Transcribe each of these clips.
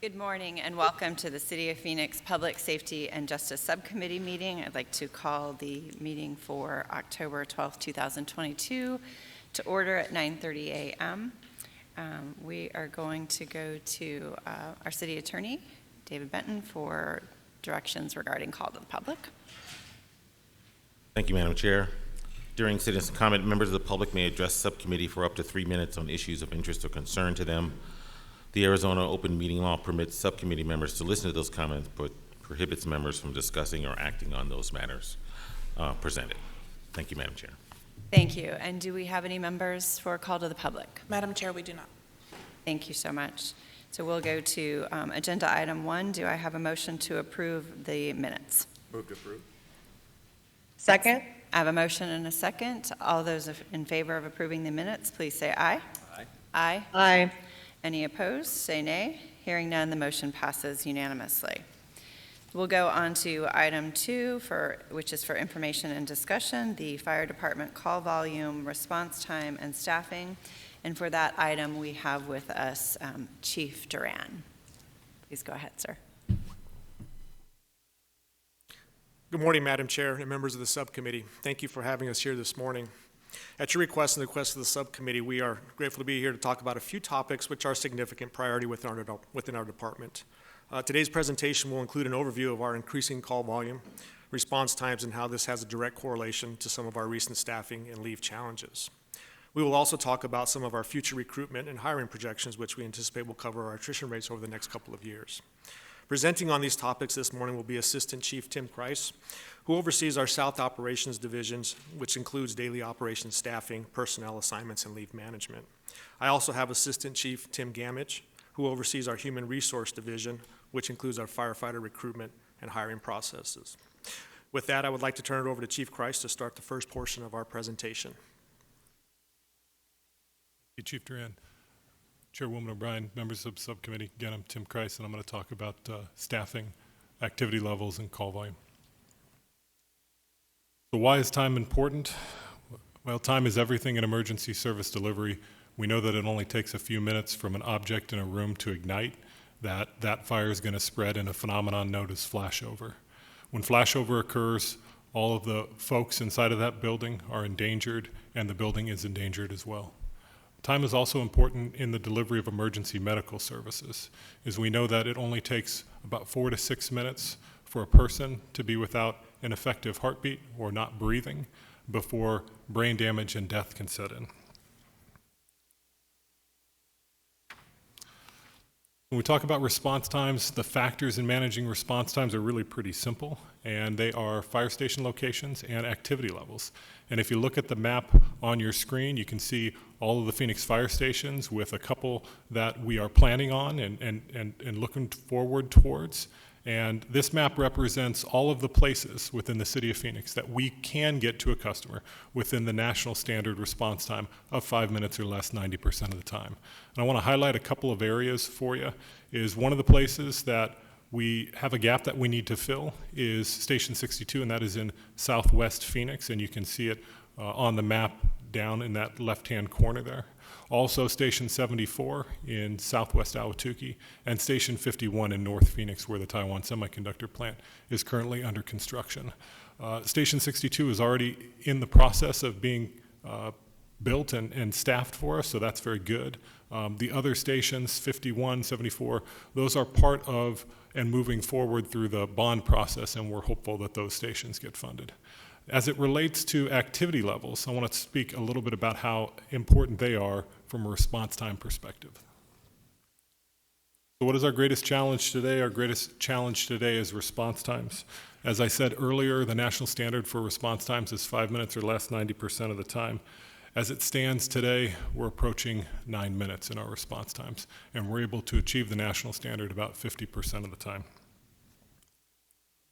Good morning and welcome to the City of Phoenix Public Safety and Justice Subcommittee meeting. I'd like to call the meeting for October 12th, 2022 to order at 9:30 a.m. We are going to go to our City Attorney, David Benton, for directions regarding call to the public. Thank you, Madam Chair. During citizen comment, members of the public may address subcommittee for up to 3 minutes on issues of interest or concern to them. The Arizona open meeting law permits subcommittee members to listen to those comments, but prohibits members from discussing or acting on those matters presented. Thank you, Madam Chair. Thank you. And do we have any members for call to the public? Madam Chair, we do not. Thank you so much. So we'll go to agenda item 1. Do I have a motion to approve the minutes? Move to approve. Second. I have a motion and a second. All those in favor of approving the minutes, please say aye. Aye. Aye. Aye. Any opposed, say nay. Hearing none, the motion passes unanimously. We'll go on to item 2, which is for information and discussion, the fire department call volume, response time, and staffing. And for that item, we have with us Chief Duran. Please go ahead, sir. Good morning, Madam Chair and members of the subcommittee. Thank you for having us here this morning. At your request and the request of the subcommittee, we are grateful to be here to talk about a few topics which are significant priority within our department. Today's presentation will include an overview of our increasing call volume, response times, and how this has a direct correlation to some of our recent staffing and leave challenges. We will also talk about some of our future recruitment and hiring projections, which we anticipate will cover our attrition rates over the next couple of years. Presenting on these topics this morning will be Assistant Chief Tim Kreis, who oversees our South Operations Divisions, which includes daily operations staffing, personnel assignments, and leave management. I also have Assistant Chief Tim Gamage, who oversees our Human Resource Division, which includes our firefighter recruitment and hiring processes. With that, I would like to turn it over to Chief Kreis to start the first portion of our presentation. Thank you, Chief Duran. Chairwoman O'Brien, members of the subcommittee, again, I'm Tim Kreis, and I'm going to talk about staffing, activity levels, and call volume. So why is time important? Well, time is everything in emergency service delivery. We know that it only takes a few minutes from an object in a room to ignite, that fire is going to spread in a phenomenon known as flashover. When flashover occurs, all of the folks inside of that building are endangered, and the building is endangered as well. Time is also important in the delivery of emergency medical services, as we know that it only takes about 4 to 6 minutes for a person to be without an effective heartbeat or not breathing before brain damage and death can set in. When we talk about response times, the factors in managing response times are really pretty simple, and they are fire station locations and activity levels. And if you look at the map on your screen, you can see all of the Phoenix fire stations with a couple that we are planning on and looking forward towards. And this map represents all of the places within the city of Phoenix that we can get to a customer within the national standard response time of 5 minutes or less 90% of the time. And I want to highlight a couple of areas for you. Is one of the places that we have a gap that we need to fill is Station 62, and that is in southwest Phoenix, and you can see it on the map down in that left-hand corner there. Also Station 74 in southwest Ahwatukee, and Station 51 in North Phoenix, where the Taiwan Semiconductor plant is currently under construction. Station 62 is already in the process of being built and staffed for us, so that's very good. The other stations, 51, 74, those are part of and moving forward through the bond process, and we're hopeful that those stations get funded. As it relates to activity levels, I want to speak a little bit about how important they are from a response time perspective. So what is our greatest challenge today? Our greatest challenge today is response times. As I said earlier, the national standard for response times is 5 minutes or less 90% of the time. As it stands today, we're approaching 9 minutes in our response times, and we're able to achieve the national standard about 50% of the time.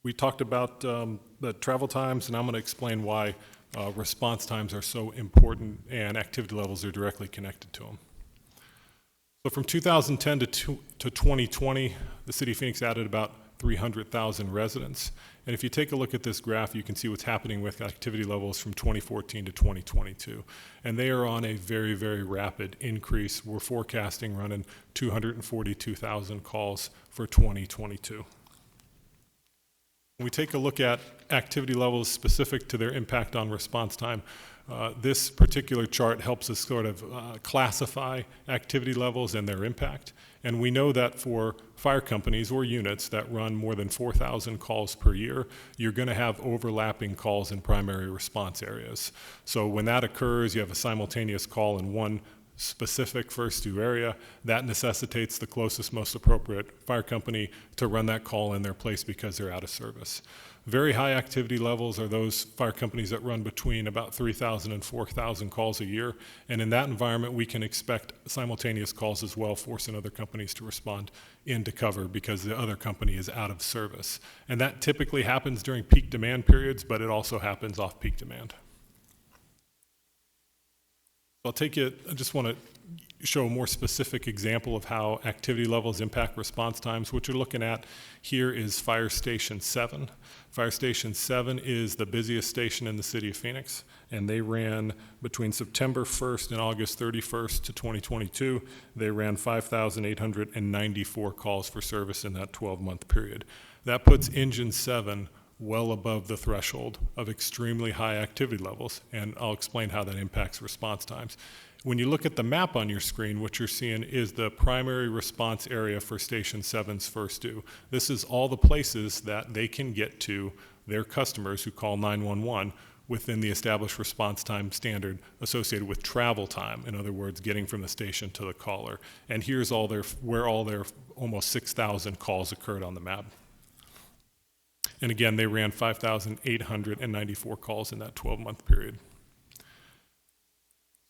We talked about the travel times, and I'm going to explain why response times are so important and activity levels are directly connected to them. So from 2010 to 2020, the City of Phoenix added about 300,000 residents. And if you take a look at this graph, you can see what's happening with activity levels from 2014 to 2022. And they are on a very, very rapid increase. We're forecasting running 242,000 calls for 2022. When we take a look at activity levels specific to their impact on response time, this particular chart helps us sort of classify activity levels and their impact. And we know that for fire companies or units that run more than 4,000 calls per year, you're going to have overlapping calls in primary response areas. So when that occurs, you have a simultaneous call in one specific first due area. That necessitates the closest, most appropriate fire company to run that call in their place because they're out of service. Very high activity levels are those fire companies that run between about 3,000 and 4,000 calls a year. And in that environment, we can expect simultaneous calls as well, forcing other companies to respond into cover because the other company is out of service. And that typically happens during peak demand periods, but it also happens off peak demand. I just want to show a more specific example of how activity levels impact response times. What you're looking at here is Fire Station 7. Fire Station 7 is the busiest station in the city of Phoenix, and they ran between September 1st and August 31st to 2022. They ran 5,894 calls for service in that 12-month period. That puts Engine 7 well above the threshold of extremely high activity levels, and I'll explain how that impacts response times. When you look at the map on your screen, what you're seeing is the primary response area for Station 7's first due. This is all the places that they can get to their customers who call 911 within the established response time standard associated with travel time, in other words, getting from the station to the caller. And here's where all their almost 6,000 calls occurred on the map. And again, they ran 5,894 calls in that 12-month period.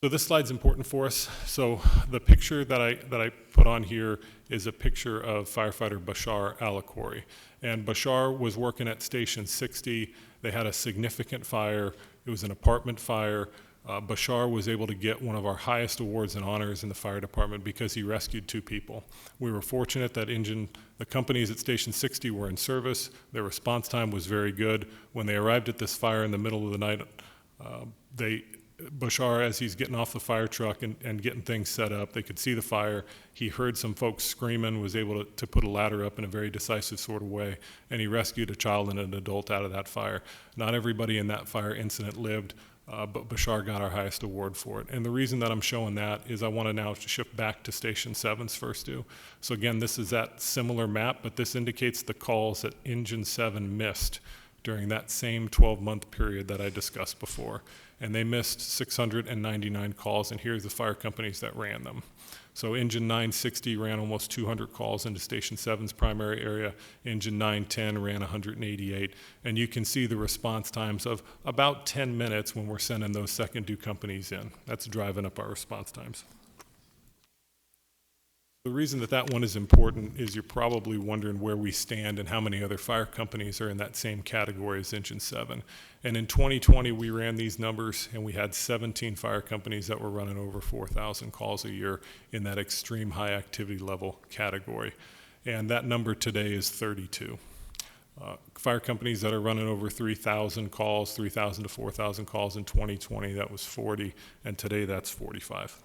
So this slide's important for us. So the picture that I put on here is a picture of firefighter Bashar Alakouri. And Bashar was working at Station 60. They had a significant fire. It was an apartment fire. Bashar was able to get one of our highest awards and honors in the fire department because he rescued 2 people. We were fortunate that the companies at Station 60 were in service. Their response time was very good. When they arrived at this fire in the middle of the night, Bashar, as he's getting off the fire truck and getting things set up, they could see the fire. He heard some folks screaming, was able to put a ladder up in a very decisive sort of way, and he rescued a child and an adult out of that fire. Not everybody in that fire incident lived, but Bashar got our highest award for it. And the reason that I'm showing that is I want to now shift back to Station 7's first due. So again, this is that similar map, but this indicates the calls that Engine 7 missed during that same 12-month period that I discussed before. And they missed 699 calls, and here's the fire companies that ran them. So Engine 960 ran almost 200 calls into Station 7's primary area. Engine 910 ran 188. And you can see the response times of about 10 minutes when we're sending those second due companies in. That's driving up our response times. The reason that one is important is you're probably wondering where we stand and how many other fire companies are in that same category as Engine 7. And in 2020, we ran these numbers, and we had 17 fire companies that were running over 4,000 calls a year in that extreme high activity level category. And that number today is 32. Fire companies that are running over 3,000 calls, 3,000 to 4,000 calls in 2020, that was 40, and today that's 45.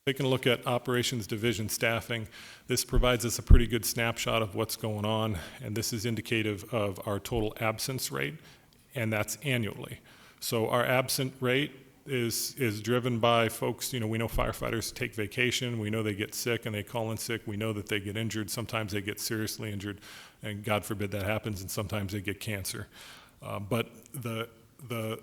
Taking a look at operations division staffing, this provides us a pretty good snapshot of what's going on, and this is indicative of our total absence rate, and that's annually. So our absent rate is driven by folks, we know firefighters take vacation, we know they get sick and they call in sick, we know that they get injured, sometimes they get seriously injured, and God forbid that happens, and sometimes they get cancer. But the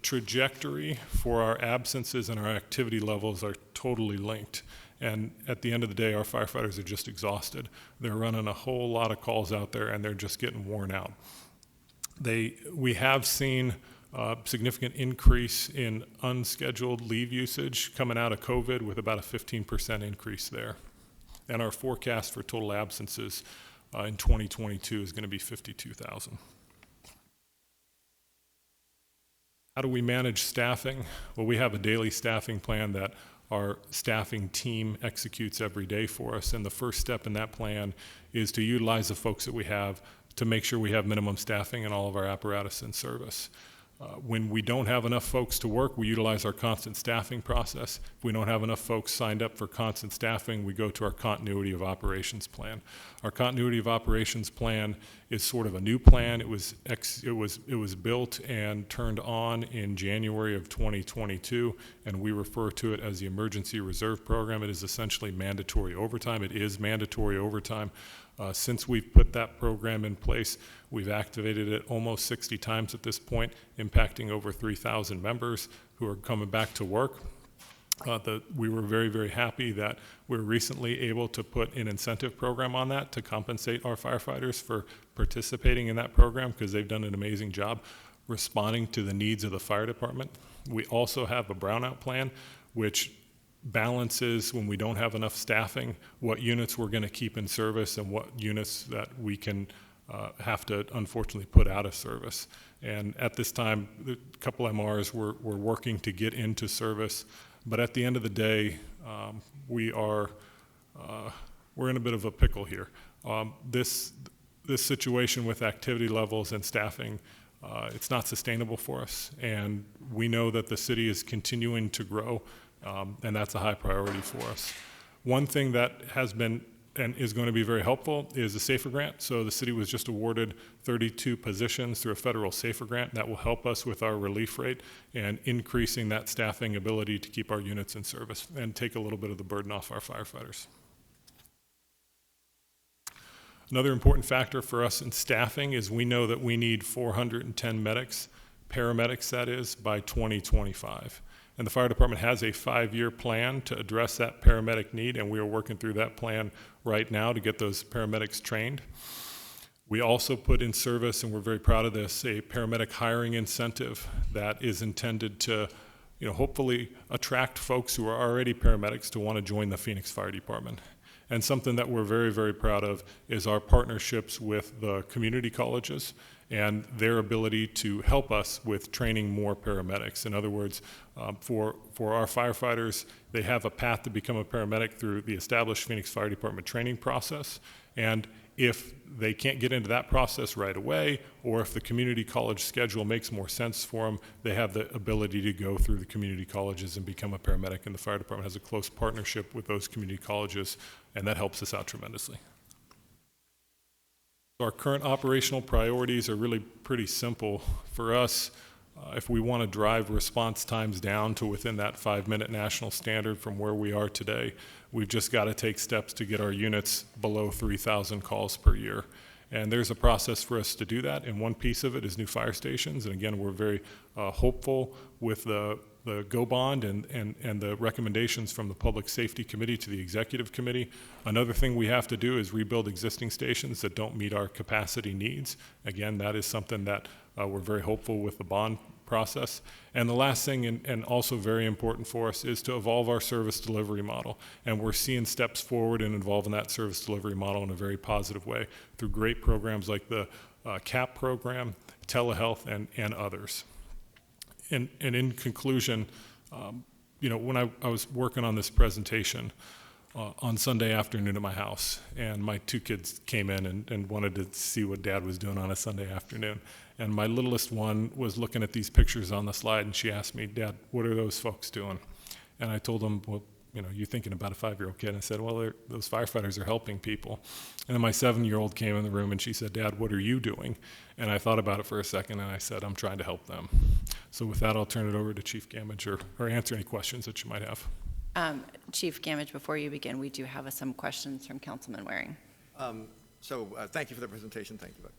trajectory for our absences and our activity levels are totally linked. And at the end of the day, our firefighters are just exhausted. They're running a whole lot of calls out there, and they're just getting worn out. We have seen a significant increase in unscheduled leave usage coming out of COVID, with about a 15% increase there. And our forecast for total absences in 2022 is going to be 52,000. How do we manage staffing? Well, we have a daily staffing plan that our staffing team executes every day for us. And the first step in that plan is to utilize the folks that we have to make sure we have minimum staffing in all of our apparatus and service. When we don't have enough folks to work, we utilize our constant staffing process. If we don't have enough folks signed up for constant staffing, we go to our continuity of operations plan. Our continuity of operations plan is sort of a new plan. It was built and turned on in January of 2022, and we refer to it as the Emergency Reserve Program. It is essentially mandatory overtime. It is mandatory overtime. Since we've put that program in place, we've activated it almost 60 times at this point, impacting over 3,000 members who are coming back to work. We were very, very happy that we were recently able to put an incentive program on that to compensate our firefighters for participating in that program, because they've done an amazing job responding to the needs of the fire department. We also have a Brownout Plan, which balances, when we don't have enough staffing, what units we're going to keep in service and what units that we can have to unfortunately put out of service. And at this time, a couple MRs we're working to get into service, but at the end of the day, we're in a bit of a pickle here. This situation with activity levels and staffing, it's not sustainable for us, and we know that the city is continuing to grow. And that's a high priority for us. One thing that has been and is going to be very helpful is the SAFER grant. So the city was just awarded 32 positions through a federal SAFER grant. That will help us with our relief rate and increasing that staffing ability to keep our units in service and take a little bit of the burden off our firefighters. Another important factor for us in staffing is we know that we need 410 medics, paramedics that is, by 2025. And the fire department has a 5-year plan to address that paramedic need, and we are working through that plan right now to get those paramedics trained. We also put in service, and we're very proud of this, a paramedic hiring incentive that is intended to, hopefully attract folks who are already paramedics to want to join the Phoenix Fire Department. And something that we're very, very proud of is our partnerships with the community colleges and their ability to help us with training more paramedics. In other words, for our firefighters, they have a path to become a paramedic through the established Phoenix Fire Department training process. And if they can't get into that process right away, or if the community college schedule makes more sense for them, they have the ability to go through the community colleges and become a paramedic. And the fire department has a close partnership with those community colleges, and that helps us out tremendously. Our current operational priorities are really pretty simple. For us, if we want to drive response times down to within that 5-minute national standard from where we are today, we've just got to take steps to get our units below 3,000 calls per year. And there's a process for us to do that, and one piece of it is new fire stations. And again, we're very hopeful with the GO bond and the recommendations from the Public Safety Committee to the Executive Committee. Another thing we have to do is rebuild existing stations that don't meet our capacity needs. Again, that is something that we're very hopeful with the bond process. And the last thing, and also very important for us, is to evolve our service delivery model. And we're seeing steps forward in involving that service delivery model in a very positive way through great programs like the CAP program, telehealth, and others. And in conclusion, when I was working on this presentation on Sunday afternoon at my house, and my 2 kids came in and wanted to see what Dad was doing on a Sunday afternoon. And my littlest one was looking at these pictures on the slide, and she asked me, "Dad, what are those folks doing?" And I told them, "Well, you're thinking about a 5-year-old kid." And I said, "Well, those firefighters are helping people." And then my 7-year-old came in the room and she said, "Dad, what are you doing?" And I thought about it for a second and I said, "I'm trying to help them." So with that, I'll turn it over to Chief Gamage or answer any questions that you might have. Chief Gamage, before you begin, we do have some questions from Councilman Waring. Thank you for the presentation. Thank you,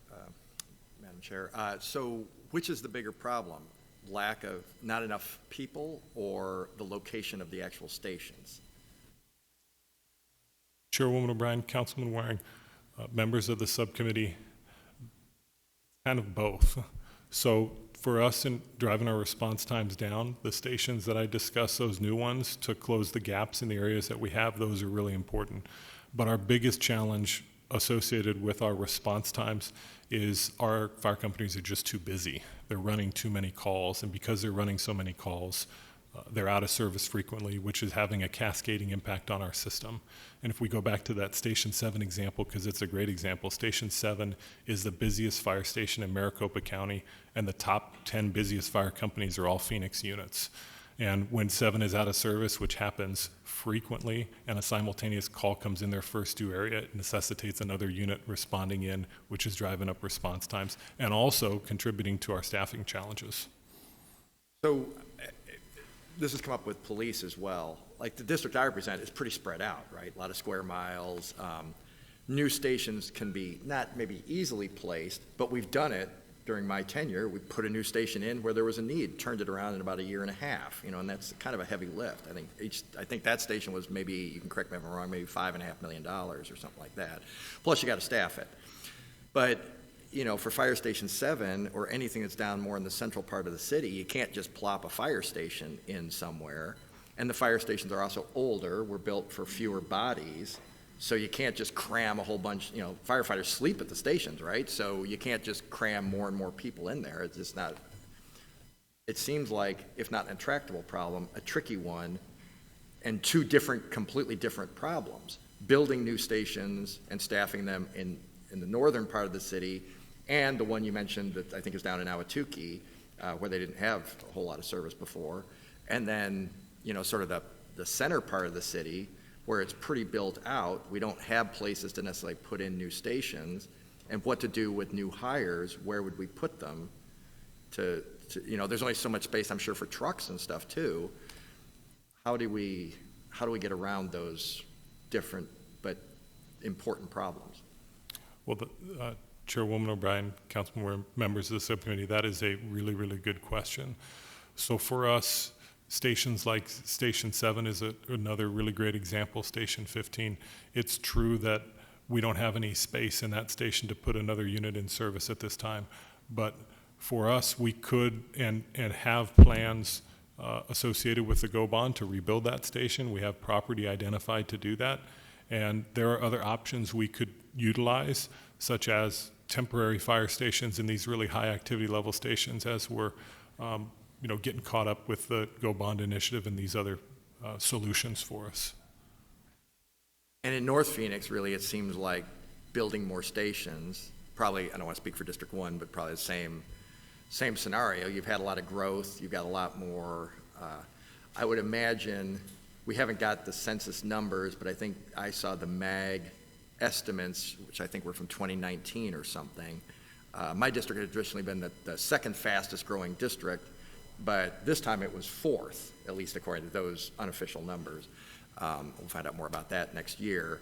Madam Chair. So which is the bigger problem? Lack of not enough people or the location of the actual stations? Chairwoman O'Brien, Councilman Waring, members of the subcommittee, kind of both. So for us in driving our response times down, the stations that I discussed, those new ones, to close the gaps in the areas that we have, those are really important. But our biggest challenge associated with our response times is our fire companies are just too busy. They're running too many calls, and because they're running so many calls, they're out of service frequently, which is having a cascading impact on our system. And if we go back to that Station 7 example, because it's a great example, Station 7 is the busiest fire station in Maricopa County, and the top 10 busiest fire companies are all Phoenix units. And when 7 is out of service, which happens frequently, and a simultaneous call comes in their first due area, it necessitates another unit responding in, which is driving up response times and also contributing to our staffing challenges. So this has come up with police as well. Like the district I represent is pretty spread out, right? A lot of square miles. New stations can be not maybe easily placed, but we've done it during my tenure. We put a new station in where there was a need, turned it around in about a year and a half, you know, and that's kind of a heavy lift. I think that station was maybe, you can correct me if I'm wrong, maybe $5.5 million or something like that. Plus you got to staff it. But you know, for Fire Station 7 or anything that's down more in the central part of the city, you can't just plop a fire station in somewhere. And the fire stations are also older, were built for fewer bodies, so you can't just cram a whole bunch, you know, firefighters sleep at the stations, right? So you can't just cram more and more people in there. It's just not, it seems like, if not an intractable problem, a tricky one, and two completely different problems. Building new stations and staffing them in the northern part of the city, and the one you mentioned that I think is down in Ahwatukee, where they didn't have a whole lot of service before. And then, you know, sort of the center part of the city, where it's pretty built out. We don't have places to necessarily put in new stations, and what to do with new hires, where would we put them to you know, there's only so much space, I'm sure, for trucks and stuff too. How do we get around those different but important problems? Well, Chairwoman O'Brien, Councilman, members of the subcommittee, that is a really, really good question. So for us, stations like Station 7 is another really great example, Station 15. It's true that we don't have any space in that station to put another unit in service at this time, but for us, we could and have plans associated with the GO bond to rebuild that station. We have property identified to do that, and there are other options we could utilize, such as temporary fire stations in these really high activity level stations, as we're you know, getting caught up with the GO bond initiative and these other solutions for us. And in North Phoenix, really, it seems like building more stations, probably, I don't want to speak for District 1, but probably the same scenario. You've had a lot of growth, you've got a lot more, I would imagine, we haven't got the census numbers, but I think I saw the MAG estimates, which I think were from 2019 or something. My district had traditionally been the second fastest growing district, but this time it was fourth, at least according to those unofficial numbers. We'll find out more about that next year.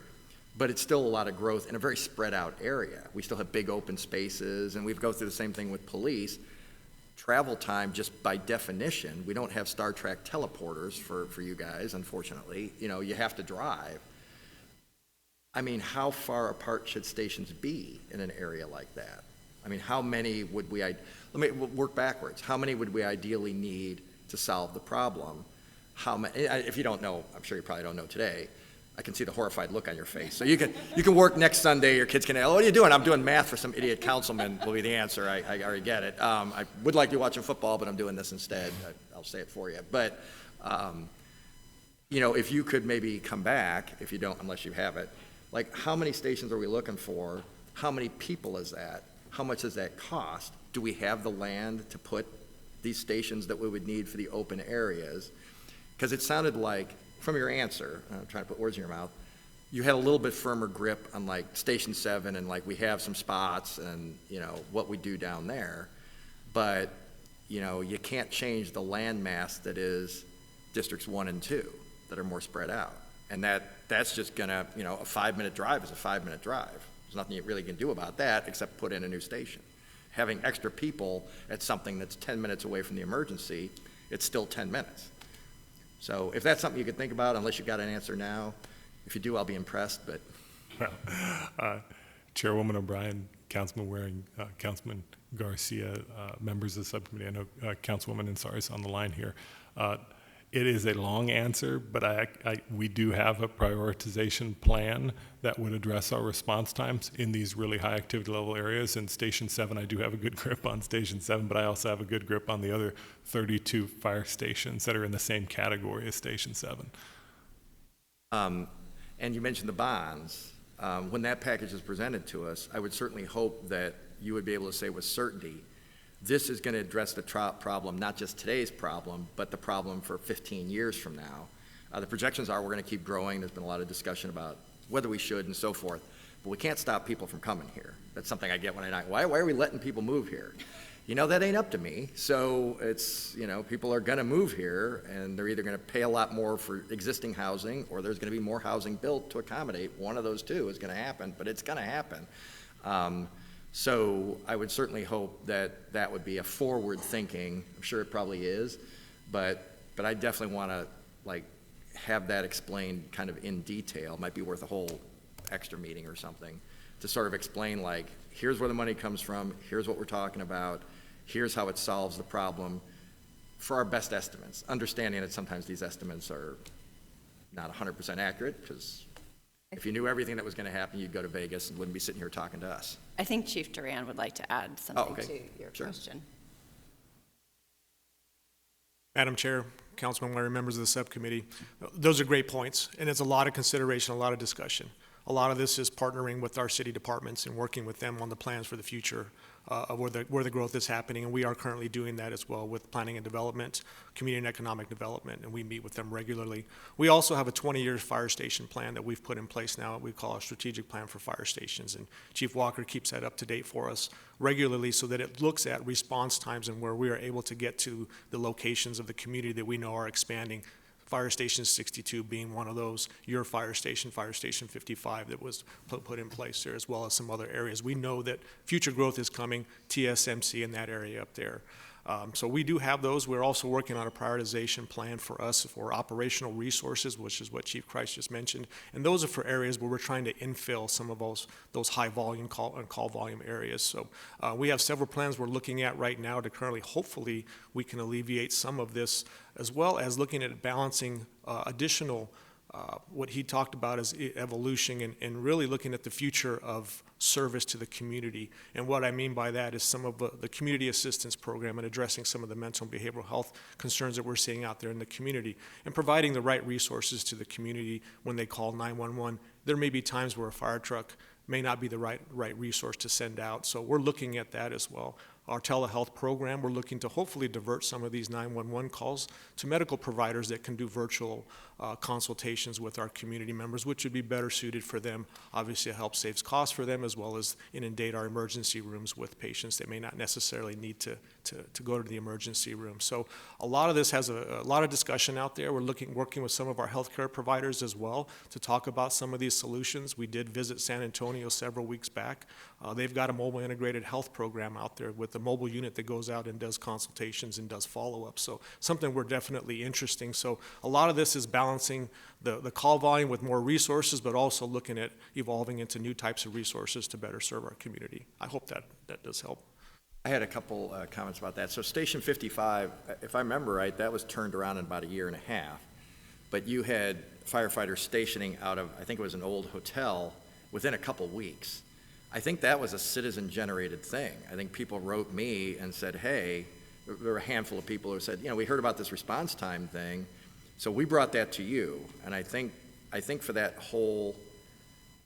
But it's still a lot of growth in a very spread out area. We still have big open spaces, and we go through the same thing with police. Travel time, just by definition, we don't have Star Trek teleporters for you guys, unfortunately. You know, you have to drive. I mean, how far apart should stations be in an area like that? I mean, how many would we'll work backwards. How many would we ideally need to solve the problem? How many, if you don't know, I'm sure you probably don't know today, I can see the horrified look on your face. So you can work next Sunday, your kids can, oh, what are you doing? I'm doing math for some idiot councilman will be the answer, I already get it. I would like you watching football, but I'm doing this instead. I'll say it for you. But, you know, if you could maybe come back, if you don't, unless you have it, like how many stations are we looking for? How many people is that? How much does that cost? Do we have the land to put these stations that we would need for the open areas? Because it sounded like, from your answer, I'm trying to put words in your mouth, you had a little bit firmer grip on like Station 7 and like we have some spots and, you know, what we do down there. But, you know, you can't change the land mass that is Districts 1 and 2 that are more spread out. And that's just gonna, you know, a 5-minute drive is a 5-minute drive. There's nothing you really can do about that except put in a new station. Having extra people at something that's 10 minutes away from the emergency, it's still 10 minutes. So if that's something you could think about, unless you've got an answer now, if you do, I'll be impressed, but. Chairwoman O'Brien, Councilman Waring, Councilman Garcia, members of the subcommittee, I know Councilwoman Ansari is on the line here. It is a long answer, but we do have a prioritization plan that would address our response times in these really high activity level areas. In Station 7, I do have a good grip on Station 7, but I also have a good grip on the other 32 fire stations that are in the same category as Station 7. And you mentioned the bonds. When that package is presented to us, I would certainly hope that you would be able to say with certainty, this is going to address the problem, not just today's problem, but the problem for 15 years from now. The projections are we're going to keep growing. There's been a lot of discussion about whether we should and so forth, but we can't stop people from coming here. That's something I get when why are we letting people move here? That ain't up to me. So it's, people are going to move here, and they're either going to pay a lot more for existing housing, or there's going to be more housing built to accommodate. One of those two is going to happen, but it's going to happen. So I would certainly hope that that would be a forward thinking. I'm sure it probably is, but I definitely want to have that explained kind of in detail. It might be worth a whole extra meeting or something to sort of explain here's where the money comes from, here's what we're talking about, here's how it solves the problem for our best estimates, understanding that sometimes these estimates are not 100% accurate, because if you knew everything that was going to happen, you'd go to Vegas and wouldn't be sitting here talking to us. I think Chief Duran would like to add something okay. to your Sure. question. Madam Chair, Councilman Larry, members of the subcommittee, those are great points, and it's a lot of consideration, a lot of discussion. A lot of this is partnering with our city departments and working with them on the plans for the future of where the growth is happening, and we are currently doing that as well with planning and development, community and economic development, and we meet with them regularly. We also have a 20-year fire station plan that we've put in place now, we call our strategic plan for fire stations, and Chief Walker keeps that up to date for us regularly so that it looks at response times and where we are able to get to the locations of the community that we know are expanding. Fire Station 62 being one of those, your fire station 55 that was put in place there, as well as some other areas. We know that future growth is coming, TSMC in that area up there. So we do have those. We're also working on a prioritization plan for us for operational resources, which is what Chief Christ just mentioned. And those are for areas where we're trying to infill some of those high volume call volume areas. So we have several plans we're looking at right now to currently, hopefully, we can alleviate some of this, as well as looking at balancing additional what he talked about as evolution and really looking at the future of service to the community. And what I mean by that is some of the community assistance program and addressing some of the mental and behavioral health concerns that we're seeing out there in the community and providing the right resources to the community when they call 911. There may be times where a fire truck may not be the right resource to send out. So we're looking at that as well. Our telehealth program, we're looking to hopefully divert some of these 911 calls to medical providers that can do virtual consultations with our community members, which would be better suited for them. Obviously, it helps saves costs for them, as well as inundate our emergency rooms with patients that may not necessarily need to go to the emergency room. So a lot of this has a lot of discussion out there. We're working with some of our healthcare providers as well to talk about some of these solutions. We did visit San Antonio several weeks back. They've got a mobile integrated health program out there with a mobile unit that goes out and does consultations and does follow-up. So something we're definitely interesting. So a lot of this is balancing the call volume with more resources, but also looking at evolving into new types of resources to better serve our community. I hope that does help. I had a couple comments about that. So Station 55, if I remember right, that was turned around in about a year and a half, but you had firefighters stationing out of, I think it was an old hotel, within a couple weeks. I think that was a citizen-generated thing. I think people wrote me and said, hey, there were a handful of people who said, we heard about this response time thing, so we brought that to you. And I think for that whole,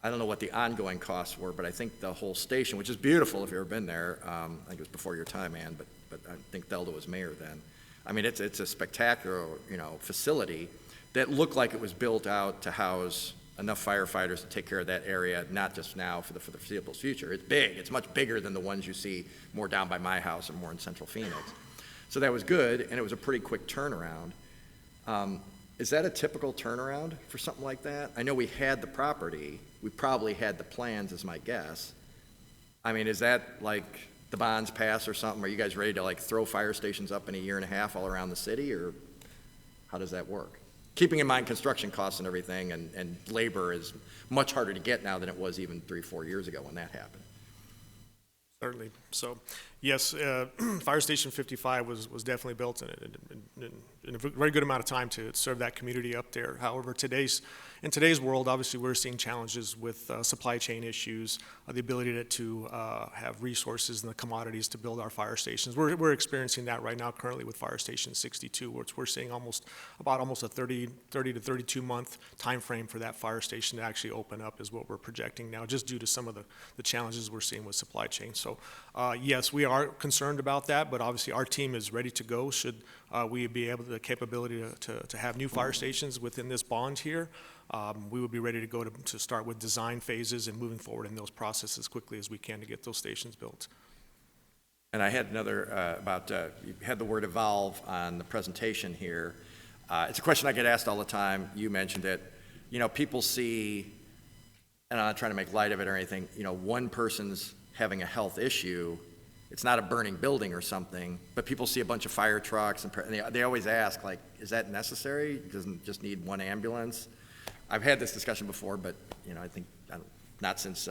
I don't know what the ongoing costs were, but I think the whole station, which is beautiful if you've ever been there, I think it was before your time, Ann, but I think Thelda was mayor then. I mean, it's a spectacular, facility that looked like it was built out to house enough firefighters to take care of that area, not just now, for the foreseeable future. It's big. It's much bigger than the ones you see more down by my house or more in Central Phoenix. So that was good, and it was a pretty quick turnaround. Is that a typical turnaround for something like that? I know we had the property. We probably had the plans, is my guess. I mean, is that like the bonds pass or something? Are you guys ready to throw fire stations up in a year and a half all around the city, or how does that work? Keeping in mind construction costs and everything, and labor is much harder to get now than it was even 3-4 years ago when that happened. Certainly. So, yes, Fire Station 55 was definitely built in a very good amount of time to serve that community up there. However, in today's world, obviously, we're seeing challenges with supply chain issues, the ability to have resources and the commodities to build our fire stations. We're experiencing that right now currently with Fire Station 62, which we're seeing almost a 30 to 32 month time frame for that fire station to actually open up is what we're projecting now, just due to some of the challenges we're seeing with supply chain. So, yes, we are concerned about that, but obviously our team is ready to go should we be able the capability to have new fire stations within this bond here. We would be ready to go to start with design phases and moving forward in those processes as quickly as we can to get those stations built. And I had another you had the word evolve on the presentation here. It's a question I get asked all the time. You mentioned it. People see, and I'm not trying to make light of it or anything, one person's having a health issue. It's not a burning building or something, but people see a bunch of fire trucks, and they always ask, like, is that necessary? Doesn't just need one ambulance? I've had this discussion before, but, I think, not since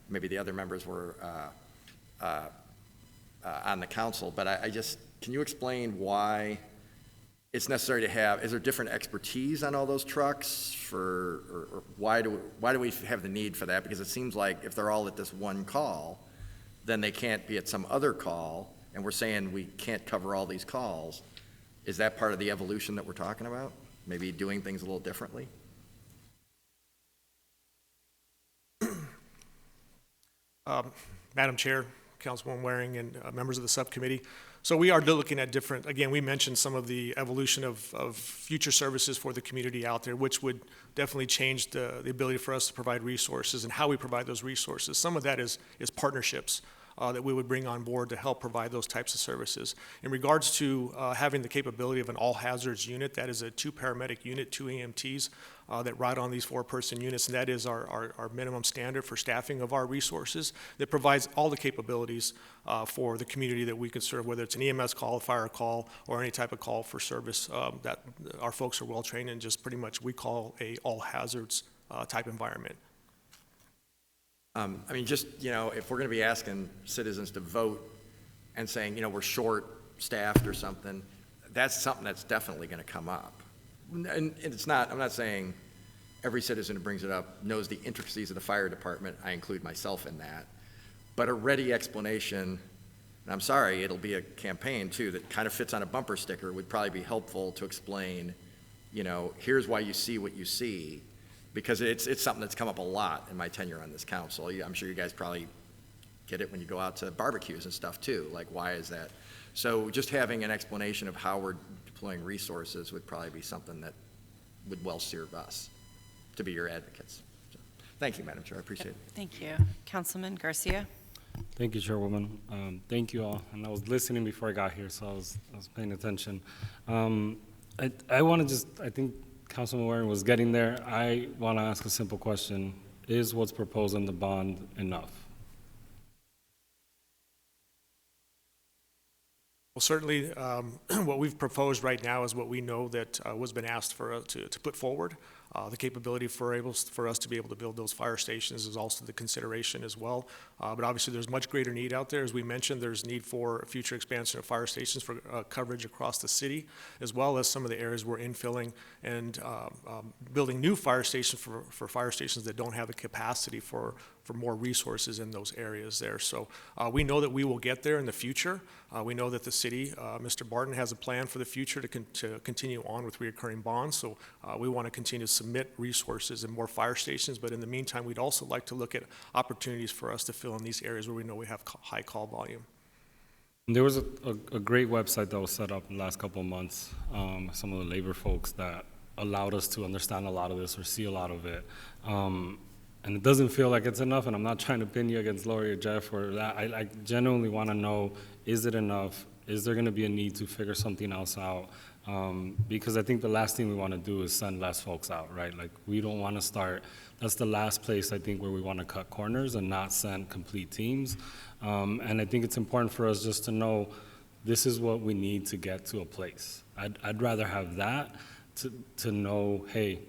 maybe the other members were on the council, but can you explain why it's necessary to have, is there different expertise on all those trucks or why do we have the need for that? Because it seems like if they're all at this one call, then they can't be at some other call, and we're saying we can't cover all these calls. Is that part of the evolution that we're talking about? Maybe doing things a little differently? Madam Chair, Councilwoman Waring, and members of the subcommittee. So we are looking at different, again, we mentioned some of the evolution of future services for the community out there, which would definitely change the ability for us to provide resources and how we provide those resources. Some of that is partnerships that we would bring on board to help provide those types of services. In regards to having the capability of an all hazards unit, that is a 2 paramedic unit, 2 EMTs that ride on these 4-person units, and that is our minimum standard for staffing of our resources that provides all the capabilities for the community that we can serve, whether it's an EMS call, a fire call, or any type of call for service that our folks are well trained in, just pretty much we call a all hazards type environment. If we're going to be asking citizens to vote and saying, we're short-staffed or something, that's something that's definitely going to come up. And it's not, I'm not saying every citizen who brings it up knows the intricacies of the fire department. I include myself in that. But a ready explanation, and I'm sorry, it'll be a campaign too that kind of fits on a bumper sticker, would probably be helpful to explain, here's why you see what you see. Because it's something that's come up a lot in my tenure on this council. I'm sure you guys probably get it when you go out to barbecues and stuff too, like why is that? So just having an explanation of how we're deploying resources would probably be something that would well serve us to be your advocates. So, thank you, Madam Chair, I appreciate it. Thank you. Councilman Garcia? Thank you, Chairwoman. Thank you all. And I was listening before I got here, so I was paying attention. I want to just, I think Councilman Waring was getting there. I want to ask a simple question. Is what's proposed in the bond enough? Well, certainly, what we've proposed right now is what we know that was been asked for to put forward. The capability for us to be able to build those fire stations is also the consideration as well. But obviously, there's much greater need out there. As we mentioned, there's need for future expansion of fire stations for coverage across the city, as well as some of the areas we're infilling and building new fire stations for fire stations that don't have the capacity for more resources in those areas there. So we know that we will get there in the future. We know that the city, Mr. Barton, has a plan for the future to continue on with recurring bonds. So we want to continue to submit resources and more fire stations. But in the meantime, we'd also like to look at opportunities for us to fill in these areas where we know we have high call volume. There was a great website that was set up in the last couple of months. Some of the labor folks that allowed us to understand a lot of this or see a lot of it. And it doesn't feel like it's enough, and I'm not trying to pin you against Lori or Jeff or that. I genuinely want to know, is it enough? Is there going to be a need to figure something else out? Because I think the last thing we want to do is send less folks out, right? Like, we don't want to start, that's the last place I think where we want to cut corners and not send complete teams. And I think it's important for us just to know this is what we need to get to a place. I'd rather have that to know, hey,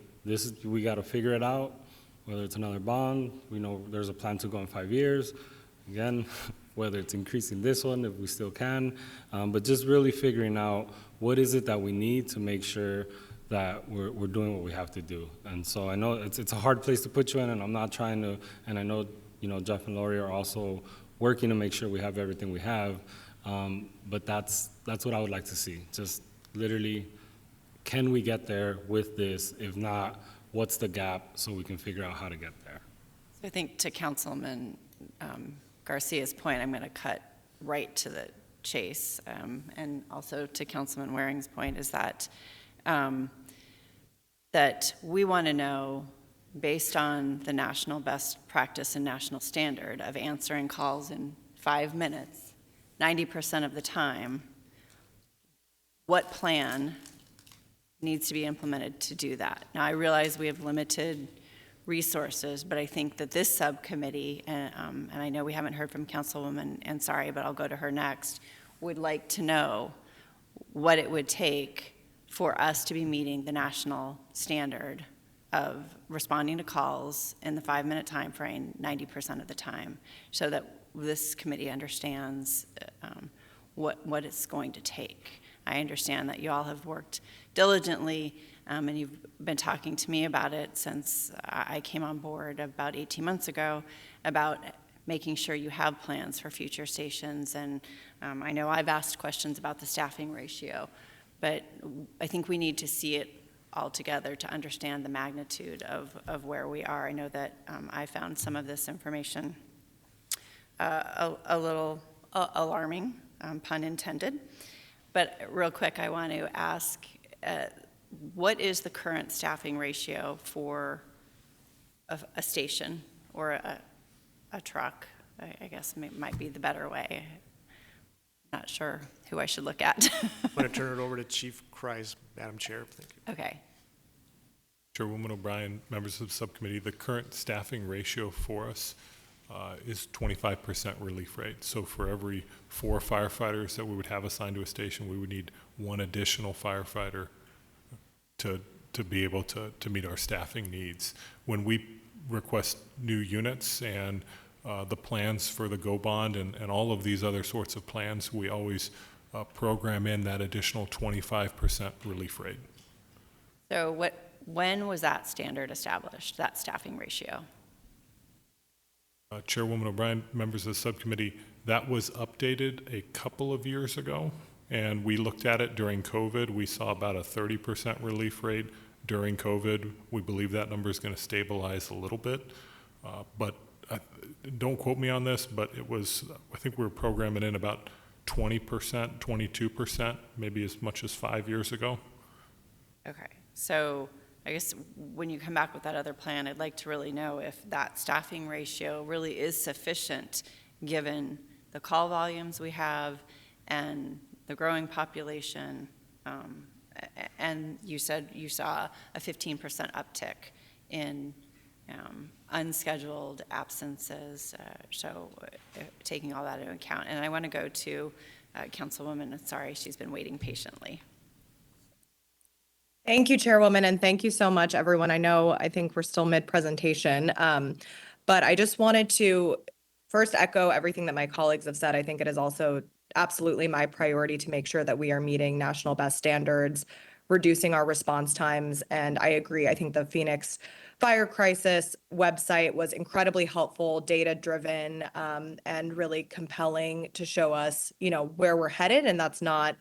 we got to figure it out. Whether it's another bond, we know there's a plan to go in 5 years. Again, whether it's increasing this one, if we still can, but just really figuring out what is it that we need to make sure that we're doing what we have to do. And so I know it's a hard place to put you in, and I'm not trying to, and I know, Jeff and Lori are also working to make sure we have everything we have, but that's what I would like to see. Just literally, can we get there with this? If not, what's the gap so we can figure out how to get there? I think to Councilman Garcia's point, I'm going to cut right to the chase, and also to Councilman Waring's point is that that we want to know, based on the national best practice and national standard of answering calls in 5 minutes, 90% of the time, what plan needs to be implemented to do that. Now, I realize we have limited resources, but I think that this subcommittee, and I know we haven't heard from Councilwoman Ansari, but I'll go to her next, would like to know what it would take for us to be meeting the national standard of responding to calls in the 5-minute time frame 90% of the time, so that this committee understands what it's going to take. I understand that you all have worked diligently, and you've been talking to me about it since I came on board about 18 months ago, about making sure you have plans for future stations. And I know I've asked questions about the staffing ratio, but I think we need to see it all together to understand the magnitude of where we are. I know that I found some of this information a little alarming, pun intended. But real quick, I want to ask, what is the current staffing ratio for a station or a truck? I guess might be the better way. Not sure who I should look at. I'm going to turn it over to Chief Kreis, Madam Chair. Thank you. Okay. Chairwoman O'Brien, members of the subcommittee, the current staffing ratio for us is 25% relief rate. So for every 4 firefighters that we would have assigned to a station, we would need 1 additional firefighter to be able to meet our staffing needs. When we request new units and the plans for the Go Bond and all of these other sorts of plans, we always program in that additional 25% relief rate. So when was that standard established, that staffing ratio? Chairwoman O'Brien, members of the subcommittee, that was updated a couple of years ago, and we looked at it during COVID. We saw about a 30% relief rate during COVID. We believe that number is going to stabilize a little bit, but don't quote me on this, but it was, I think we were programming in about 20%, 22%, maybe as much as 5 years ago. Okay, so I guess when you come back with that other plan, I'd like to really know if that staffing ratio really is sufficient given the call volumes we have and the growing population. And you said you saw a 15% uptick in unscheduled absences, so taking all that into account. And I want to go to Councilwoman, sorry, she's been waiting patiently. Thank you, Chairwoman, and thank you so much, everyone. I think we're still mid-presentation, but I just wanted to first echo everything that my colleagues have said. I think it is also absolutely my priority to make sure that we are meeting national best standards, reducing our response times, and I agree. I think the Phoenix Fire Crisis website was incredibly helpful, data-driven, and really compelling to show us, where we're headed, and that's not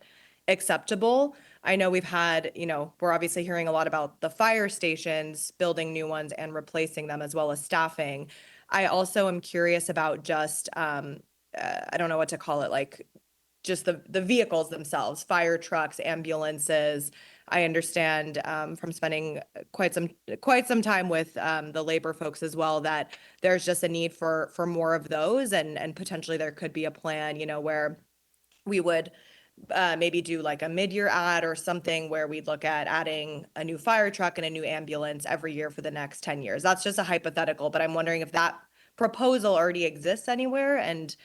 acceptable. I know we've had, we're obviously hearing a lot about the fire stations, building new ones and replacing them, as well as staffing. I also am curious about just, I don't know what to call it, like just the vehicles themselves, fire trucks, ambulances. I understand from spending quite some time with the labor folks as well that there's just a need for more of those, and potentially there could be a plan, where we would maybe do like a mid-year ad or something where we'd look at adding a new fire truck and a new ambulance every year for the next 10 years. That's just a hypothetical, but I'm wondering if that proposal already exists anywhere and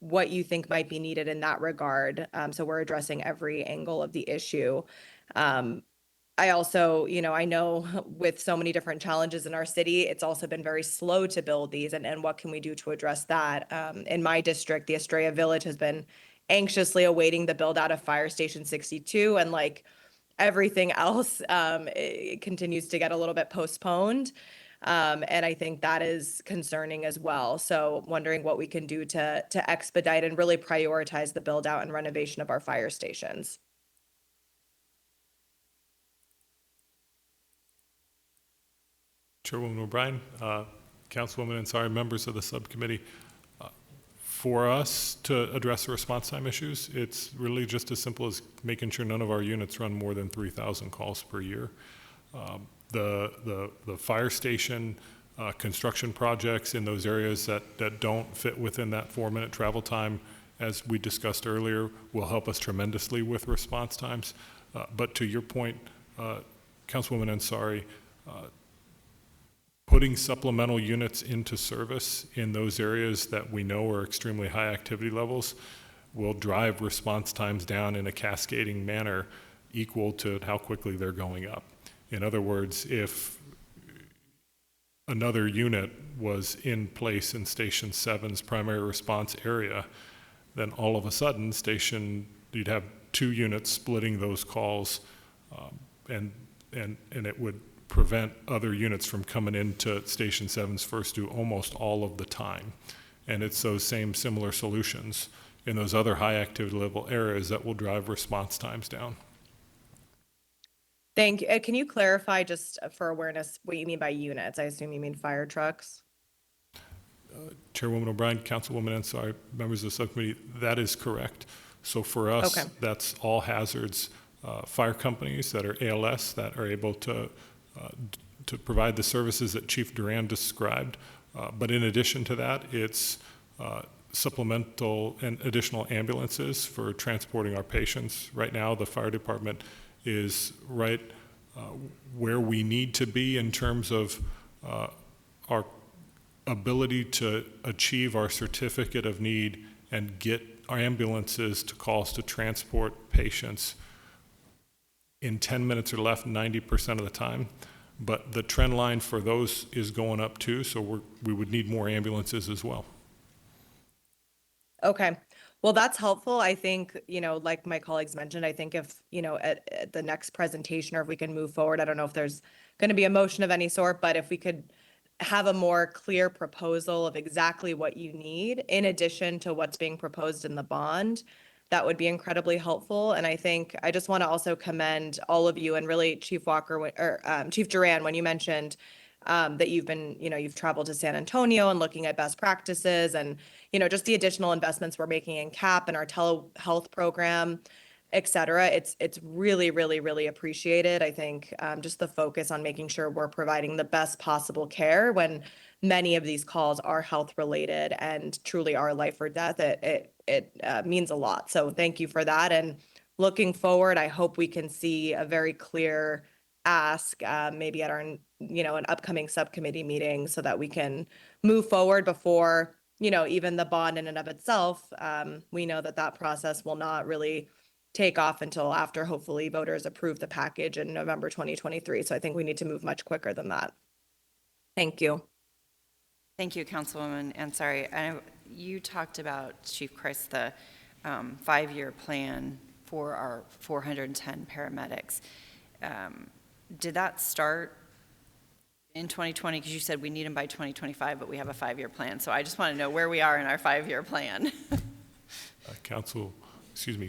what you think might be needed in that regard. So we're addressing every angle of the issue. I also, I know with so many different challenges in our city, it's also been very slow to build these. And what can we do to address that? In my district, the Estrella Village has been anxiously awaiting the build out of Fire Station 62. And like everything else, it continues to get a little bit postponed. And I think that is concerning as well. So wondering what we can do to expedite and really prioritize the build out and renovation of our fire stations. Chairwoman O'Brien, Councilwoman Ansari, members of the subcommittee, for us to address the response time issues, it's really just as simple as making sure none of our units run more than 3,000 calls per year. The fire station construction projects in those areas that don't fit within that 4-minute travel time, as we discussed earlier, will help us tremendously with response times. But to your point, Councilwoman Ansari, putting supplemental units into service in those areas that we know are extremely high activity levels will drive response times down in a cascading manner equal to how quickly they're going up. In other words, if another unit was in place in Station 7's primary response area, then all of a sudden you'd have 2 units splitting those calls, and it would prevent other units from coming into Station 7's first due almost all of the time. And it's those same similar solutions in those other high activity level areas that will drive response times down. Thank you. Can you clarify just for awareness what you mean by units? I assume you mean fire trucks? Chairwoman O'Brien, Councilwoman Ansari, members of the subcommittee, that is correct. So for us, Okay. that's all hazards fire companies that are ALS that are able to provide the services that Chief Duran described. But in addition to that, it's supplemental and additional ambulances for transporting our patients. Right now, the fire department is right where we need to be in terms of our ability to achieve our certificate of need and get our ambulances to calls to transport patients in 10 minutes or less 90% of the time. But the trend line for those is going up too, so we would need more ambulances as well. Okay. Well, that's helpful. I think, like my colleagues mentioned, I think if, at the next presentation or if we can move forward, I don't know if there's going to be a motion of any sort, but if we could have a more clear proposal of exactly what you need in addition to what's being proposed in the bond, that would be incredibly helpful. And I think I just want to also commend all of you and really Chief Walker or Chief Duran, when you mentioned that you've traveled to San Antonio and looking at best practices and, just the additional investments we're making in CAP and our telehealth program, et cetera. It's really, really, really appreciated. I think just the focus on making sure we're providing the best possible care when many of these calls are health related and truly are life or death. It means a lot. So thank you for that. And looking forward, I hope we can see a very clear ask maybe at our, an upcoming subcommittee meeting so that we can move forward before, even the bond in and of itself. We know that process will not really take off until after hopefully voters approve the package in November 2023. So I think we need to move much quicker than that. Thank you. Thank you, Councilwoman Ansari. You talked about, Chief Christ, the 5-year plan for our 410 paramedics. Did that start in 2020? Because you said we need them by 2025, but we have a 5-year plan. So I just want to know where we are in our 5-year plan.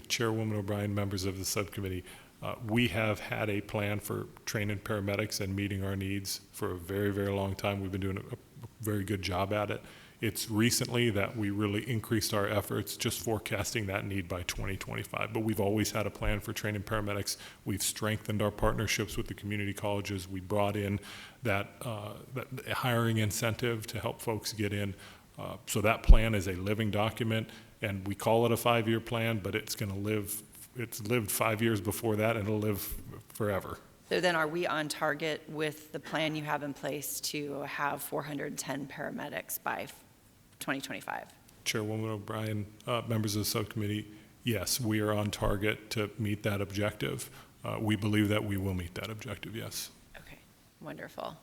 Chairwoman O'Brien, members of the subcommittee, we have had a plan for training paramedics and meeting our needs for a very, very long time. We've been doing a very good job at it. It's recently that we really increased our efforts just forecasting that need by 2025. But we've always had a plan for training paramedics. We've strengthened our partnerships with the community colleges. We brought in that hiring incentive to help folks get in. So that plan is a living document, and we call it a 5-year plan, but it's going to live. It's lived 5 years before that, and it'll live forever. So then are we on target with the plan you have in place to have 410 paramedics by 2025? Chairwoman O'Brien, members of the subcommittee, yes, we are on target to meet that objective. we believe that we will meet that objective, yes. Okay, wonderful.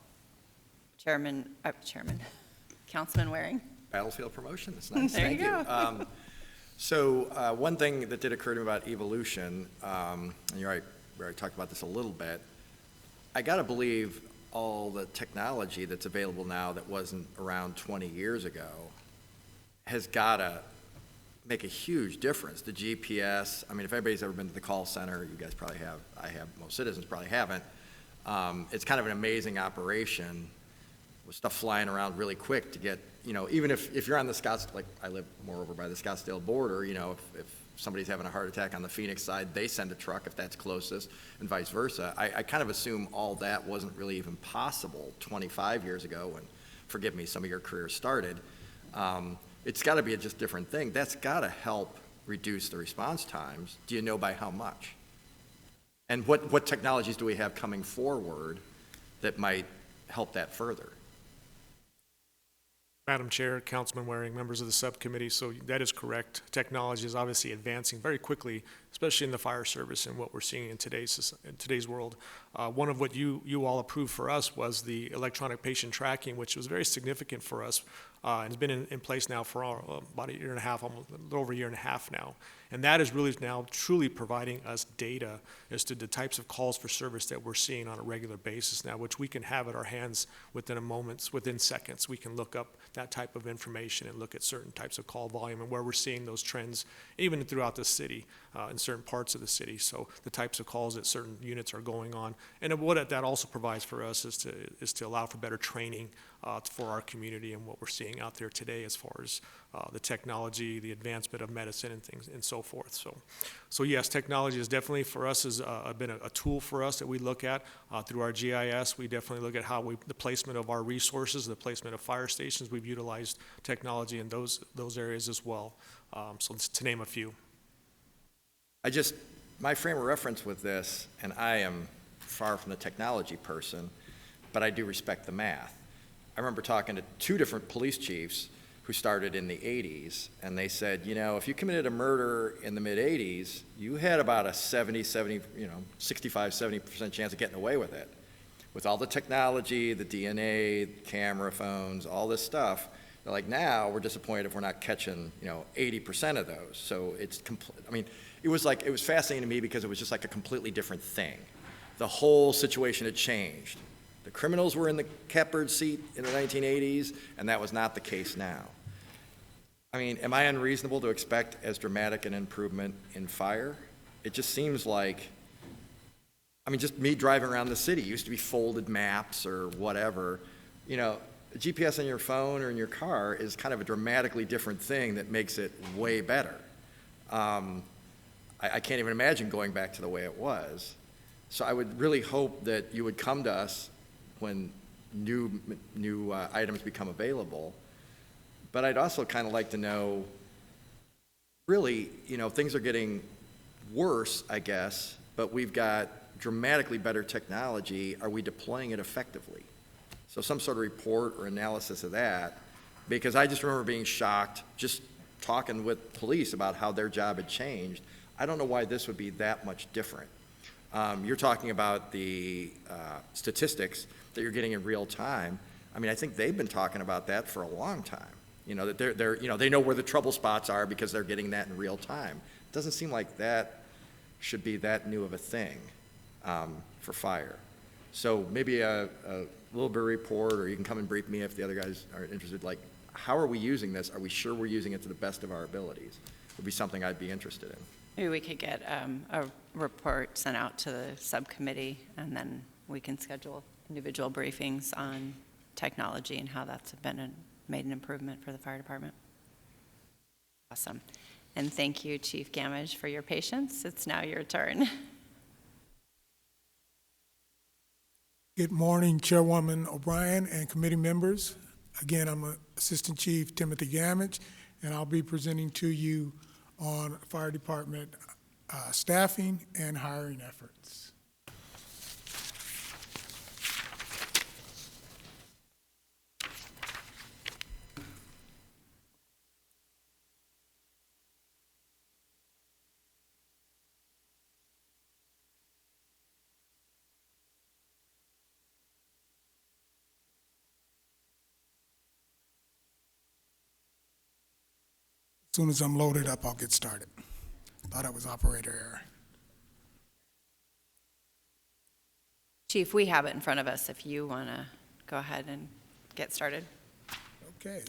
Councilman Waring? Battlefield promotion, that's nice, There you thank go. you. So one thing that did occur to me about evolution, and you're right, we already talked about this a little bit, I gotta believe all the technology that's available now that wasn't around 20 years ago has gotta make a huge difference. The GPS, I mean, if anybody's ever been to the call center, you guys probably have, I have, most citizens probably haven't. It's kind of an amazing operation with stuff flying around really quick to get, you know, even if you're on the like I live more over by the Scottsdale border, you know, if somebody's having a heart attack on the Phoenix side, they send a truck if that's closest, and vice versa. I kind of assume all that wasn't really even possible 25 years ago when, forgive me, some of your career started. It's got to be a just different thing. That's got to help reduce the response times. Do you know by how much? And what technologies do we have coming forward that might help that further? Madam Chair, Councilman Waring, members of the subcommittee, so that is correct. Technology is obviously advancing very quickly, especially in the fire service and what we're seeing in today's world. One of what you all approved for us was the electronic patient tracking, which was very significant for us. And it's been in place now for about a year and a half, almost a little over a year and a half now. And that is really now truly providing us data as to the types of calls for service that we're seeing on a regular basis now, which we can have at our hands within within seconds. We can look up that type of information and look at certain types of call volume and where we're seeing those trends, even throughout the city, in certain parts of the city. So the types of calls that certain units are going on. And what that also provides for us is to allow for better training for our community and what we're seeing out there today as far as the technology, the advancement of medicine and things and so forth. So yes, technology is definitely for us has been a tool for us that we look at through our GIS. We definitely look at how the placement of our resources, the placement of fire stations. We've utilized technology in those areas as well. So to name a few. My frame of reference with this, and I am far from the technology person, but I do respect the math. I remember talking to two different police chiefs who started in the 80s, and they said, you know, if you committed a murder in the mid-80s, you had about a 65, 70% chance of getting away with it. With all the technology, the DNA, camera phones, all this stuff, they're like, now we're disappointed if we're not catching, 80% of those. So it's it was fascinating to me because it was just like a completely different thing. The whole situation had changed. The criminals were in the catbird seat in the 1980s, and that was not the case now. Am I unreasonable to expect as dramatic an improvement in fire? It just seems like, just me driving around the city, used to be folded maps or whatever. A GPS on your phone or in your car is kind of a dramatically different thing that makes it way better. I can't even imagine going back to the way it was. So I would really hope that you would come to us when new items become available. But I'd also kind of like to know, really, things are getting worse, I guess, but we've got dramatically better technology. Are we deploying it effectively? So some sort of report or analysis of that, because I just remember being shocked just talking with police about how their job had changed. I don't know why this would be that much different. You're talking about the statistics that you're getting in real time. I think they've been talking about that for a long time. That they know where the trouble spots are because they're getting that in real time. It doesn't seem like that should be that new of a thing for fire. So maybe a little bit of report, or you can come and brief me if the other guys are interested. Like, how are we using this? Are we sure we're using it to the best of our abilities? Would be something I'd be interested in. Maybe we could get a report sent out to the subcommittee, and then we can schedule individual briefings on technology and how that's made an improvement for the fire department. Awesome. And thank you, Chief Gamage, for your patience. It's now your turn. Good morning, Chairwoman O'Brien and committee members. Again, I'm Assistant Chief Timothy Gamage, and I'll be presenting to you on fire department staffing and hiring efforts. As soon as I'm loaded up, I'll get started. Thought it was operator error. Chief, we have it in front of us if you want to go ahead and get started. Okay.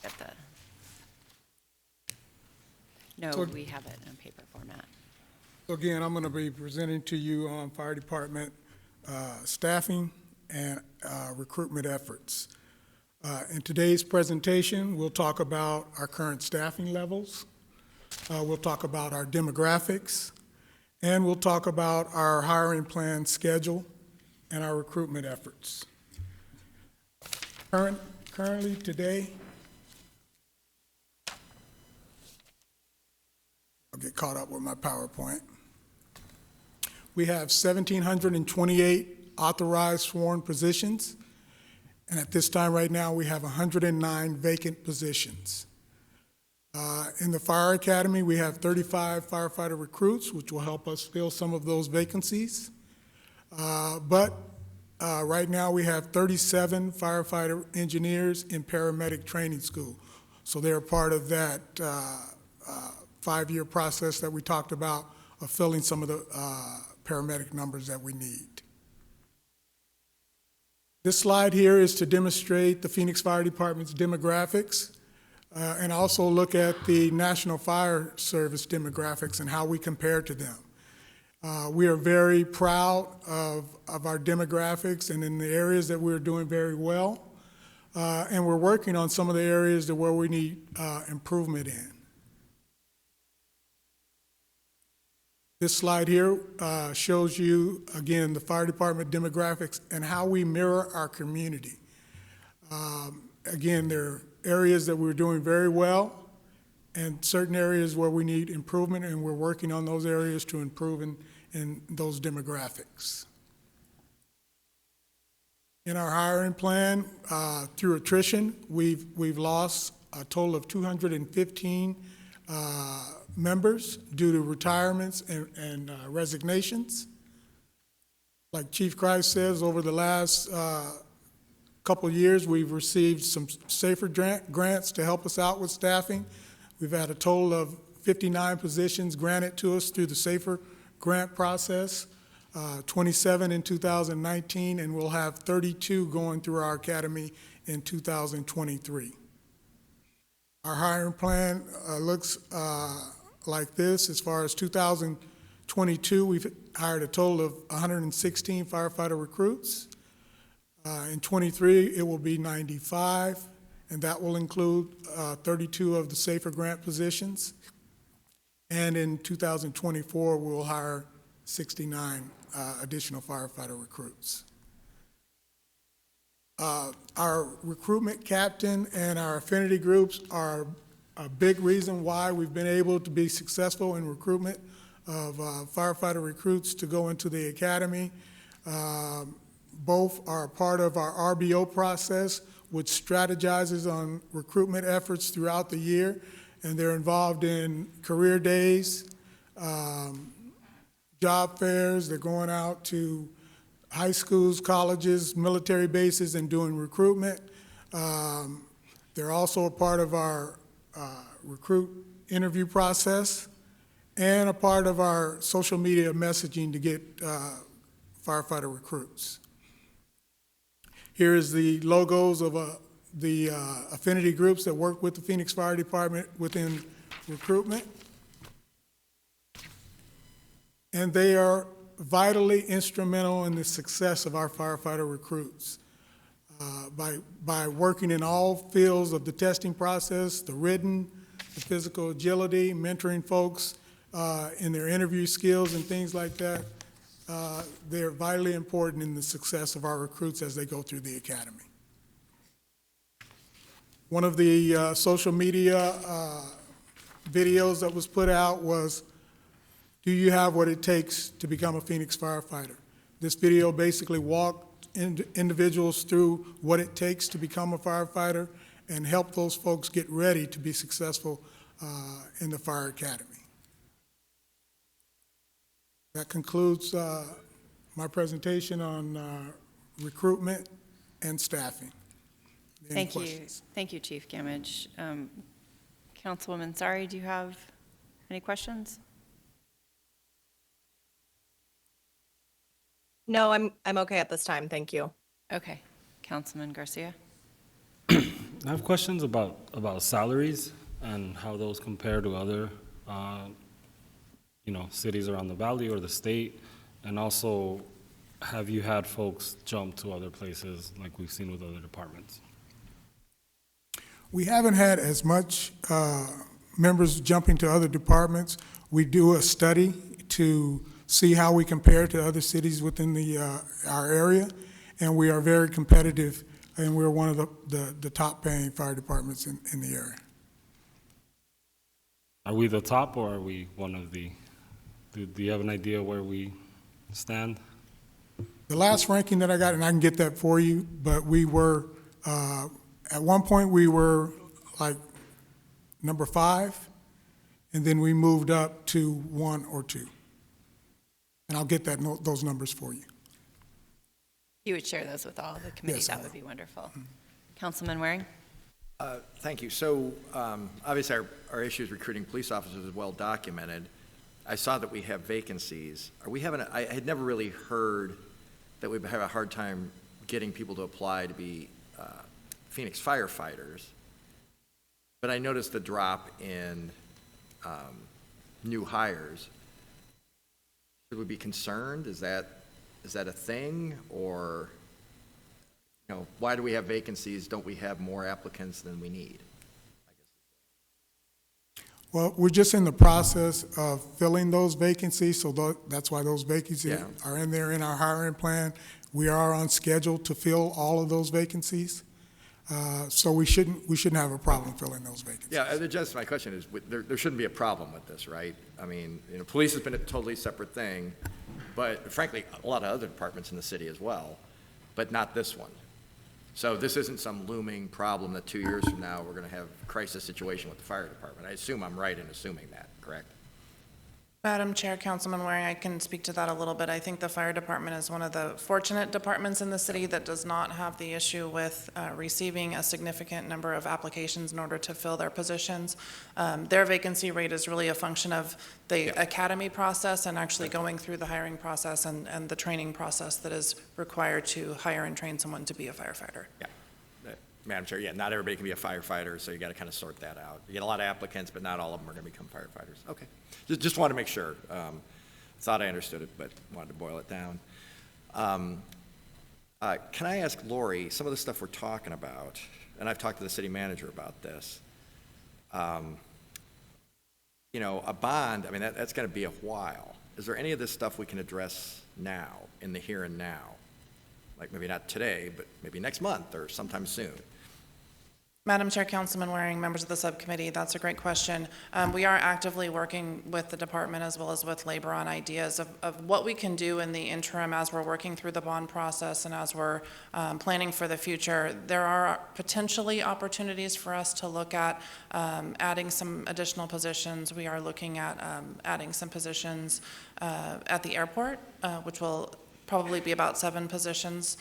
Get the. No, So- we have it in paper format. So again, I'm going to be presenting to you on fire department staffing and recruitment efforts. In today's presentation, we'll talk about our current staffing levels. We'll talk about our demographics, and we'll talk about our hiring plan schedule and our recruitment efforts. Currently today, I'll get caught up with my PowerPoint. We have 1,728 authorized sworn positions, and at this time right now, we have 109 vacant positions. In the Fire Academy, we have 35 firefighter recruits, which will help us fill some of those vacancies. But right now, we have 37 firefighter engineers in paramedic training school. So they're part of that 5-year process that we talked about of filling some of the paramedic numbers that we need. This slide here is to demonstrate the Phoenix Fire Department's demographics and also look at the National Fire Service demographics and how we compare to them. We are very proud of our demographics and in the areas that we're doing very well. And we're working on some of the areas that where we need improvement in. This slide here shows you, again, the fire department demographics and how we mirror our community. Again, there are areas that we're doing very well and certain areas where we need improvement, and we're working on those areas to improve in those demographics. In our hiring plan, through attrition, we've lost a total of 215 members due to retirements and resignations. Like Chief Christ says, over the last couple of years, we've received some SAFER grants to help us out with staffing. We've had a total of 59 positions granted to us through the SAFER grant process, 27 in 2019, and we'll have 32 going through our academy in 2023. Our hiring plan looks like this. As far as 2022, we've hired a total of 116 firefighter recruits. In 23, it will be 95, and that will include 32 of the SAFER grant positions. And in 2024, we'll hire 69 additional firefighter recruits. Our recruitment captain and our affinity groups are a big reason why we've been able to be successful in recruitment of firefighter recruits to go into the academy. Both are part of our RBO process, which strategizes on recruitment efforts throughout the year, and they're involved in career days, job fairs. They're going out to high schools, colleges, military bases, and doing recruitment. They're also a part of our recruit interview process and a part of our social media messaging to get firefighter recruits. Here is the logos of the affinity groups that work with the Phoenix Fire Department within recruitment. And they are vitally instrumental in the success of our firefighter recruits. By working in all fields of the testing process, the written, the physical agility, mentoring folks in their interview skills and things like that, they're vitally important in the success of our recruits as they go through the academy. One of the social media videos that was put out was, do you have what it takes to become a Phoenix firefighter? This video basically walked individuals through what it takes to become a firefighter and help those folks get ready to be successful in the fire academy. That concludes my presentation on recruitment and staffing. Any Thank you. questions? Thank you, Chief Gamage. Councilwoman Sari, do you have any questions? No, I'm okay at this time. Thank you. Okay. Councilman Garcia? I have questions about salaries and how those compare to other, cities around the valley or the state. And also, have you had folks jump to other places like we've seen with other departments? We haven't had as much members jumping to other departments. We do a study to see how we compare to other cities within our area, and we are very competitive, and we're one of the top paying fire departments in the area. Are we the top, or are we one of the, do you have an idea where we stand? The last ranking that I got, and I can get that for you, but we were, at one point, we were like number 5, and then we moved up to 1 or 2. And I'll get those numbers for you. You would share those with all the committee. Yes, I That would be wonderful. Councilman Waring? Thank you. So obviously our issues recruiting police officers is well documented. I saw that we have vacancies. Are we having, I had never really heard that we have a hard time getting people to apply to be Phoenix firefighters, but I noticed the drop in new hires. Should we be concerned? Is that a thing? Or, why do we have vacancies? Don't we have more applicants than we need? Well, we're just in the process of filling those vacancies, so that's why those vacancies are in there in our hiring plan. We are on schedule to fill all of those vacancies, so we shouldn't have a problem filling those vacancies. Yeah, just my question is, there shouldn't be a problem with this, right? I mean, police has been a totally separate thing, but frankly, a lot of other departments in the city as well, but not this one. So this isn't some looming problem that 2 years from now we're going to have a crisis situation with the fire department. I assume I'm right in assuming that, correct? Madam Chair, Councilman Waring, I can speak to that a little bit. I think the fire department is one of the fortunate departments in the city that does not have the issue with receiving a significant number of applications in order to fill their positions. Their vacancy rate is really a function of the academy process and actually going through the hiring process and the training process that is required to hire and train someone to be a firefighter. Yeah. Madam Chair, not everybody can be a firefighter, so you got to kind of sort that out. You get a lot of applicants, but not all of them are going to become firefighters. Okay. Just want to make sure. Thought I understood it, but wanted to boil it down. Can I ask Lori, some of the stuff we're talking about, and I've talked to the city manager about this, a bond, I mean, that's going to be a while. Is there any of this stuff we can address now, in the here and now? Like maybe not today, but maybe next month or sometime soon? Madam Chair, Councilman Waring, members of the subcommittee, that's a great question. We are actively working with the department as well as with labor on ideas of what we can do in the interim as we're working through the bond process and as we're planning for the future. There are potentially opportunities for us to look at adding some additional positions. We are looking at adding some positions at the airport, which will probably be about 7 positions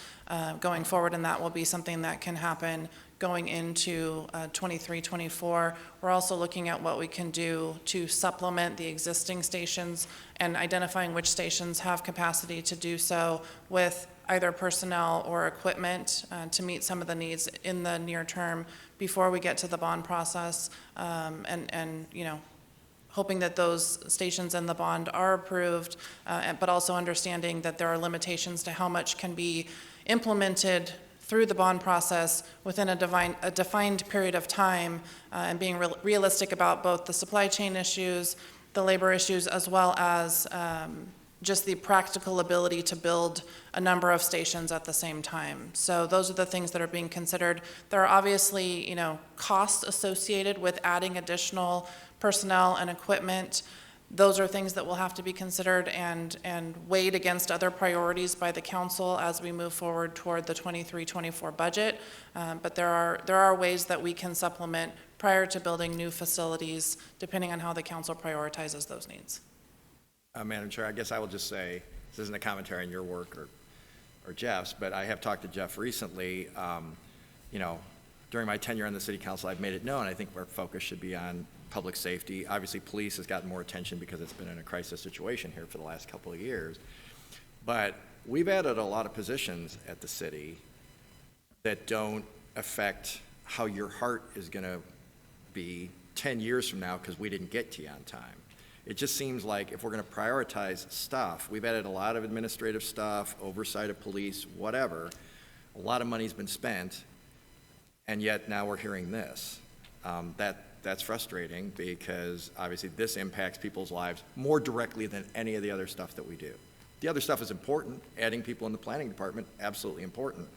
going forward, and that will be something that can happen going into 23-24. We're also looking at what we can do to supplement the existing stations and identifying which stations have capacity to do so with either personnel or equipment to meet some of the needs in the near term before we get to the bond process, and hoping that those stations in the bond are approved, but also understanding that there are limitations to how much can be implemented through the bond process within a defined period of time, and being realistic about both the supply chain issues, the labor issues, as well as just the practical ability to build a number of stations at the same time. So those are the things that are being considered. There are obviously, costs associated with adding additional personnel and equipment. Those are things that will have to be considered and weighed against other priorities by the council as we move forward toward the 23-24 budget. But there are ways that we can supplement prior to building new facilities, depending on how the council prioritizes those needs. Madam Chair, I guess I will just say, this isn't a commentary on your work or Jeff's, but I have talked to Jeff recently. during my tenure on the city council, I've made it known, I think our focus should be on public safety. Obviously, police has gotten more attention because it's been in a crisis situation here for the last couple of years. But we've added a lot of positions at the city that don't affect how your heart is going to be 10 years from now because we didn't get to you on time. It just seems like if we're going to prioritize stuff, we've added a lot of administrative stuff, oversight of police, whatever. A lot of money's been spent, and yet now we're hearing this. That's frustrating because obviously this impacts people's lives more directly than any of the other stuff that we do. The other stuff is important. Adding people in the planning department, absolutely important.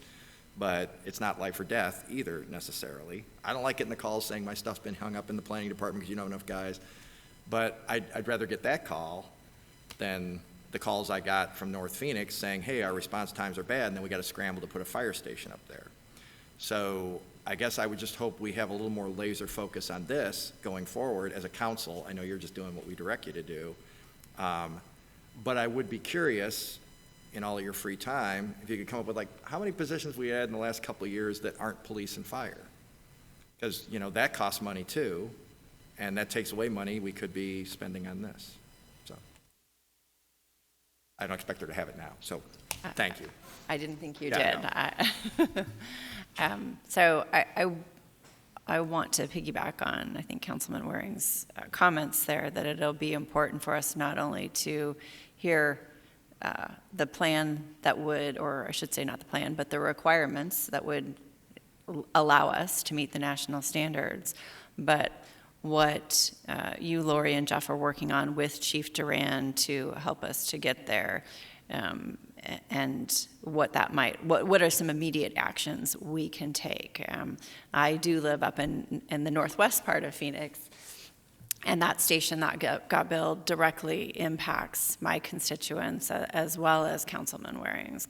But it's not life or death either necessarily. I don't like getting the calls saying my stuff's been hung up in the planning department because you don't have enough guys. But I'd rather get that call than the calls I got from North Phoenix saying, hey, our response times are bad, and then we got to scramble to put a fire station up there. So I guess I would just hope we have a little more laser focus on this going forward as a council. I know you're just doing what we direct you to do. But I would be curious, in all of your free time, if you could come up with like how many positions we had in the last couple of years that aren't police and fire. Because, you know, that costs money too, and that takes away money we could be spending on this. So I don't expect her to have it now, so thank you. I didn't think you Yeah, did. So I want to piggyback on, I think, Councilman Waring's comments there, that it'll be important for us not only to hear the plan that would, or I should say not the plan, but the requirements that would allow us to meet the national standards, but what you, Lori, and Jeff are working on with Chief Duran to help us to get there, and what that might, what are some immediate actions we can take. I do live up in the northwest part of Phoenix, and that station that got built directly impacts my constituents as well as Councilman Waring's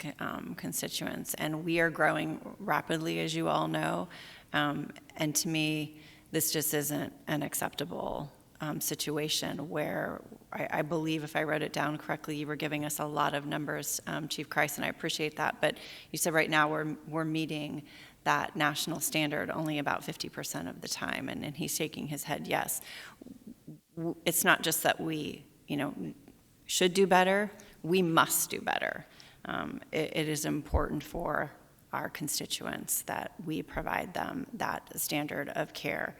constituents. And we are growing rapidly, as you all know. And to me, this just isn't an acceptable situation where I believe, if I wrote it down correctly, you were giving us a lot of numbers, Chief Christ, and I appreciate that. But you said right now we're meeting that national standard only about 50% of the time, and he's shaking his head yes. It's not just that we, should do better, we must do better. It is important for our constituents that we provide them that standard of care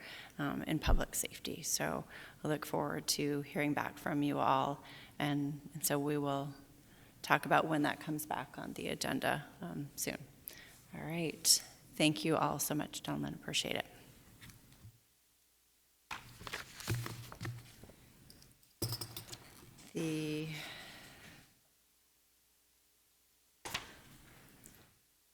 in public safety. So I look forward to hearing back from you all, and so we will talk about when that comes back on the agenda soon. All right. Thank you all so much, gentlemen. Appreciate it. The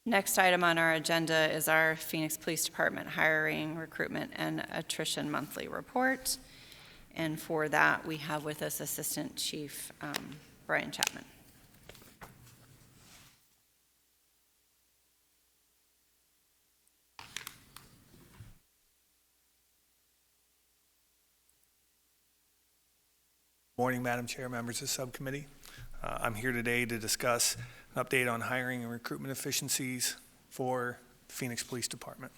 next item on our agenda is our Phoenix Police Department hiring, recruitment, and attrition monthly report. And for that, we have with us Assistant Chief Brian Chapman. Morning, Madam Chair, members of the subcommittee. I'm here today to discuss an update on hiring and recruitment efficiencies for the Phoenix Police Department.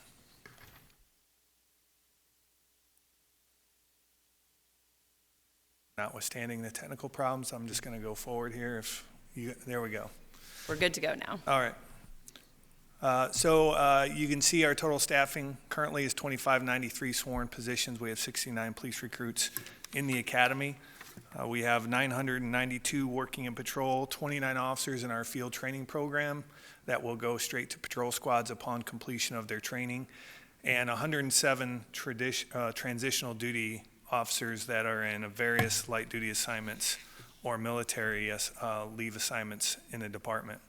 Notwithstanding the technical problems, I'm just going to go forward here. There we go. We're good to go now. All right. So you can see our total staffing currently is 2,593 sworn positions. We have 69 police recruits in the academy. We have 992 working in patrol, 29 officers in our field training program that will go straight to patrol squads upon completion of their training, and 107 transitional duty officers that are in various light duty assignments or military leave assignments in the department.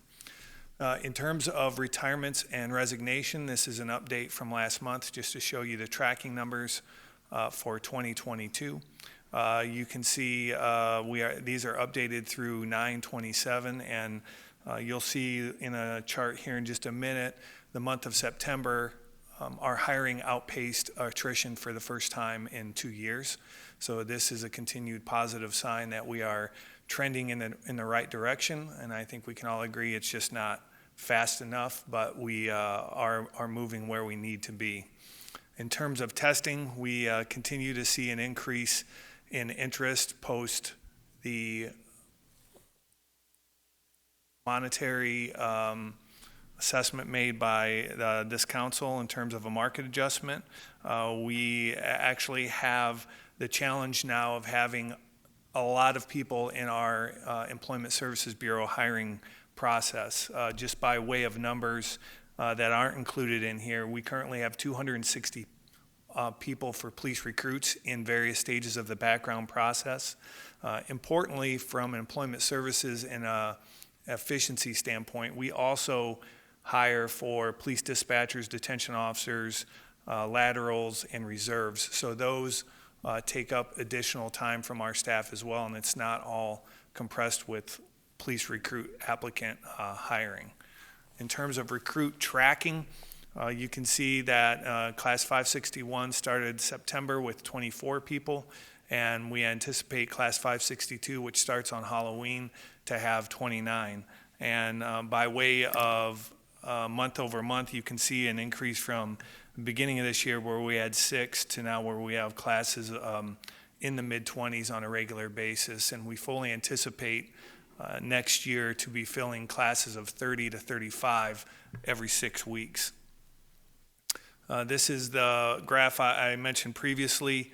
In terms of retirements and resignation, this is an update from last month just to show you the tracking numbers for 2022. You can see these are updated through 9/27, and you'll see in a chart here in just a minute, the month of September, our hiring outpaced attrition for the first time in 2 years. So this is a continued positive sign that we are trending in the right direction, and I think we can all agree it's just not fast enough, but we are moving where we need to be. In terms of testing, we continue to see an increase in interest post the monetary assessment made by this council in terms of a market adjustment. We actually have the challenge now of having a lot of people in our Employment Services Bureau hiring process. Just by way of numbers that aren't included in here, we currently have 260 people for police recruits in various stages of the background process. Importantly, from employment services and efficiency standpoint, we also hire for police dispatchers, detention officers, laterals, and reserves. So those take up additional time from our staff as well, and it's not all compressed with police recruit applicant hiring. In terms of recruit tracking, you can see that Class 561 started September with 24 people, and we anticipate Class 562, which starts on Halloween, to have 29. And by way of month over month, you can see an increase from the beginning of this year where we had 6 to now where we have classes in the mid-20s on a regular basis. And we fully anticipate next year to be filling classes of 30 to 35 every 6 weeks. This is the graph I mentioned previously.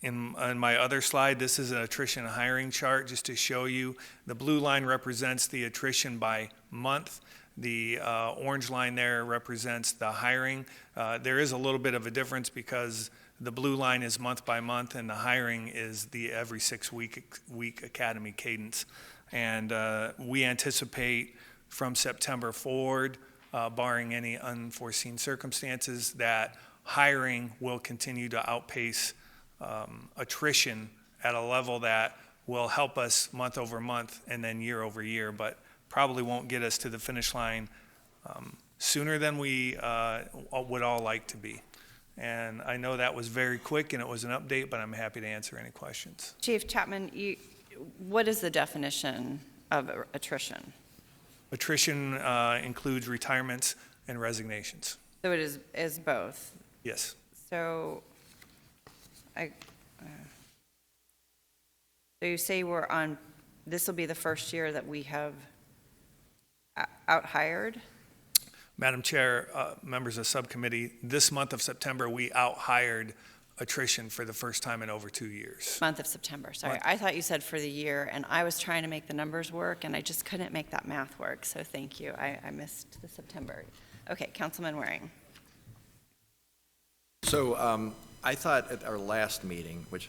On my other slide, this is an attrition hiring chart just to show you. The blue line represents the attrition by month. The orange line there represents the hiring. There is a little bit of a difference because the blue line is month by month and the hiring is the every 6 week academy cadence. And we anticipate from September forward, barring any unforeseen circumstances, that hiring will continue to outpace attrition at a level that will help us month over month and then year over year, but probably won't get us to the finish line sooner than we would all like to be. And I know that was very quick and it was an update, but I'm happy to answer any questions. Chief Chapman, what is the definition of attrition? Attrition includes retirements and resignations. So it is both. Yes. So so you say this will be the first year that we have out-hired? Madam Chair, members of subcommittee, this month of September, we out-hired attrition for the first time in over 2 years. Month of September, sorry. Month. I thought you said for the year, and I was trying to make the numbers work, and I just couldn't make that math work, so thank you. I missed the September. Okay, Councilman Waring. So I thought at our last meeting, which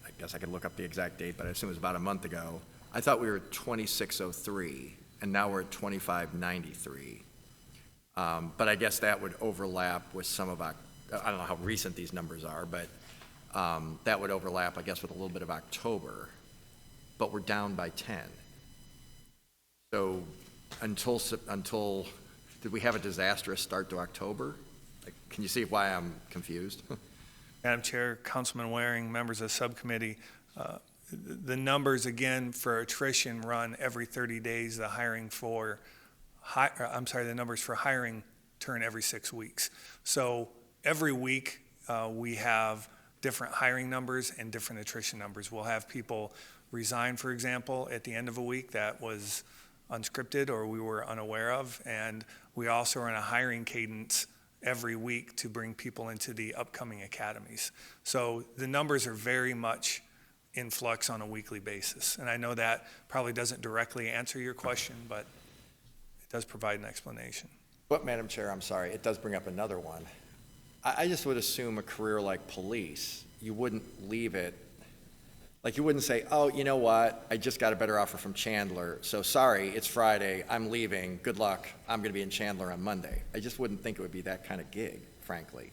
I guess I could look up the exact date, but I assume it was about a month ago, I thought we were at 2603, and now we're at 2593. But I guess that would overlap with some of our, I don't know how recent these numbers are, but that would overlap, I guess, with a little bit of October, but we're down by 10. So until did we have a disastrous start to October? Like, can you see why I'm confused? Madam Chair, Councilman Waring, members of subcommittee, the numbers again for attrition run every 30 days. The numbers for hiring turn every 6 weeks. So every week we have different hiring numbers and different attrition numbers. We'll have people resign, for example, at the end of a week that was unscripted or we were unaware of, and we also are in a hiring cadence every week to bring people into the upcoming academies. So the numbers are very much in flux on a weekly basis. And I know that probably doesn't directly answer your question, but it does provide an explanation. But, Madam Chair, I'm sorry, it does bring up another one. I just would assume a career like police, you wouldn't leave it, like you wouldn't say, oh, you know what, I just got a better offer from Chandler, so sorry, it's Friday, I'm leaving, good luck, I'm going to be in Chandler on Monday. I just wouldn't think it would be that kind of gig, frankly.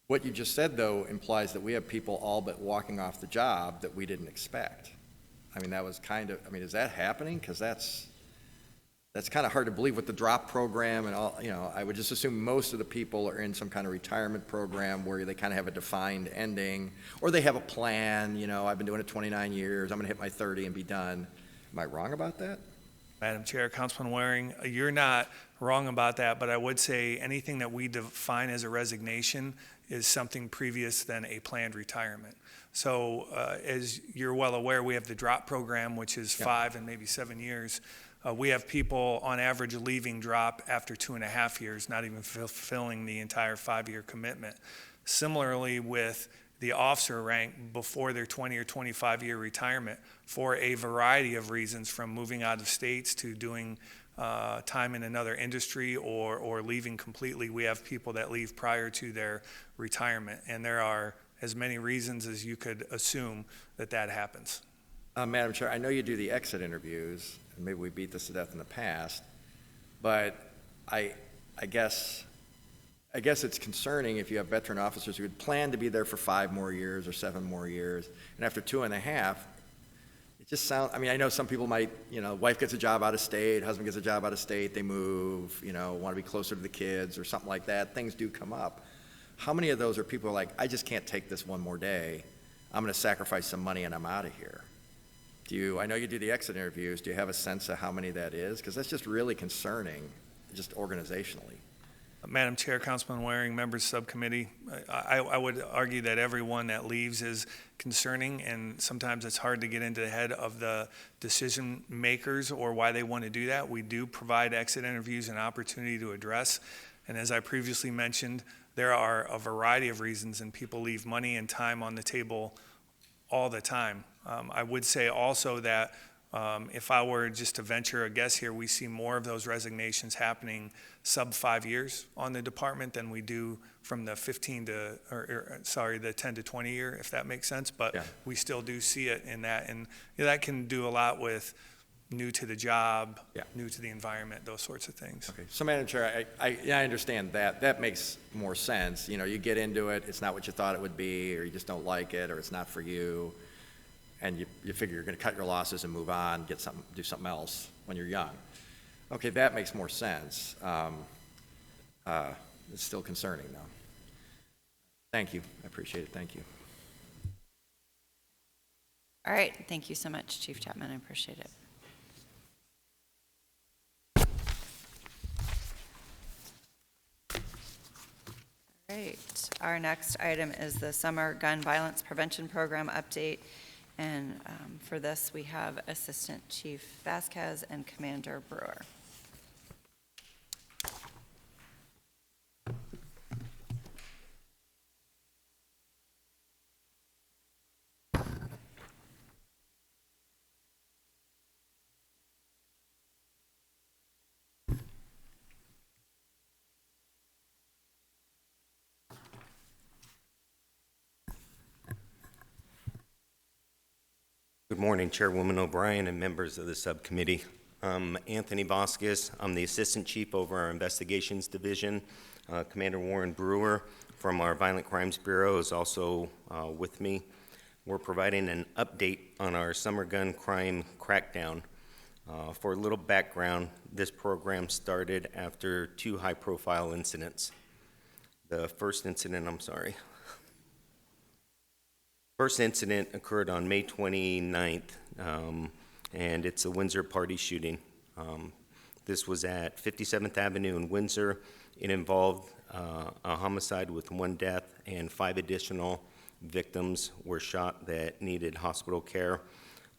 What you just said, though, implies that we have people all but walking off the job that we didn't expect. I mean, that was kind of, I mean, is that happening? Because that's kind of hard to believe with the drop program and all, you know, I would just assume most of the people are in some kind of retirement program where they kind of have a defined ending, or they have a plan, you know, I've been doing it 29 years, I'm going to hit my 30 and be done. Am I wrong about that? Madam Chair, Councilman Waring, you're not wrong about that, but I would say anything that we define as a resignation is something previous than a planned retirement. So as you're well aware, we have the DROP program, which is 5 and maybe 7 years. We have people on average leaving DROP after 2.5 years, not even fulfilling the entire 5-year commitment. Similarly with the officer rank before their 20 or 25-year retirement for a variety of reasons, from moving out of states to doing time in another industry or leaving completely. We have people that leave prior to their retirement, and there are as many reasons as you could assume that that happens. Madam Chair, I know you do the exit interviews, and maybe we beat this to death in the past, but I guess it's concerning if you have veteran officers who had planned to be there for 5 more years or 7 more years, and after 2.5, it just sounds, I mean, I know some people might, wife gets a job out of state, husband gets a job out of state, they move, want to be closer to the kids or something like that. Things do come up. How many of those are people who are like, I just can't take this one more day. I'm going to sacrifice some money and I'm out of here. I know you do the exit interviews. Do you have a sense of how many that is? Because that's just really concerning, just organizationally. Madam Chair, Councilman Waring, members of subcommittee, I would argue that everyone that leaves is concerning, and sometimes it's hard to get into the head of the decision makers or why they want to do that. We do provide exit interviews and opportunity to address, and as I previously mentioned, there are a variety of reasons, and people leave money and time on the table all the time. I would say also that if I were just to venture a guess here, we see more of those resignations happening sub 5 years on the department than we do from the 10 to 20 year, if that makes sense. But we still do see it in that, and that can do a lot with new to the job, new to the environment, those sorts of things. Okay, so Madam Chair, I understand that. That makes more sense. You get into it, it's not what you thought it would be, or you just don't like it, or it's not for you, and you figure you're going to cut your losses and move on, do something else when you're young. Okay, that makes more sense. It's still concerning, though. Thank you. I appreciate it. Thank you. All right, thank you so much, Chief Chapman. I appreciate it. All right, our next item is the Summer Gun Violence Prevention Program update. And for this, we have Assistant Chief Vasquez and Commander Brewer. Good morning, Chairwoman O'Brien and members of the subcommittee. I'm Anthony Vasquez. I'm the Assistant Chief over our Investigations Division. Commander Warren Brewer from our Violent Crimes Bureau is also with me. We're providing an update on our summer gun crime crackdown. For a little background, this program started after 2 high-profile incidents. The first incident occurred on May 29th, and it's a Windsor party shooting. This was at 57th Avenue in Windsor. It involved a homicide with 1 death, and 5 additional victims were shot that needed hospital care.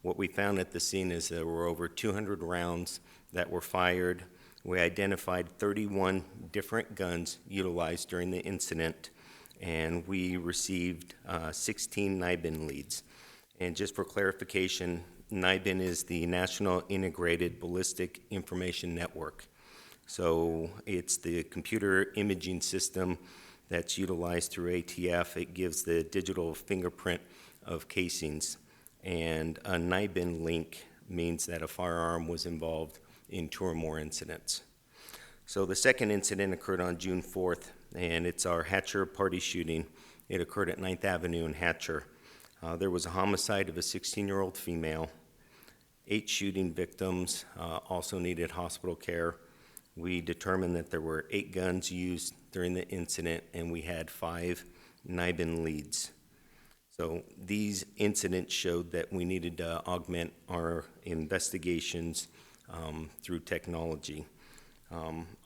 What we found at the scene is there were over 200 rounds that were fired. We identified 31 different guns utilized during the incident, and we received 16 NIBIN leads. And just for clarification, NIBIN is the National Integrated Ballistic Information Network. So it's the computer imaging system that's utilized through ATF. It gives the digital fingerprint of casings. And a NIBIN link means that a firearm was involved in 2 or more incidents. So the second incident occurred on June 4th, and it's our Hatcher party shooting. It occurred at 9th Avenue in Hatcher. There was a homicide of a 16-year-old female. 8 shooting victims also needed hospital care. We determined that there were 8 guns used during the incident, and we had 5 NIBIN leads. So these incidents showed that we needed to augment our investigations through technology.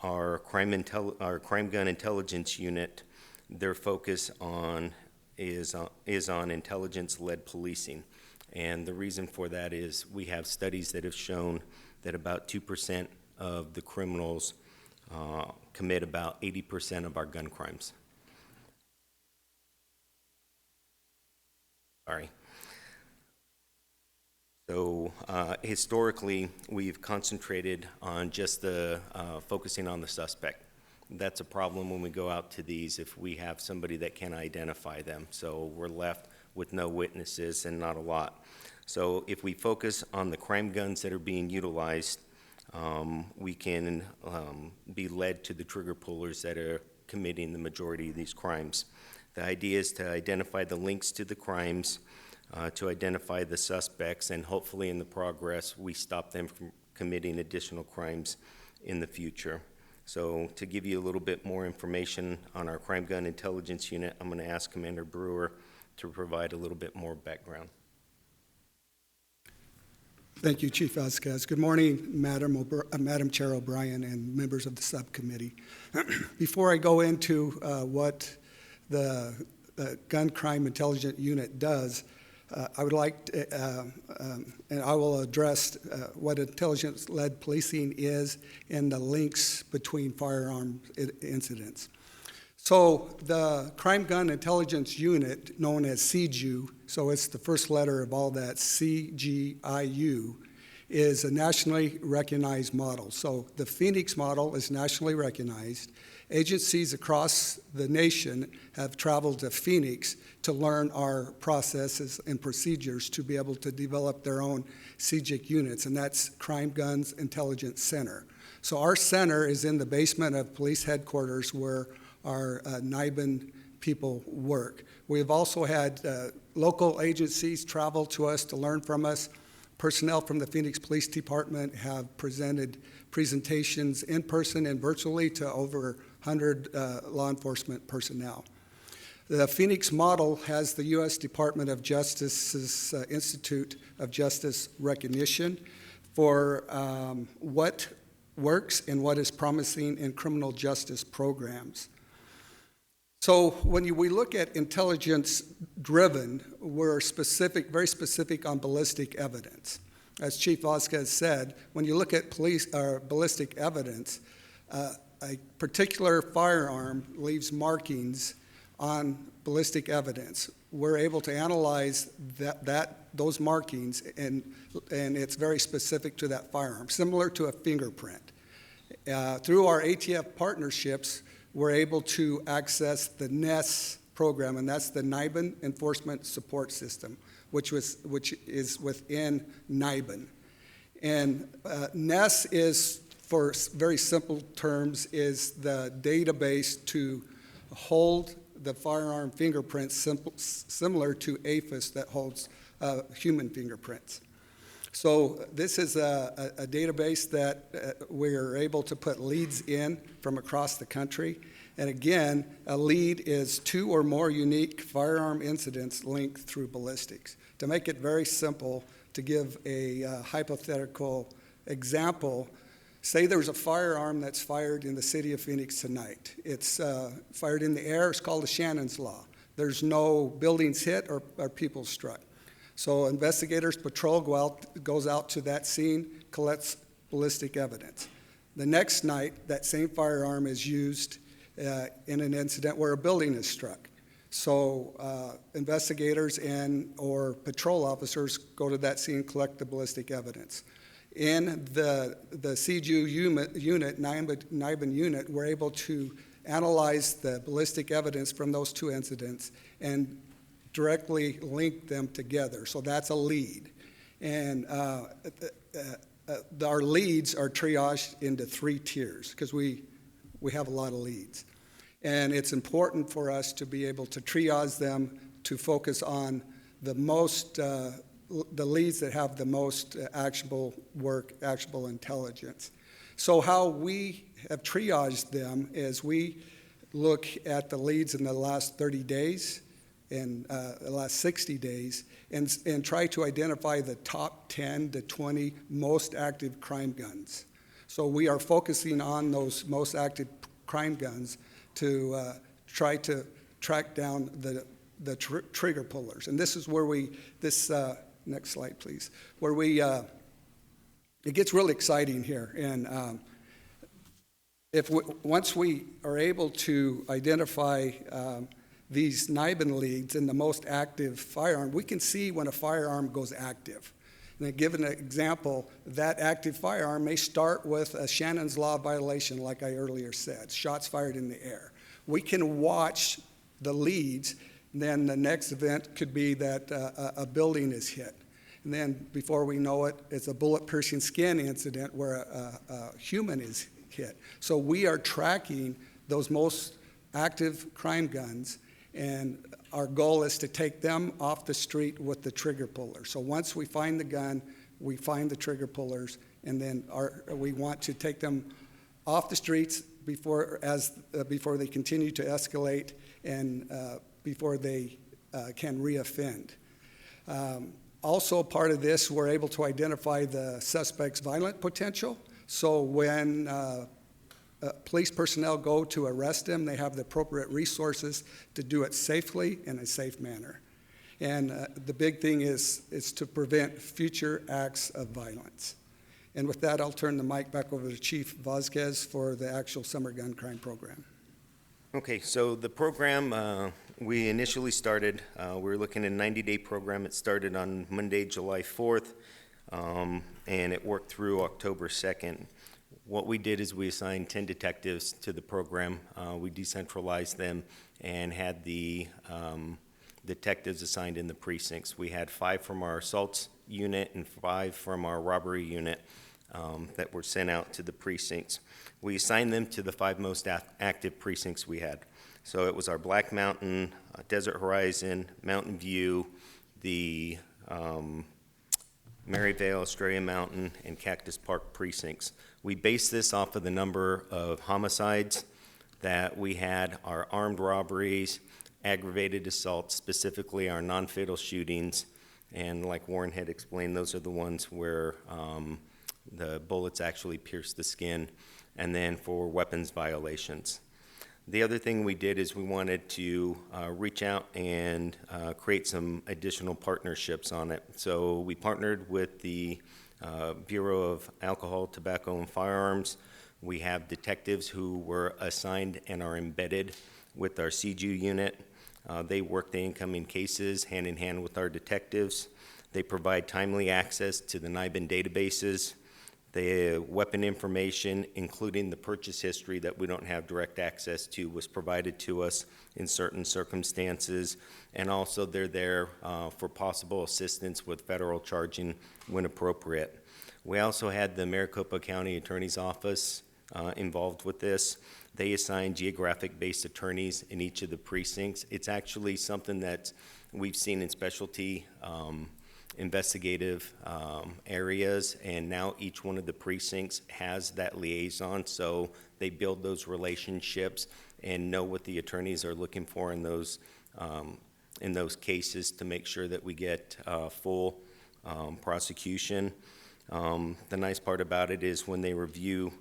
Our crime gun intelligence unit, their focus is on intelligence-led policing. And the reason for that is we have studies that have shown that about 2% of the criminals commit about 80% of our gun crimes. Sorry. So historically, we've concentrated on just focusing on the suspect. That's a problem when we go out to these if we have somebody that can identify them. So we're left with no witnesses and not a lot. So if we focus on the crime guns that are being utilized, we can be led to the trigger pullers that are committing the majority of these crimes. The idea is to identify the links to the crimes, to identify the suspects, and hopefully in the progress, we stop them from committing additional crimes in the future. So to give you a little bit more information on our crime gun intelligence unit, I'm going to ask Commander Brewer to provide a little bit more background. Thank you, Chief Vasquez. Good morning, Madam Chair O'Brien and members of the subcommittee. Before I go into what the Gun Crime Intelligence Unit does, I would like to, and I will address what intelligence-led policing is and the links between firearm incidents. So the Crime Gun Intelligence Unit, known as CGU, so it's the first letter of all that, CGIU, is a nationally recognized model. So the Phoenix model is nationally recognized. Agencies across the nation have traveled to Phoenix to learn our processes and procedures to be able to develop their own CGIC units, and that's Crime Guns Intelligence Center. So our center is in the basement of police headquarters where our NIBIN people work. We've also had local agencies travel to us to learn from us. Personnel from the Phoenix Police Department have presented presentations in person and virtually to over 100 law enforcement personnel. The Phoenix model has the U.S. Department of Justice's Institute of Justice recognition for what works and what is promising in criminal justice programs. So when we look at intelligence-driven, we're very specific on ballistic evidence. As Chief Vasquez said, when you look at ballistic evidence, a particular firearm leaves markings on ballistic evidence. We're able to analyze those markings, and it's very specific to that firearm, similar to a fingerprint. Through our ATF partnerships, we're able to access the NESS program, and that's the NIBIN Enforcement Support System, which is within NIBIN. And NESS is, for very simple terms, is the database to hold the firearm fingerprints similar to APHIS that holds human fingerprints. So this is a database that we're able to put leads in from across the country. And again, a lead is 2 or more unique firearm incidents linked through ballistics. To make it very simple, to give a hypothetical example, say there's a firearm that's fired in the city of Phoenix tonight. It's fired in the air. It's called the Shannon's Law. There's no buildings hit or people struck. So investigators patrol goes out to that scene, collects ballistic evidence. The next night, that same firearm is used in an incident where a building is struck. So investigators or patrol officers go to that scene, collect the ballistic evidence. In the CGU unit, NIBIN unit, we're able to analyze the ballistic evidence from those 2 incidents and directly link them together. So that's a lead. And our leads are triaged into 3 tiers because we have a lot of leads. And it's important for us to be able to triage them to focus on the leads that have the most actionable work, actionable intelligence. So how we have triaged them is we look at the leads in the last 30 days in the last 60 days and try to identify the top 10 to 20 most active crime guns. So we are focusing on those most active crime guns to try to track down the trigger pullers. And this is where next slide, please, where it gets really exciting here. And once we are able to identify these NIBIN leads in the most active firearm, we can see when a firearm goes active. And to give an example, that active firearm may start with a Shannon's Law violation, like I earlier said, shots fired in the air. We can watch the leads, then the next event could be that a building is hit. And then before we know it, it's a bullet-piercing skin incident where a human is hit. So we are tracking those most active crime guns, and our goal is to take them off the street with the trigger puller. So once we find the gun, we find the trigger pullers, and then we want to take them off the streets before they continue to escalate and before they can reoffend. Also part of this, we're able to identify the suspect's violent potential. So when police personnel go to arrest him, they have the appropriate resources to do it safely in a safe manner. And the big thing is to prevent future acts of violence. And with that, I'll turn the mic back over to Chief Vasquez for the actual summer gun crime program. Okay, so the program, we initially started, we were looking at a 90-day program. It started on Monday, July 4th, and it worked through October 2nd. What we did is we assigned 10 detectives to the program. We decentralized them and had the detectives assigned in the precincts. We had 5 from our assaults unit and 5 from our robbery unit that were sent out to the precincts. We assigned them to the 5 most active precincts we had. So it was our Black Mountain, Desert Horizon, Mountain View, the Maryvale, Australia Mountain, and Cactus Park precincts. We based this off of the number of homicides that we had, our armed robberies, aggravated assaults, specifically our non-fatal shootings, and like Warren had explained, those are the ones where the bullets actually pierced the skin, and then for weapons violations. The other thing we did is we wanted to reach out and create some additional partnerships on it. So we partnered with the Bureau of Alcohol, Tobacco, and Firearms. We have detectives who were assigned and are embedded with our CJU unit. They work the incoming cases hand in hand with our detectives. They provide timely access to the NIBIN databases. The weapon information, including the purchase history that we don't have direct access to, was provided to us in certain circumstances. And also they're there for possible assistance with federal charging when appropriate. We also had the Maricopa County Attorney's Office involved with this. They assign geographic-based attorneys in each of the precincts. It's actually something that we've seen in specialty investigative areas, and now each one of the precincts has that liaison, so they build those relationships and know what the attorneys are looking for in those cases to make sure that we get full prosecution. The nice part about it is when they review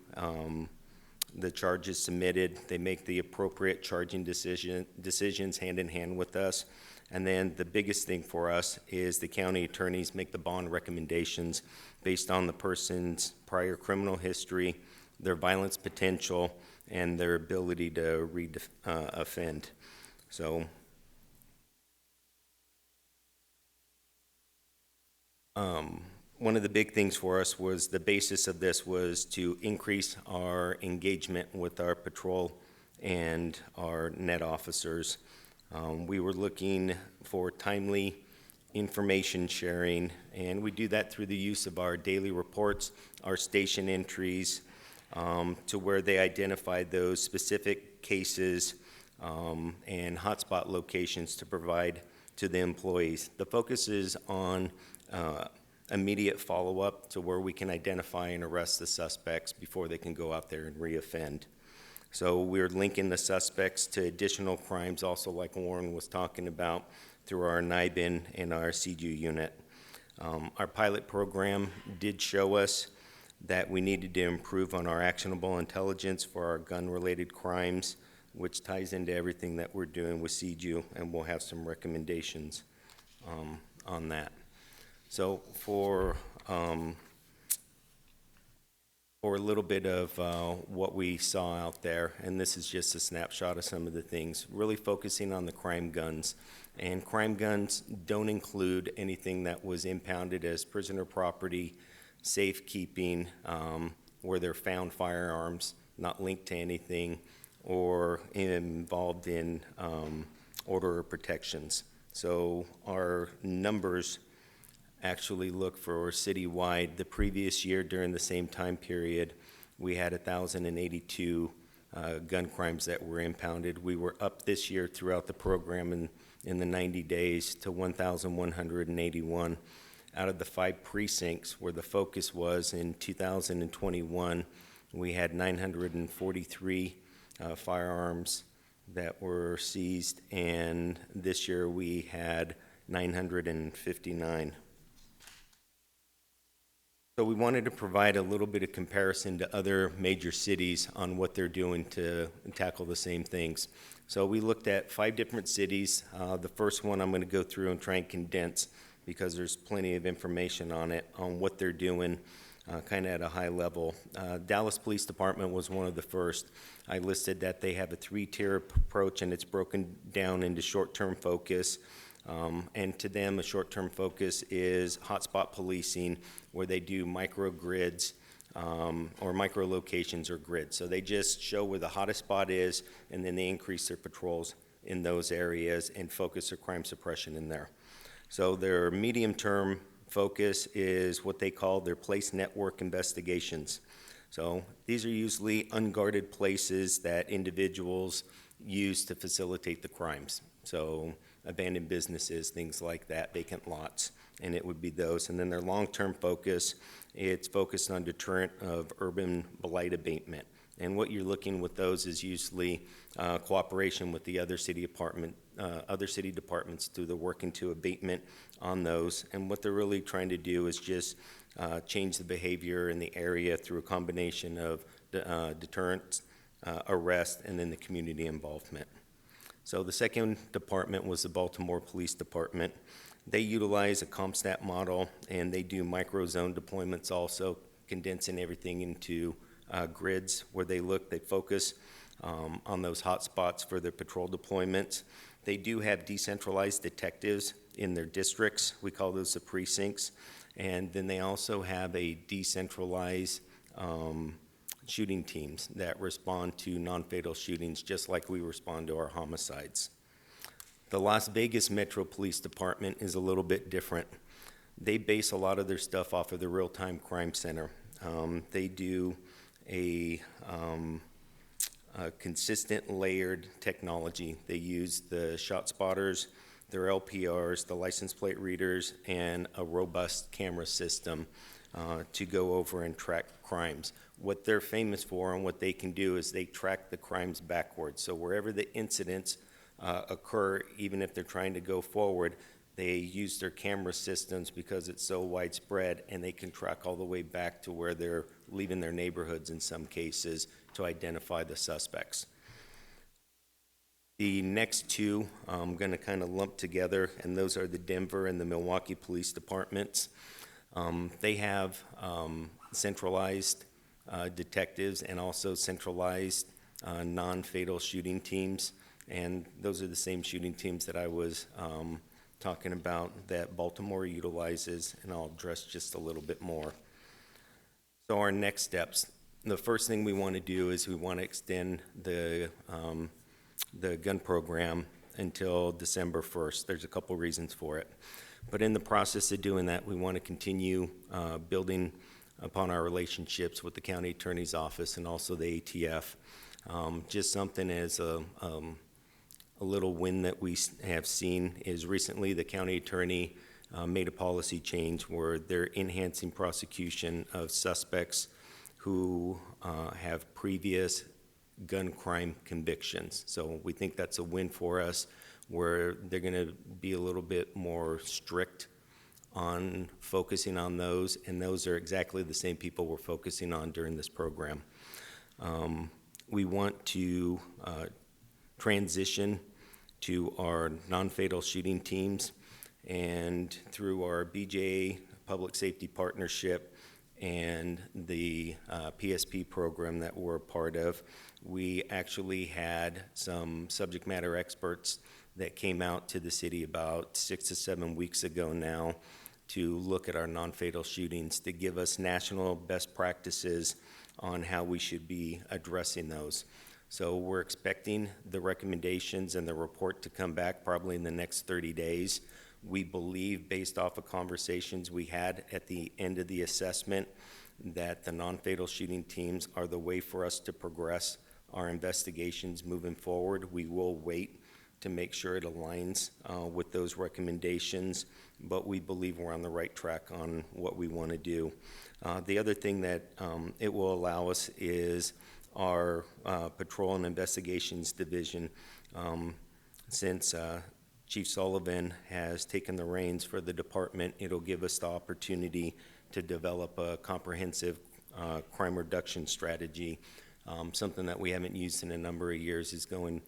the charges submitted, they make the appropriate charging decisions hand in hand with us. And then the biggest thing for us is the county attorneys make the bond recommendations based on the person's prior criminal history, their violence potential, and their ability to offend. So one of the big things for us was the basis of this was to increase our engagement with our patrol and our net officers. We were looking for timely information sharing, and we do that through the use of our daily reports, our station entries, to where they identify those specific cases and hotspot locations to provide to the employees. The focus is on immediate follow-up to where we can identify and arrest the suspects before they can go out there and reoffend. So we're linking the suspects to additional crimes, also like Warren was talking about, through our NIBIN and our CGU unit. Our pilot program did show us that we needed to improve on our actionable intelligence for our gun-related crimes, which ties into everything that we're doing with CGU, and we'll have some recommendations on that. So for a little bit of what we saw out there, and this is just a snapshot of some of the things, really focusing on the crime guns. And crime guns don't include anything that was impounded as prisoner property, safekeeping, where they're found firearms, not linked to anything, or involved in order of protections. So our numbers actually look for citywide. The previous year during the same time period, we had 1,082 gun crimes that were impounded. We were up this year throughout the program in the 90 days to 1,181. Out of the 5 precincts where the focus was in 2021, we had 943 firearms that were seized, and this year we had 959. So we wanted to provide a little bit of comparison to other major cities on what they're doing to tackle the same things. So we looked at 5 different cities. The first one I'm going to go through and try and condense because there's plenty of information on it, on what they're doing, kind of at a high level. Dallas Police Department was one of the first. I listed that they have a 3-tier approach, and it's broken down into short-term focus. And to them, a short-term focus is hotspot policing, where they do microgrids or micro locations or grids. So they just show where the hottest spot is, and then they increase their patrols in those areas and focus their crime suppression in there. So their medium-term focus is what they call their place network investigations. So these are usually unguarded places that individuals use to facilitate the crimes. So abandoned businesses, things like that, vacant lots, and it would be those. And then their long-term focus, it's focused on deterrent of urban blight abatement. And what you're looking with those is usually cooperation with the other city departments through the work into abatement on those. And what they're really trying to do is just change the behavior in the area through a combination of deterrence, arrest, and then the community involvement. So the second department was the Baltimore Police Department. They utilize a CompStat model, and they do micro-zone deployments also, condensing everything into grids where they focus on those hot spots for their patrol deployments. They do have decentralized detectives in their districts. We call those the precincts. And then they also have a decentralized shooting teams that respond to non-fatal shootings just like we respond to our homicides. The Las Vegas Metro Police Department is a little bit different. They base a lot of their stuff off of the Real-Time Crime Center. They do a consistent layered technology. They use the shot spotters, their LPRs, the license plate readers, and a robust camera system to go over and track crimes. What they're famous for and what they can do is they track the crimes backwards. So wherever the incidents occur, even if they're trying to go forward, they use their camera systems because it's so widespread, and they can track all the way back to where they're leaving their neighborhoods in some cases to identify the suspects. The next two I'm going to kind of lump together, and those are the Denver and the Milwaukee Police Departments. They have centralized detectives and also centralized non-fatal shooting teams, and those are the same shooting teams that I was talking about that Baltimore utilizes, and I'll address just a little bit more. So our next steps. The first thing we want to do is we want to extend the gun program until December 1st. There's a couple reasons for it. But in the process of doing that, we want to continue building upon our relationships with the county attorney's office and also the ATF. Just something as a little win that we have seen is recently the county attorney made a policy change where they're enhancing prosecution of suspects who have previous gun crime convictions. So we think that's a win for us, where they're going to be a little bit more strict on focusing on those, and those are exactly the same people we're focusing on during this program. We want to transition to our non-fatal shooting teams, and through our BJA Public Safety Partnership and the PSP program that we're a part of, we actually had some subject matter experts that came out to the city about 6 to 7 weeks ago now to look at our non-fatal shootings, to give us national best practices on how we should be addressing those. So we're expecting the recommendations and the report to come back probably in the next 30 days. We believe, based off of conversations we had at the end of the assessment, that the non-fatal shooting teams are the way for us to progress our investigations moving forward. We will wait to make sure it aligns with those recommendations, but we believe we're on the right track on what we want to do. The other thing that it will allow us is our Patrol and Investigations Division. Since Chief Sullivan has taken the reins for the department, it'll give us the opportunity to develop a comprehensive crime reduction strategy. Something that we haven't used in a number of years is going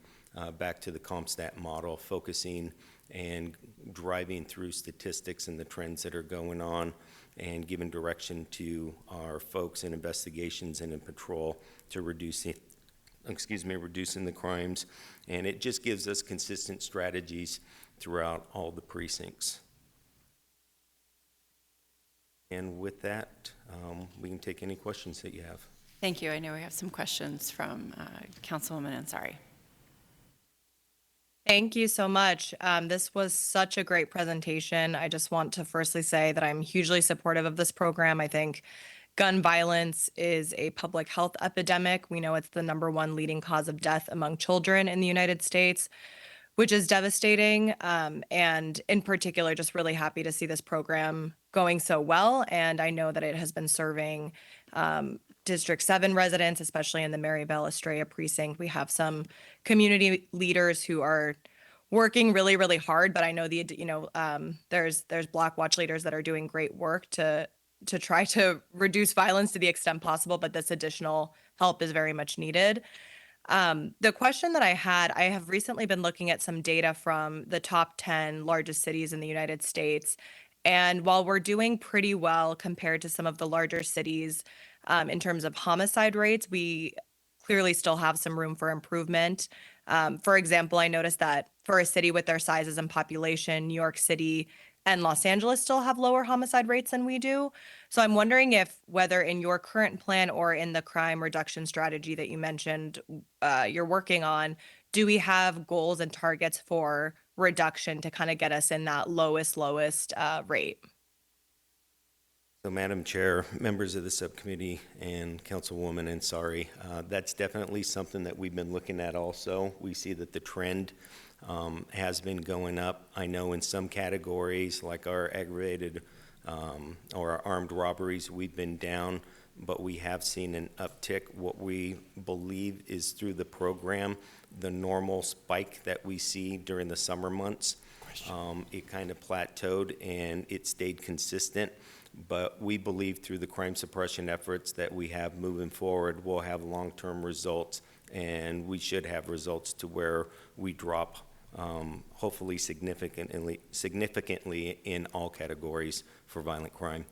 back to the CompStat model, focusing and driving through statistics and the trends that are going on, and giving direction to our folks in investigations and in patrol to reducing the crimes. And it just gives us consistent strategies throughout all the precincts. And with that, we can take any questions that you have. Thank you. I know we have some questions from Councilwoman Ansari. Thank you so much. This was such a great presentation. I just want to firstly say that I'm hugely supportive of this program. I think gun violence is a public health epidemic. We know it's the #1 leading cause of death among children in the United States, which is devastating. And in particular, just really happy to see this program going so well. And I know that it has been serving District 7 residents, especially in the Maryvale Estrella precinct. We have some community leaders who are working really, really hard, but I know there's Block Watch leaders that are doing great work to try to reduce violence to the extent possible, but this additional help is very much needed. The question that I have recently been looking at some data from the top 10 largest cities in the United States. And while we're doing pretty well compared to some of the larger cities in terms of homicide rates, we clearly still have some room for improvement. For example, I noticed that for a city with their sizes and population, New York City and Los Angeles still have lower homicide rates than we do. So I'm wondering if whether in your current plan or in the crime reduction strategy that you mentioned you're working on, do we have goals and targets for reduction to kind of get us in that lowest rate? So, Madam Chair, members of the subcommittee, and Councilwoman Ansari, that's definitely something that we've been looking at also. We see that the trend has been going up. I know in some categories, like our aggravated or our armed robberies, we've been down, but we have seen an uptick. What we believe is through the program, the normal spike that we see during the summer months, it kind of plateaued and it stayed consistent. But we believe through the crime suppression efforts that we have moving forward, we'll have long-term results, and we should have results to where we drop hopefully significantly in all categories for violent crime.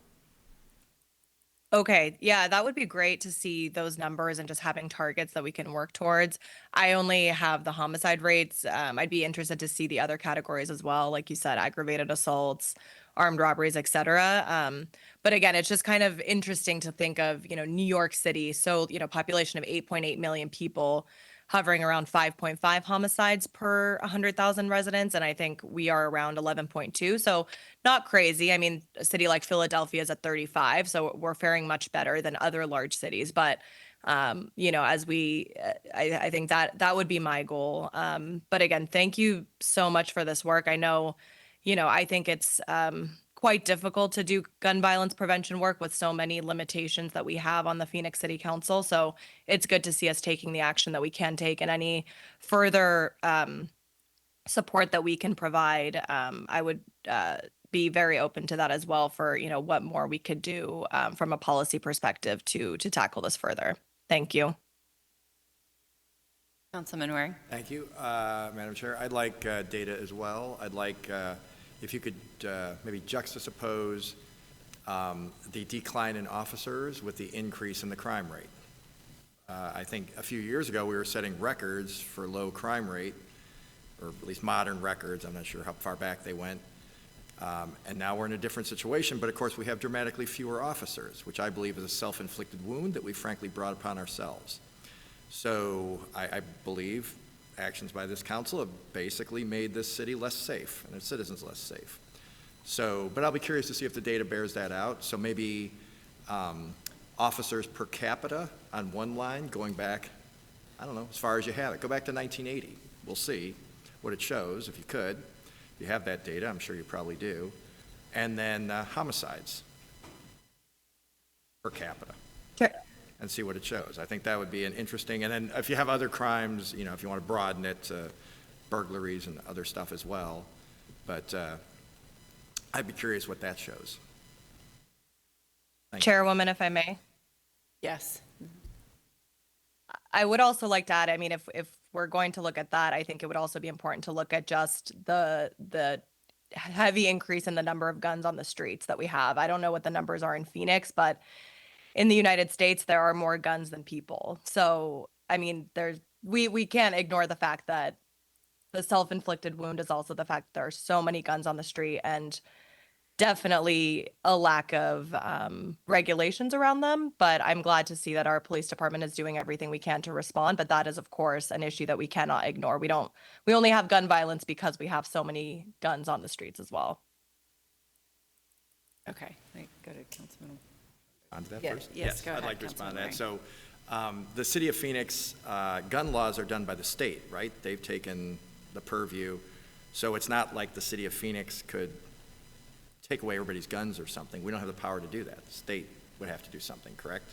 Okay, yeah, that would be great to see those numbers and just having targets that we can work towards. I only have the homicide rates. I'd be interested to see the other categories as well, like you said, aggravated assaults, armed robberies, et cetera. But again, it's just kind of interesting to think of, New York City. So, population of 8.8 million people, hovering around 5.5 homicides per 100,000 residents. And I think we are around 11.2. So not crazy. I mean, a city like Philadelphia is at 35. So we're faring much better than other large cities. But, I think that would be my goal. But again, thank you so much for this work. I know, I think it's quite difficult to do gun violence prevention work with so many limitations that we have on the Phoenix City Council. So it's good to see us taking the action that we can take, and any further support that we can provide. I would be very open to that as well for, what more we could do from a policy perspective to tackle this further. Thank you. Councilman Waring. Thank you, Madam Chair. I'd like data as well. I'd like if you could maybe juxtapose the decline in officers with the increase in the crime rate. I think a few years ago we were setting records for low crime rate, or at least modern records. I'm not sure how far back they went. And now we're in a different situation, but of course we have dramatically fewer officers, which I believe is a self-inflicted wound that we frankly brought upon ourselves. So I believe actions by this council have basically made this city less safe and its citizens less safe. So, but I'll be curious to see if the data bears that out. So maybe officers per capita on one line going back, I don't know, as far as you have it. Go back to 1980. We'll see what it shows, if you could. If you have that data, I'm sure you probably do. And then homicides per capita. Sure. And see what it shows. I think that would be an interesting, and then if you have other crimes, if you want to broaden it to burglaries and other stuff as well. But I'd be curious what that shows. Thank you. Chairwoman, if I may. Yes. I would also like to add, if we're going to look at that, I think it would also be important to look at just the heavy increase in the number of guns on the streets that we have. I don't know what the numbers are in Phoenix, but in the United States, there are more guns than people. So, we can't ignore the fact that the self-inflicted wound is also the fact that there are so many guns on the street, and definitely a lack of regulations around them. But I'm glad to see that our police department is doing everything we can to respond. But that is, of course, an issue that we cannot ignore. We only have gun violence because we have so many guns on the streets as well. Okay, go to Councilman. On to that Yeah, first? yes, go ahead, I'd like to respond to that. Councilman So the city of Phoenix, gun laws are done by the state, right? They've taken the purview. So it's not like the city of Phoenix could take away everybody's guns or something. We don't have the power to do that. The state would have to do something, correct?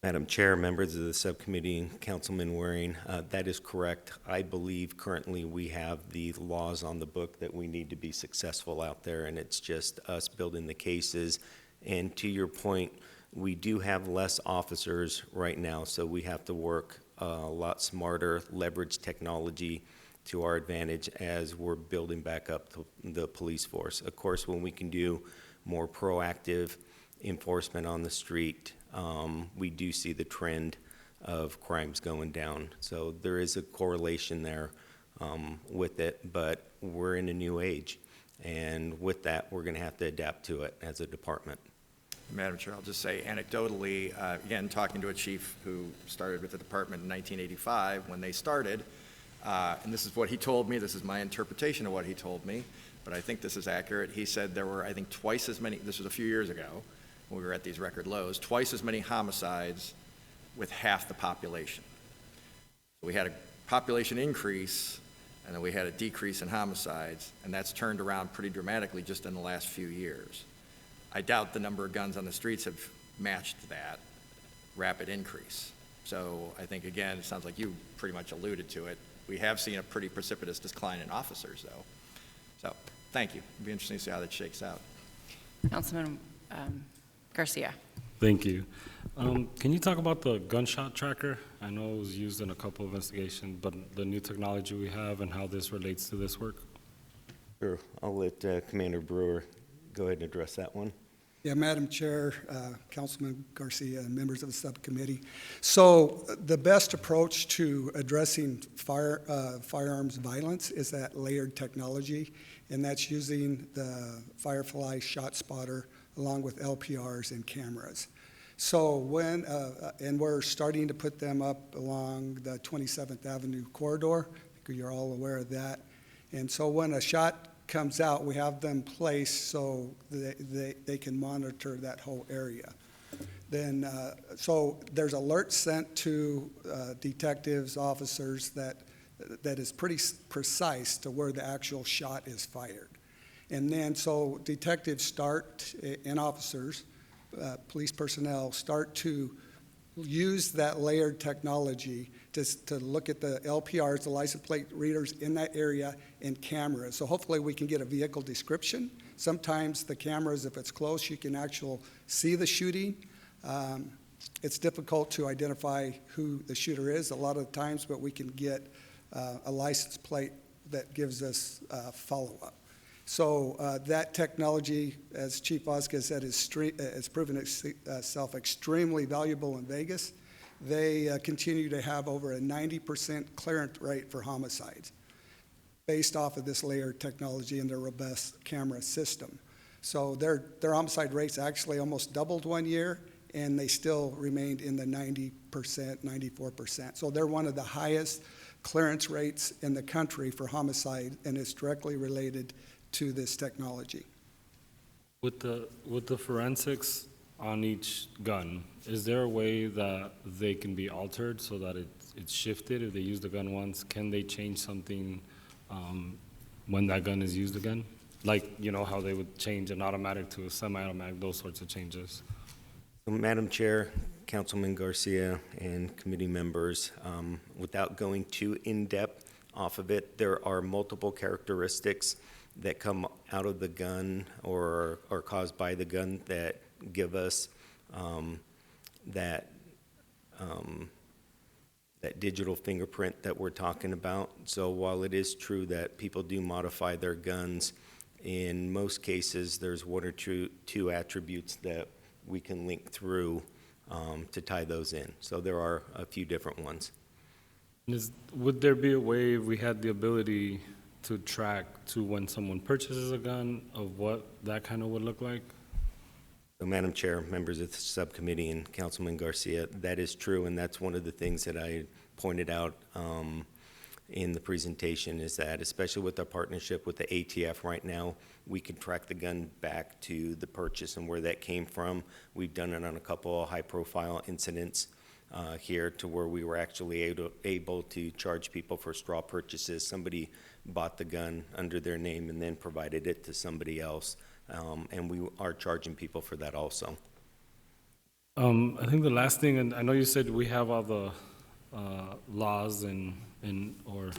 Madam Chair, members of the subcommittee, and Councilman Waring, that is correct. I believe currently we have the laws on the book that we need to be successful out there, and it's just us building the cases. And to your point, we do have less officers right now, so we have to work a lot smarter, leverage technology to our advantage as we're building back up the police force. Of course, when we can do more proactive enforcement on the street, we do see the trend of crimes going down. So there is a correlation there with it, but we're in a new age. And with that, we're going to have to adapt to it as a department. Madam Chair, I'll just say anecdotally, again, talking to a chief who started with the department in 1985 when they started, and this is what he told me, this is my interpretation of what he told me, but I think this is accurate. He said there were, I think, twice as many, this was a few years ago, when we were at these record lows, twice as many homicides with half the population. We had a population increase, and then we had a decrease in homicides, and that's turned around pretty dramatically just in the last few years. I doubt the number of guns on the streets have matched that rapid increase. So I think, again, it sounds like you pretty much alluded to it. We have seen a pretty precipitous decline in officers, though. So thank you. It'll be interesting to see how that shakes out. Councilman Garcia. Thank you. Can you talk about the Gunshot Tracker? I know it was used in a couple of investigations, but the new technology we have and how this relates to this work? Sure. I'll let Commander Brewer go ahead and address that one. Yeah, Madam Chair, Councilman Garcia, and members of the subcommittee. So the best approach to addressing firearms violence is that layered technology, and that's using the Firefly Shot Spotter along with LPRs and cameras. So when, and we're starting to put them up along the 27th Avenue corridor, I think you're all aware of that. And so when a shot comes out, we have them placed so they can monitor that whole area. Then, so there's alerts sent to detectives, officers that is pretty precise to where the actual shot is fired. And then, so detectives start, and officers, police personnel, start to use that layered technology to look at the LPRs, the license plate readers in that area, and cameras. So hopefully we can get a vehicle description. Sometimes the cameras, if it's close, you can actually see the shooting. It's difficult to identify who the shooter is a lot of the times, but we can get a license plate that gives us follow-up. So that technology, as Chief Vasquez said, has proven itself extremely valuable in Vegas. They continue to have over a 90% clearance rate for homicides based off of this layered technology and their robust camera system. So their homicide rates actually almost doubled one year, and they still remained in the 90%, 94%. So they're one of the highest clearance rates in the country for homicide, and it's directly related to this technology. With the forensics on each gun, is there a way that they can be altered so that it's shifted? If they use the gun once, can they change something when that gun is used again? Like, you know, how they would change an automatic to a semi-automatic, those sorts of changes. Madam Chair, Councilman Garcia, and committee members, without going too in-depth off of it, there are multiple characteristics that come out of the gun or are caused by the gun that give us that digital fingerprint that we're talking about. So while it is true that people do modify their guns, in most cases there's one or two attributes that we can link through to tie those in. So there are a few different ones. Would there be a way, if we had the ability to track to when someone purchases a gun, of what that kind of would look like? So, Madam Chair, members of the subcommittee, and Councilman Garcia, that is true, and that's one of the things that I pointed out in the presentation, is that especially with our partnership with the ATF right now, we can track the gun back to the purchase and where that came from. We've done it on a couple of high-profile incidents here, to where we were actually able to charge people for straw purchases. Somebody bought the gun under their name and then provided it to somebody else, and we are charging people for that also. I think the last thing, and I know you said we have all the laws or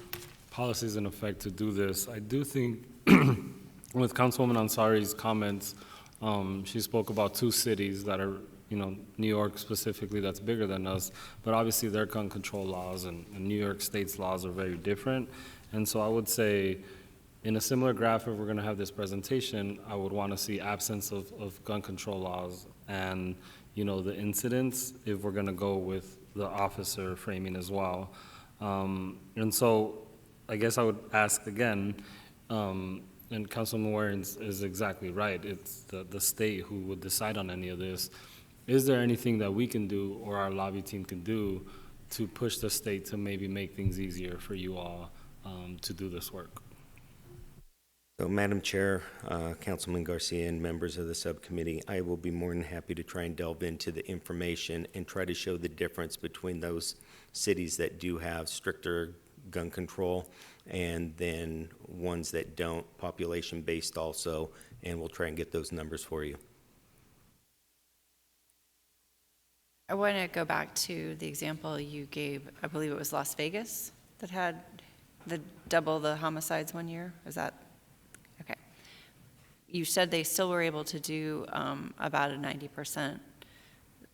policies in effect to do this. I do think with Councilwoman Ansari's comments, she spoke about two cities that are, you know, New York specifically, that's bigger than us, but obviously their gun control laws and New York State's laws are very different. And so I would say, in a similar graph, if we're gonna have this presentation, I would wanna see absence of gun control laws and, you know, the incidents, if we're gonna go with the officer framing as well. And so I guess I would ask again, and Councilman Warren is exactly right, it's the state who would decide on any of this. Is there anything that we can do or our lobby team can do to push the state to maybe make things easier for you all to do this work? So, Madam Chair, Councilman Garcia, and members of the subcommittee, I will be more than happy to try and delve into the information and try to show the difference between those cities that do have stricter gun control and then ones that don't, population-based also, and we'll try and get those numbers for you. I want to go back to the example you gave. I believe it was Las Vegas that had double the homicides one year. Is that okay? You said they still were able to do about a 90%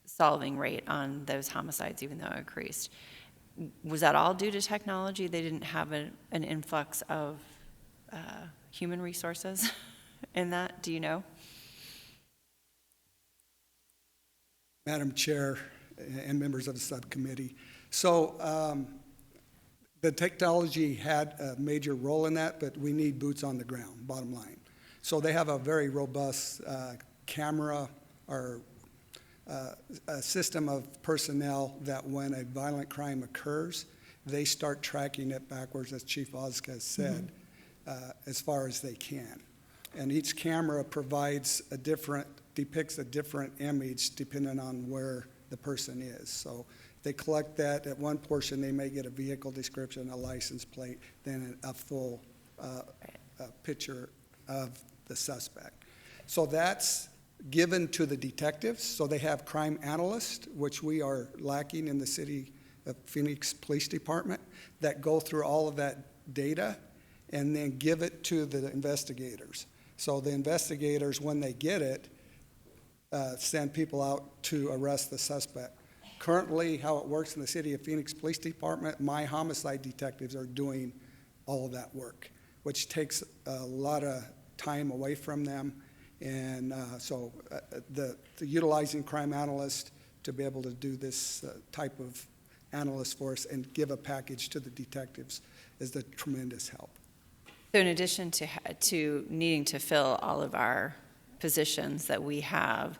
solving rate on those homicides, even though it increased. Was that all due to technology? They didn't have an influx of human resources in that? Do you know? Madam Chair and members of the subcommittee. So the technology had a major role in that, but we need boots on the ground, bottom line. So they have a very robust camera or a system of personnel that when a violent crime occurs, they start tracking it backwards, as Chief Vasquez said, as far as they can. And each camera depicts a different image depending on where the person is. So they collect that. At one portion, they may get a vehicle description, a license plate, then a full picture of the suspect. So that's given to the detectives. So they have crime analysts, which we are lacking in the City of Phoenix Police Department, that go through all of that data and then give it to the investigators. So the investigators, when they get it, send people out to arrest the suspect. Currently, how it works in the City of Phoenix Police Department, my homicide detectives are doing all of that work, which takes a lot of time away from them. And so the utilizing crime analysts to be able to do this type of analyst for us and give a package to the detectives is a tremendous help. So in addition to needing to fill all of our positions that we have,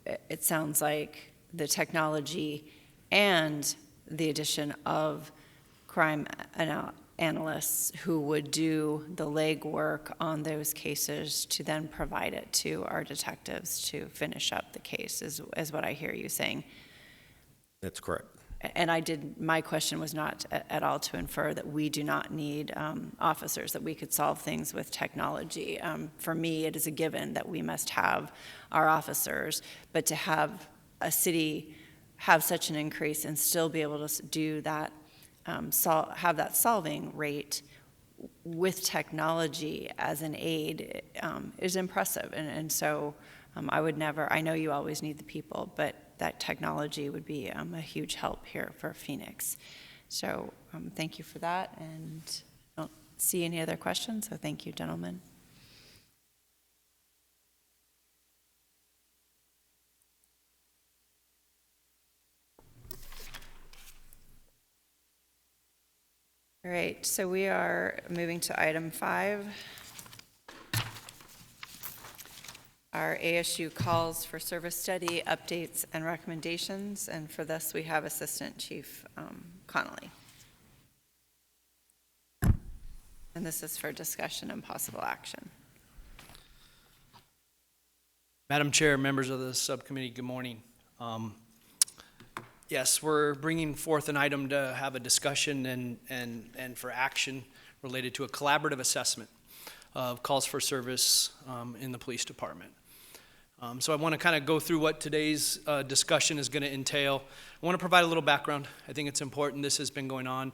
it sounds like the technology and the addition of crime analysts who would do the legwork on those cases to then provide it to our detectives to finish up the case is what I hear you saying. That's correct. And my question was not at all to infer that we do not need officers, that we could solve things with technology. For me, it is a given that we must have our officers, but to have a city have such an increase and still be able to do that, have that solving rate with technology as an aid is impressive. And so I know you always need the people, but that technology would be a huge help here for Phoenix. So thank you for that, and I don't see any other questions, so thank you, gentlemen. All right, so we are moving to item 5. Our ASU calls for service study updates and recommendations, and for this we have Assistant Chief Connolly. And this is for discussion and possible action. Madam Chair, members of the subcommittee, good morning. Yes, we're bringing forth an item to have a discussion and for action related to a collaborative assessment of calls for service in the police department. So I want to kind of go through what today's discussion is going to entail. I want to provide a little background. I think it's important. This has been going on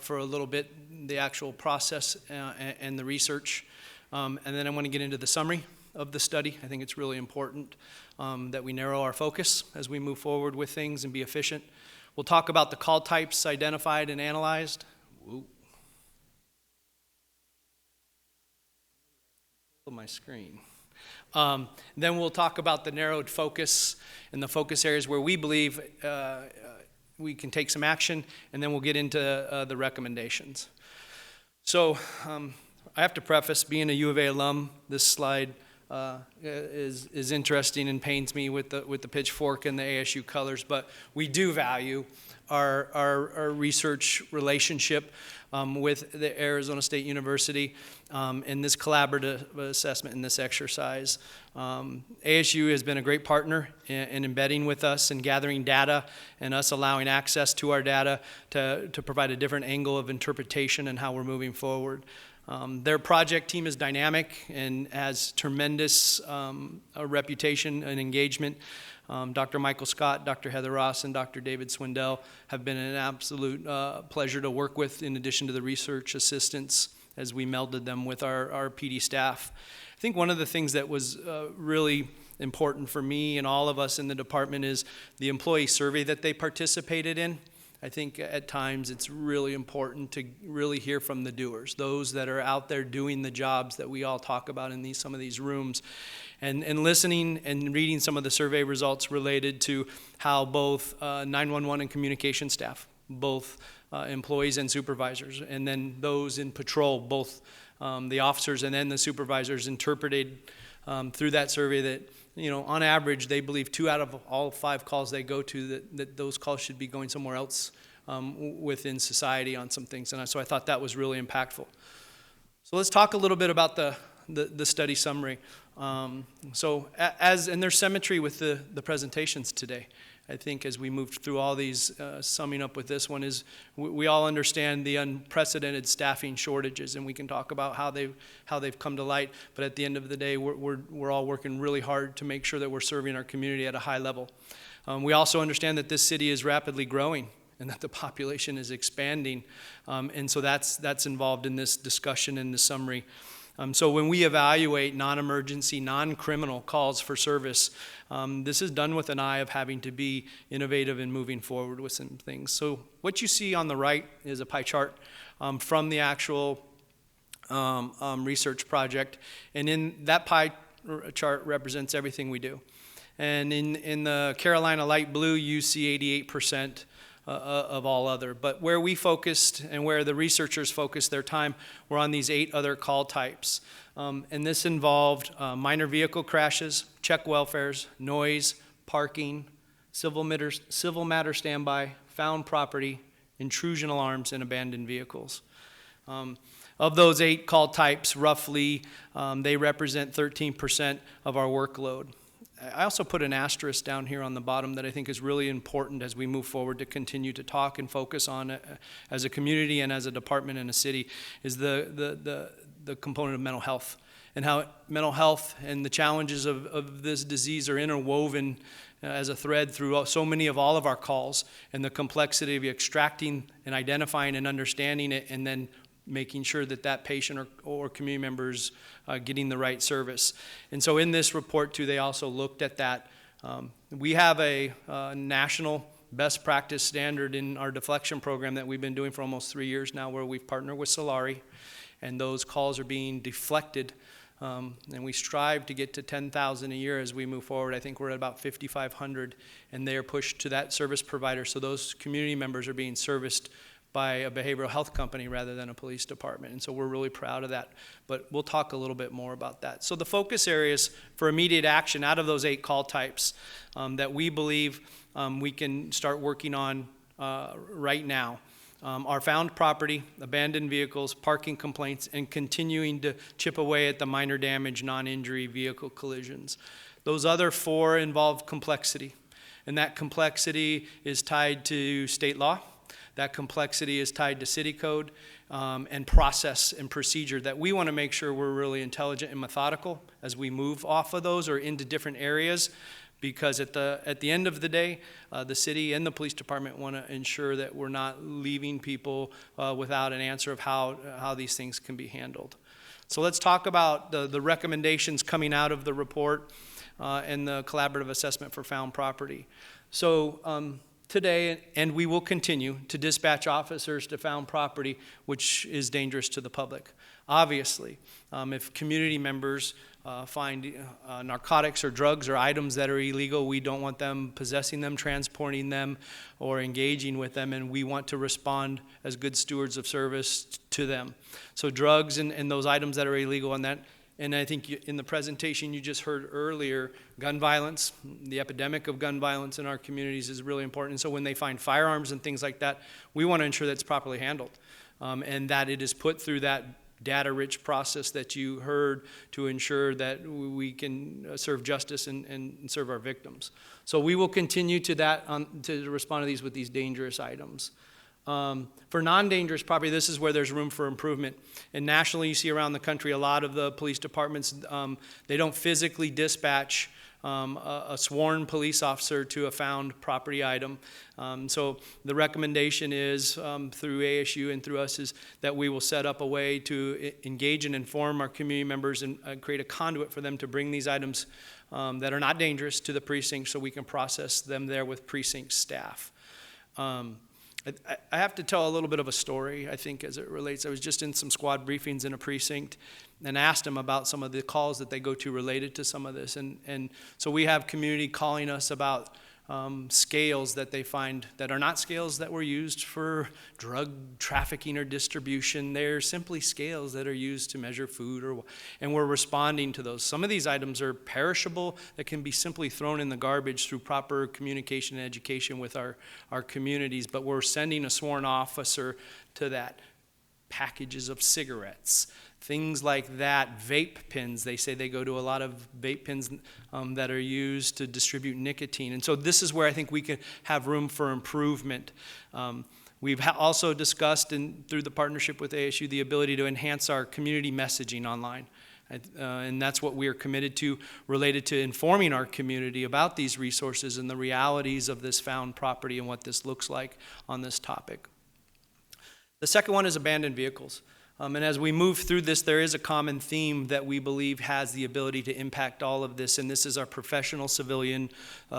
for a little bit, the actual process and the research. And then I want to get into the summary of the study. I think it's really important that we narrow our focus as we move forward with things and be efficient. We'll talk about the call types identified and analyzed. Ooh. My screen. Then we'll talk about the narrowed focus and the focus areas where we believe we can take some action, and then we'll get into the recommendations. So I have to preface, being a U of A alum, this slide is interesting and pains me with the pitchfork and the ASU colors, but we do value our research relationship with the Arizona State University in this collaborative assessment in this exercise. ASU has been a great partner in embedding with us and gathering data and us allowing access to our data to provide a different angle of interpretation and how we're moving forward. Their project team is dynamic and has tremendous reputation and engagement. Dr. Michael Scott, Dr. Heather Ross, and Dr. David Swindell have been an absolute pleasure to work with, in addition to the research assistants as we melded them with our PD staff. I think one of the things that was really important for me and all of us in the department is the employee survey that they participated in. I think at times it's really important to really hear from the doers, those that are out there doing the jobs that we all talk about in some of these rooms. And listening and reading some of the survey results related to how both 911 and communication staff, both employees and supervisors, and then those in patrol, both the officers and then the supervisors, interpreted through that survey that, on average, they believe 2 out of all 5 calls they go to that those calls should be going somewhere else within society on some things. And so I thought that was really impactful. So let's talk a little bit about the study summary. And there's symmetry with the presentations today. I think as we moved through all these, summing up with this one is we all understand the unprecedented staffing shortages, and we can talk about how they've come to light. But at the end of the day, we're all working really hard to make sure that we're serving our community at a high level. We also understand that this city is rapidly growing and that the population is expanding, and so that's involved in this discussion and the summary. So when we evaluate non-emergency, non-criminal calls for service, this is done with an eye of having to be innovative and moving forward with some things. So what you see on the right is a pie chart from the actual research project, and in that pie chart represents everything we do. And in the Carolina light blue, you see 88% of all other. But where we focused and where the researchers focused their time were on these 8 other call types. And this involved minor vehicle crashes, check welfares, noise, parking, civil matter standby, found property, intrusion alarms, and abandoned vehicles. Of those 8 call types, roughly, they represent 13% of our workload. I also put an asterisk down here on the bottom that I think is really important as we move forward to continue to talk and focus on as a community and as a department and a city, is the component of mental health, and how mental health and the challenges of this disease are interwoven as a thread through so many of all of our calls, and the complexity of extracting and identifying and understanding it, and then making sure that that patient or community members getting the right service. And so in this report too, they also looked at that. We have a national best practice standard in our deflection program that we've been doing for almost 3 years now, where we've partnered with Solari, and those calls are being deflected. And we strive to get to 10,000 a year as we move forward. I think we're at about 5,500, and they are pushed to that service provider. So those community members are being serviced by a behavioral health company rather than a police department. And so we're really proud of that. But we'll talk a little bit more about that. So the focus areas for immediate action out of those 8 call types that we believe we can start working on right now are found property, abandoned vehicles, parking complaints, and continuing to chip away at the minor damage, non-injury vehicle collisions. Those other 4 involve complexity. And that complexity is tied to state law. That complexity is tied to city code and process and procedure that we want to make sure we're really intelligent and methodical as we move off of those or into different areas, because at the end of the day, the city and the police department want to ensure that we're not leaving people without an answer of how these things can be handled. So let's talk about the recommendations coming out of the report and the collaborative assessment for found property. So today, and we will continue to dispatch officers to found property which is dangerous to the public. Obviously, if community members find narcotics or drugs or items that are illegal, we don't want them possessing them, transporting them, or engaging with them, and we want to respond as good stewards of service to them. So drugs and those items that are illegal, and I think in the presentation you just heard earlier, gun violence, the epidemic of gun violence in our communities is really important. And so when they find firearms and things like that, we want to ensure that it's properly handled and that it is put through that data-rich process that you heard to ensure that we can serve justice and serve our victims. So we will continue to respond to these with these dangerous items. For non-dangerous property, this is where there's room for improvement. And nationally, you see around the country, a lot of the police departments, they don't physically dispatch a sworn police officer to a found property item. So the recommendation is through ASU and through us is that we will set up a way to engage and inform our community members and create a conduit for them to bring these items that are not dangerous to the precinct so we can process them there with precinct staff. I have to tell a little bit of a story, I think, as it relates. I was just in some squad briefings in a precinct and asked them about some of the calls that they go to related to some of this. And so we have community calling us about scales that they find that are not scales that were used for drug trafficking or distribution. They're simply scales that are used to measure food, and we're responding to those. Some of these items are perishable that can be simply thrown in the garbage through proper communication and education with our communities, but we're sending a sworn officer to that. Packages of cigarettes, things like that, vape pens. They say they go to a lot of vape pens that are used to distribute nicotine. And so this is where I think we can have room for improvement. We've also discussed, through the partnership with ASU, the ability to enhance our community messaging online. And that's what we are committed to, related to informing our community about these resources and the realities of this found property and what this looks like on this topic. The second one is abandoned vehicles. And as we move through this, there is a common theme that we believe has the ability to impact all of this, and this is our professional civilian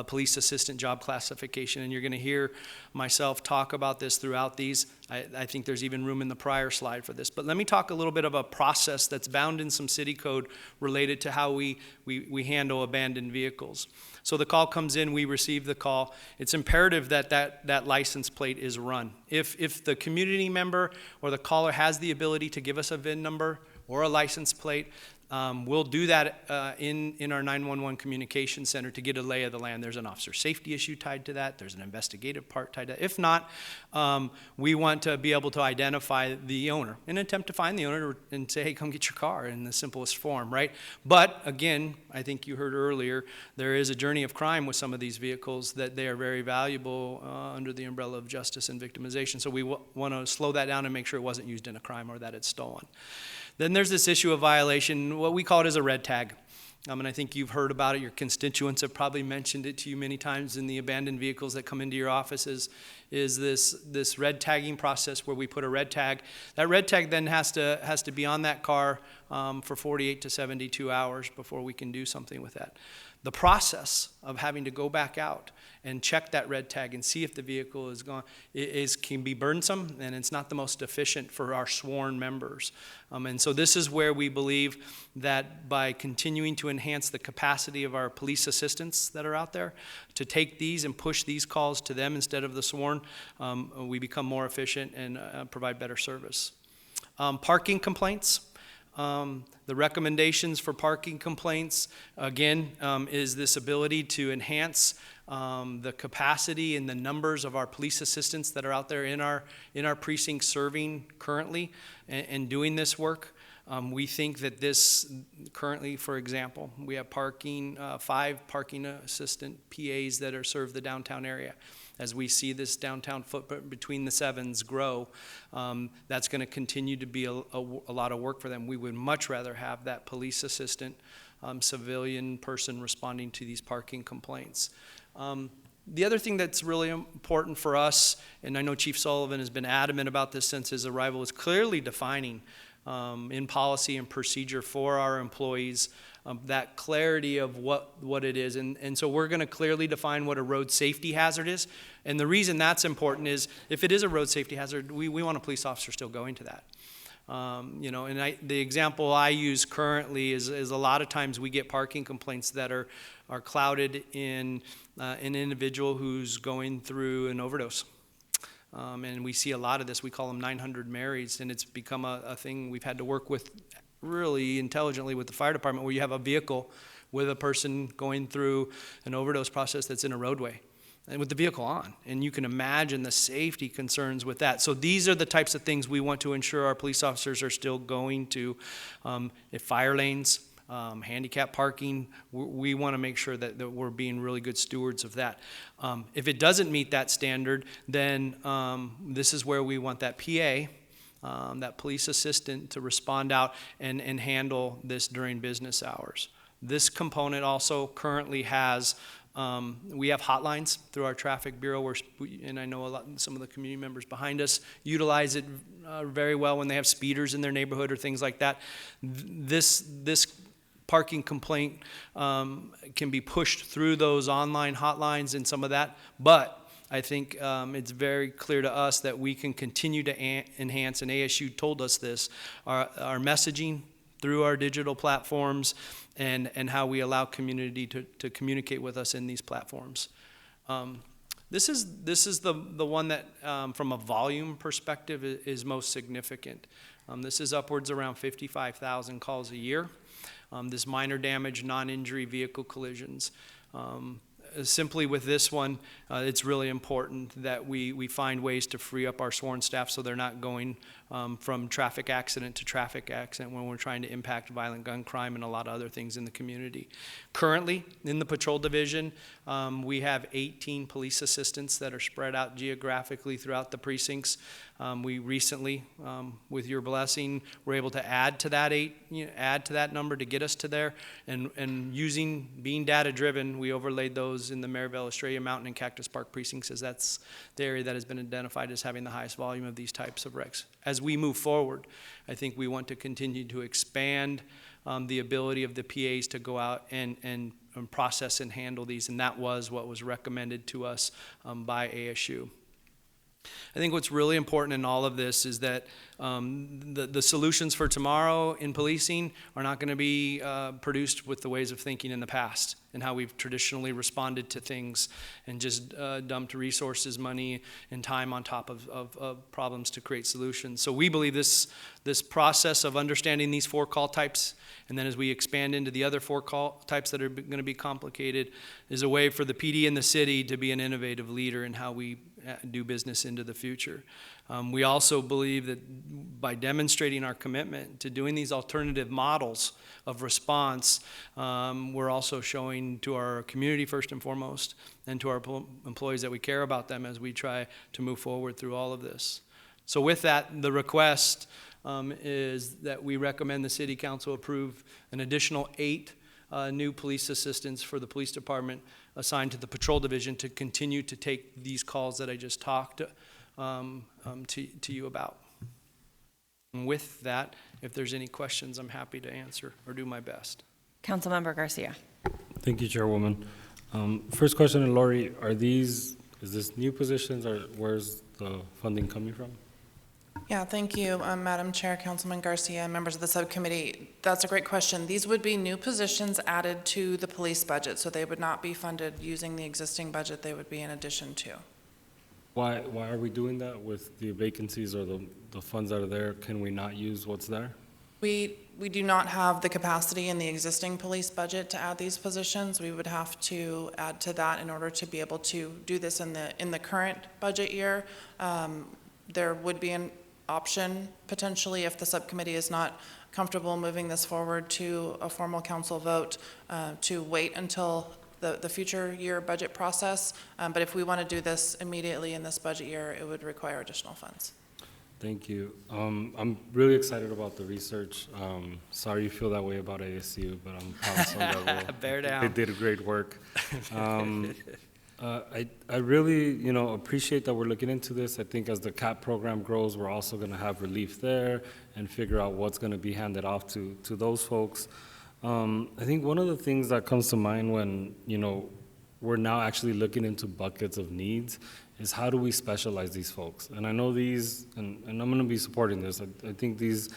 police assistant job classification. And you're going to hear myself talk about this throughout these. I think there's even room in the prior slide for this. But let me talk a little bit of a process that's bound in some city code related to how we handle abandoned vehicles. So the call comes in, we receive the call. It's imperative that license plate is run. If the community member or the caller has the ability to give us a VIN number or a license plate, we'll do that in our 911 communication center to get a lay of the land. There's an officer safety issue tied to that. There's an investigative part tied to that. If not, we want to be able to identify the owner and attempt to find the owner and say, hey, come get your car in the simplest form, right? But again, I think you heard earlier, there is a journey of crime with some of these vehicles that they are very valuable under the umbrella of justice and victimization. So we want to slow that down and make sure it wasn't used in a crime or that it's stolen. Then there's this issue of violation. What we call it is a red tag. And I think you've heard about it. Your constituents have probably mentioned it to you many times in the abandoned vehicles that come into your offices, is this red tagging process where we put a red tag. That red tag then has to be on that car for 48 to 72 hours before we can do something with that. The process of having to go back out and check that red tag and see if the vehicle is gone can be burdensome, and it's not the most efficient for our sworn members. And so this is where we believe that by continuing to enhance the capacity of our police assistants that are out there, to take these and push these calls to them instead of the sworn, we become more efficient and provide better service. Parking complaints. The recommendations for parking complaints, again, is this ability to enhance the capacity and the numbers of our police assistants that are out there in our precinct serving currently and doing this work. We think that this currently, for example, we have 5 parking assistant PAs that are serve the downtown area. As we see this downtown footprint between the 7s grow, that's going to continue to be a lot of work for them. We would much rather have that police assistant, civilian person responding to these parking complaints. The other thing that's really important for us, and I know Chief Sullivan has been adamant about this since his arrival, is clearly defining in policy and procedure for our employees that clarity of what it is. And so we're going to clearly define what a road safety hazard is. And the reason that's important is if it is a road safety hazard, we want a police officer still going to that. The example I use currently is a lot of times we get parking complaints that are clouded in an individual who's going through an overdose. And we see a lot of this. We call them 900 Marys, and it's become a thing we've had to work with really intelligently with the fire department, where you have a vehicle with a person going through an overdose process that's in a roadway and with the vehicle on. And you can imagine the safety concerns with that. So these are the types of things we want to ensure our police officers are still going to. If fire lanes, handicap parking, we want to make sure that we're being really good stewards of that. If it doesn't meet that standard, then this is where we want that PA, that police assistant, to respond out and handle this during business hours. This component also currently has, we have hotlines through our traffic bureau, and I know some of the community members behind us utilize it very well when they have speeders in their neighborhood or things like that. This parking complaint can be pushed through those online hotlines and some of that, but I think it's very clear to us that we can continue to enhance, and ASU told us this, our messaging through our digital platforms and how we allow community to communicate with us in these platforms. This is the one that, from a volume perspective, is most significant. This is upwards around 55,000 calls a year. This minor damage, non-injury vehicle collisions. Simply with this one, it's really important that we find ways to free up our sworn staff so they're not going from traffic accident to traffic accident when we're trying to impact violent gun crime and a lot of other things in the community. Currently, in the patrol division, we have 18 police assistants that are spread out geographically throughout the precincts. We recently, with your blessing, were able to add to that number to get us to there. And being data-driven, we overlaid those in the Maryville, Estrella Mountain, and Cactus Park precincts, as that's the area that has been identified as having the highest volume of these types of wrecks. As we move forward, I think we want to continue to expand the ability of the PAs to go out and process and handle these, and that was what was recommended to us by ASU. I think what's really important in all of this is that the solutions for tomorrow in policing are not going to be produced with the ways of thinking in the past and how we've traditionally responded to things and just dumped resources, money, and time on top of problems to create solutions. So we believe this process of understanding these 4 call types, and then as we expand into the other 4 call types that are going to be complicated, is a way for the PD and the city to be an innovative leader in how we do business into the future. We also believe that by demonstrating our commitment to doing these alternative models of response, we're also showing to our community first and foremost, and to our employees that we care about them as we try to move forward through all of this. So with that, the request is that we recommend the City Council approve an additional 8 new police assistants for the police department assigned to the patrol division to continue to take these calls that I just talked to you about. And with that, if there's any questions, I'm happy to answer or do my best. Councilmember Garcia. Thank you, Chairwoman. First question, and Lori, is this new positions, or where's the funding coming from? Yeah, thank you, Madam Chair, Councilman Garcia, members of the subcommittee. That's a great question. These would be new positions added to the police budget, so they would not be funded using the existing budget. They would be in addition to. Why are we doing that with the vacancies or the funds that are there? Can we not use what's there? We do not have the capacity in the existing police budget to add these positions. We would have to add to that in order to be able to do this in the current budget year. There would be an option potentially if the subcommittee is not comfortable moving this forward to a formal council vote to wait until the future year budget process. But if we want to do this immediately in this budget year, it would require additional funds. Thank you. I'm really excited about the research. Sorry you feel that way about ASU, but I'm proud of some level. Bear down. They did great work. I really, appreciate that we're looking into this. I think as the CAP program grows, we're also going to have relief there and figure out what's going to be handed off to those folks. I think one of the things that comes to mind when, we're now actually looking into buckets of needs is how do we specialize these folks? And I know these, and I'm going to be supporting this. I think these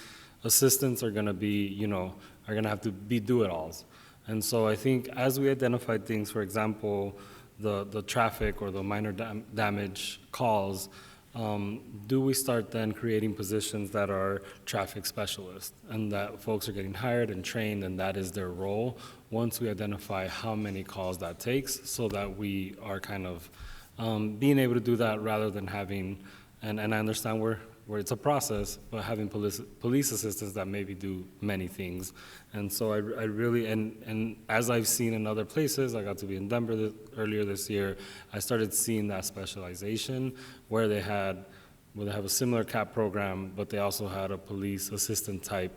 assistants are going to be, are going to have to be do-it-alls. And so I think as we identify things, for example, the traffic or the minor damage calls, do we start then creating positions that are traffic specialists and that folks are getting hired and trained and that is their role once we identify how many calls that takes so that we are kind of being able to do that rather than having, and I understand where it's a process, but having police assistants that maybe do many things. And so I really, and as I've seen in other places, I got to be in Denver earlier this year, I started seeing that specialization where they have a similar CAP program, but they also had a police assistant type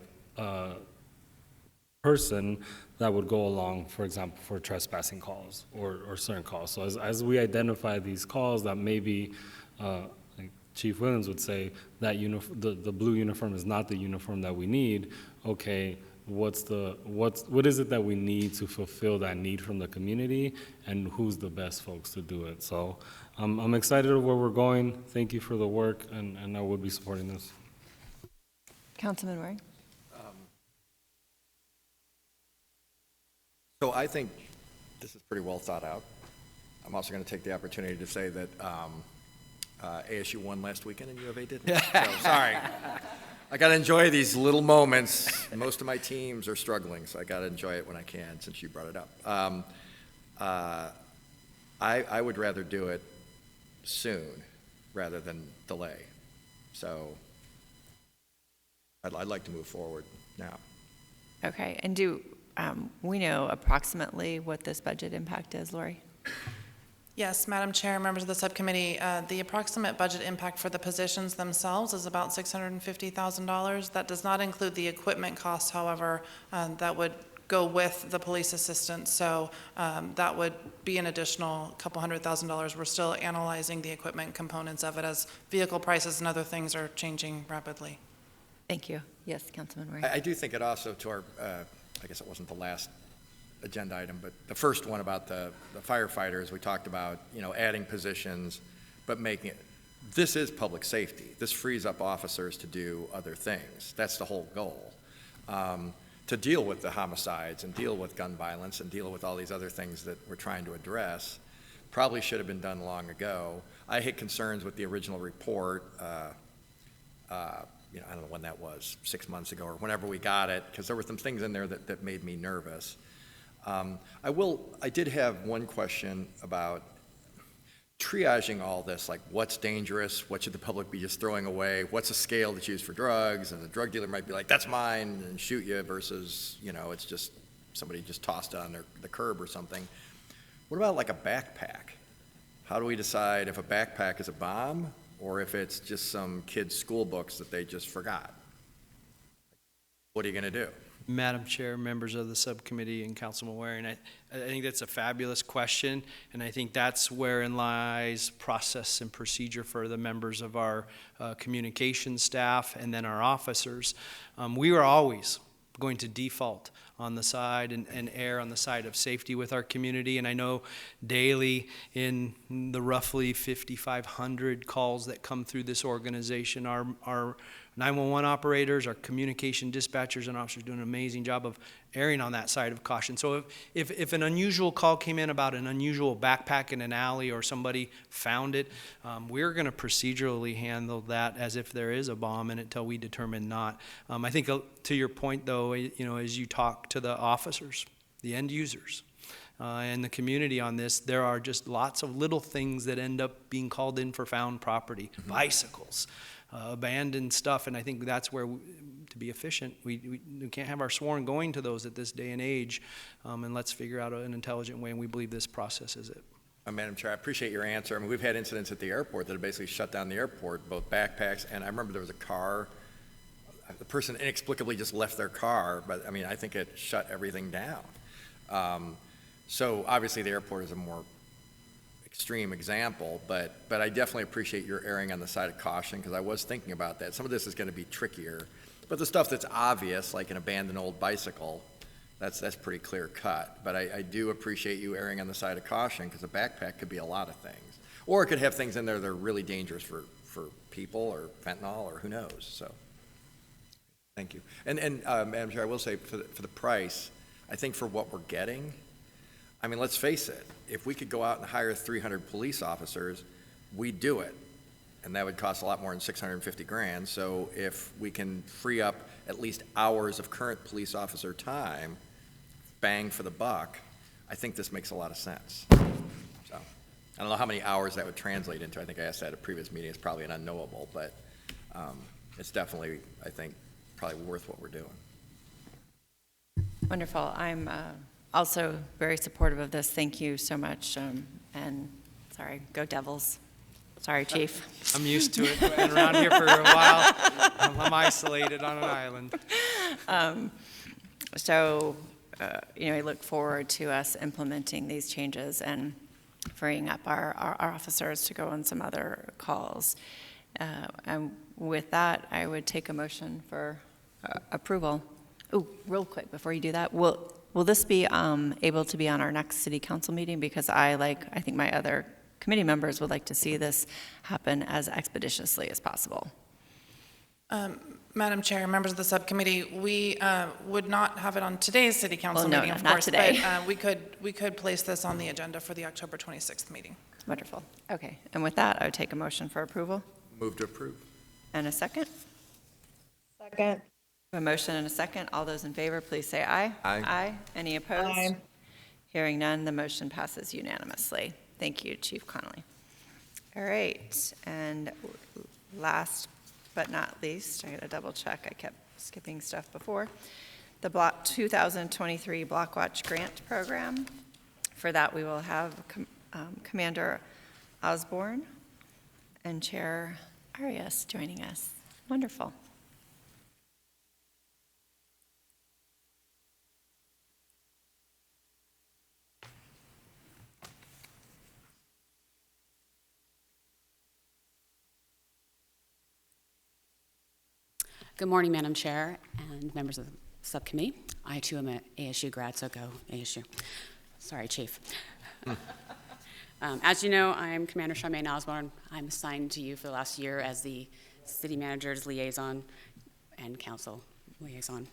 person that would go along, for example, for trespassing calls or certain calls. So as we identify these calls that maybe, like Chief Williams would say, that the blue uniform is not the uniform that we need, okay, what is it that we need to fulfill that need from the community, and who's the best folks to do it? So I'm excited of where we're going. Thank you for the work, and I would be supporting this. Councilman Waring. So I think this is pretty well thought out. I'm also going to take the opportunity to say that ASU won last weekend and U of A didn't. So, sorry. I got to enjoy these little moments. Most of my teams are struggling, so I got to enjoy it when I can, since you brought it up. I would rather do it soon rather than delay. So I'd like to move forward now. Okay, and do we know approximately what this budget impact is, Lori? Yes, Madam Chair, members of the subcommittee, the approximate budget impact for the positions themselves is about $650,000. That does not include the equipment costs, however, that would go with the police assistant. So that would be an additional couple $100,000. We're still analyzing the equipment components of it as vehicle prices and other things are changing rapidly. Thank you. Yes, Councilman Ray. I do think it also, to our, I guess it wasn't the last agenda item, but the first one about the firefighters, we talked about, adding positions, but making it, this is public safety. This frees up officers to do other things. That's the whole goal. To deal with the homicides and deal with gun violence and deal with all these other things that we're trying to address, probably should have been done long ago. I had concerns with the original report, I don't know when that was, 6 months ago or whenever we got it, because there were some things in there that made me nervous. I did have one question about triaging all this, like what's dangerous, what should the public be just throwing away, what's a scale that's used for drugs, and the drug dealer might be like, that's mine, and shoot you, versus, it's just somebody just tossed it on the curb or something. What about like a backpack? How do we decide if a backpack is a bomb or if it's just some kid's school books that they just forgot? What are you going to do? Madam Chair, members of the subcommittee, and Councilman Waring, I think that's a fabulous question, and I think that's wherein lies process and procedure for the members of our communication staff and then our officers. We are always going to default on the side and err on the side of safety with our community, and I know daily in the roughly 5,500 calls that come through this organization, our 911 operators, our communication dispatchers and officers do an amazing job of erring on that side of caution. So if an unusual call came in about an unusual backpack in an alley or somebody found it, we're going to procedurally handle that as if there is a bomb in it until we determine not. I think to your point, though, as you talk to the officers, the end users, and the community on this, there are just lots of little things that end up being called in for found property, bicycles, abandoned stuff, and I think that's where, to be efficient, we can't have our sworn going to those at this day and age, and let's figure out an intelligent way, and we believe this process is it. Madam Chair, I appreciate your answer. I mean, we've had incidents at the airport that have basically shut down the airport, both backpacks, and I remember there was a car, the person inexplicably just left their car, but I mean, I think it shut everything down. So obviously the airport is a more extreme example, but I definitely appreciate your erring on the side of caution, because I was thinking about that. Some of this is going to be trickier, but the stuff that's obvious, like an abandoned old bicycle, that's pretty clear cut. But I do appreciate you erring on the side of caution, because a backpack could be a lot of things, or it could have things in there that are really dangerous for people, or fentanyl, or who knows. So thank you. And Madam Chair, I will say for the price, I think for what we're getting, I mean, let's face it, if we could go out and hire 300 police officers, we'd do it. And that would cost a lot more than $650,000. So if we can free up at least hours of current police officer time, bang for the buck, I think this makes a lot of sense. So I don't know how many hours that would translate into. I think I asked that at a previous meeting. It's probably an unknowable, but it's definitely, I think, probably worth what we're doing. Wonderful. I'm also very supportive of this. Thank you so much. And sorry, go Devils. Sorry, Chief. I'm used to it. I've been around here for a while. I'm isolated on an island. I look forward to us implementing these changes and freeing up our officers to go on some other calls. And with that, I would take a motion for approval. Oh, real quick, before you do that, will this be able to be on our next city council meeting? Because I think my other committee members would like to see this happen as expeditiously as possible. Madam Chair, members of the subcommittee, we would not have it on today's city council meeting, of not course, today. But we could place this on the agenda for the October 26th meeting. Wonderful. Okay. And with that, I would take a motion for approval. Move to approve. And a second? Second. A motion and a second. All those in favor, please say aye. Aye. Aye. Any opposed? Aye. Hearing none, the motion passes unanimously. Thank you, Chief Connolly. All right. And last but not least, I got to double check. I kept skipping stuff before. The 2023 Block Watch Grant Program. For that, we will have Commander Osborne and Chair Arias joining us. Wonderful. Good morning, Madam Chair and members of the subcommittee. I too am an ASU grad, so go ASU. Sorry, Chief. As you know, I'm Commander Charmaine Osborne. I'm assigned to you for the last year as the City Manager's liaison and Council liaison.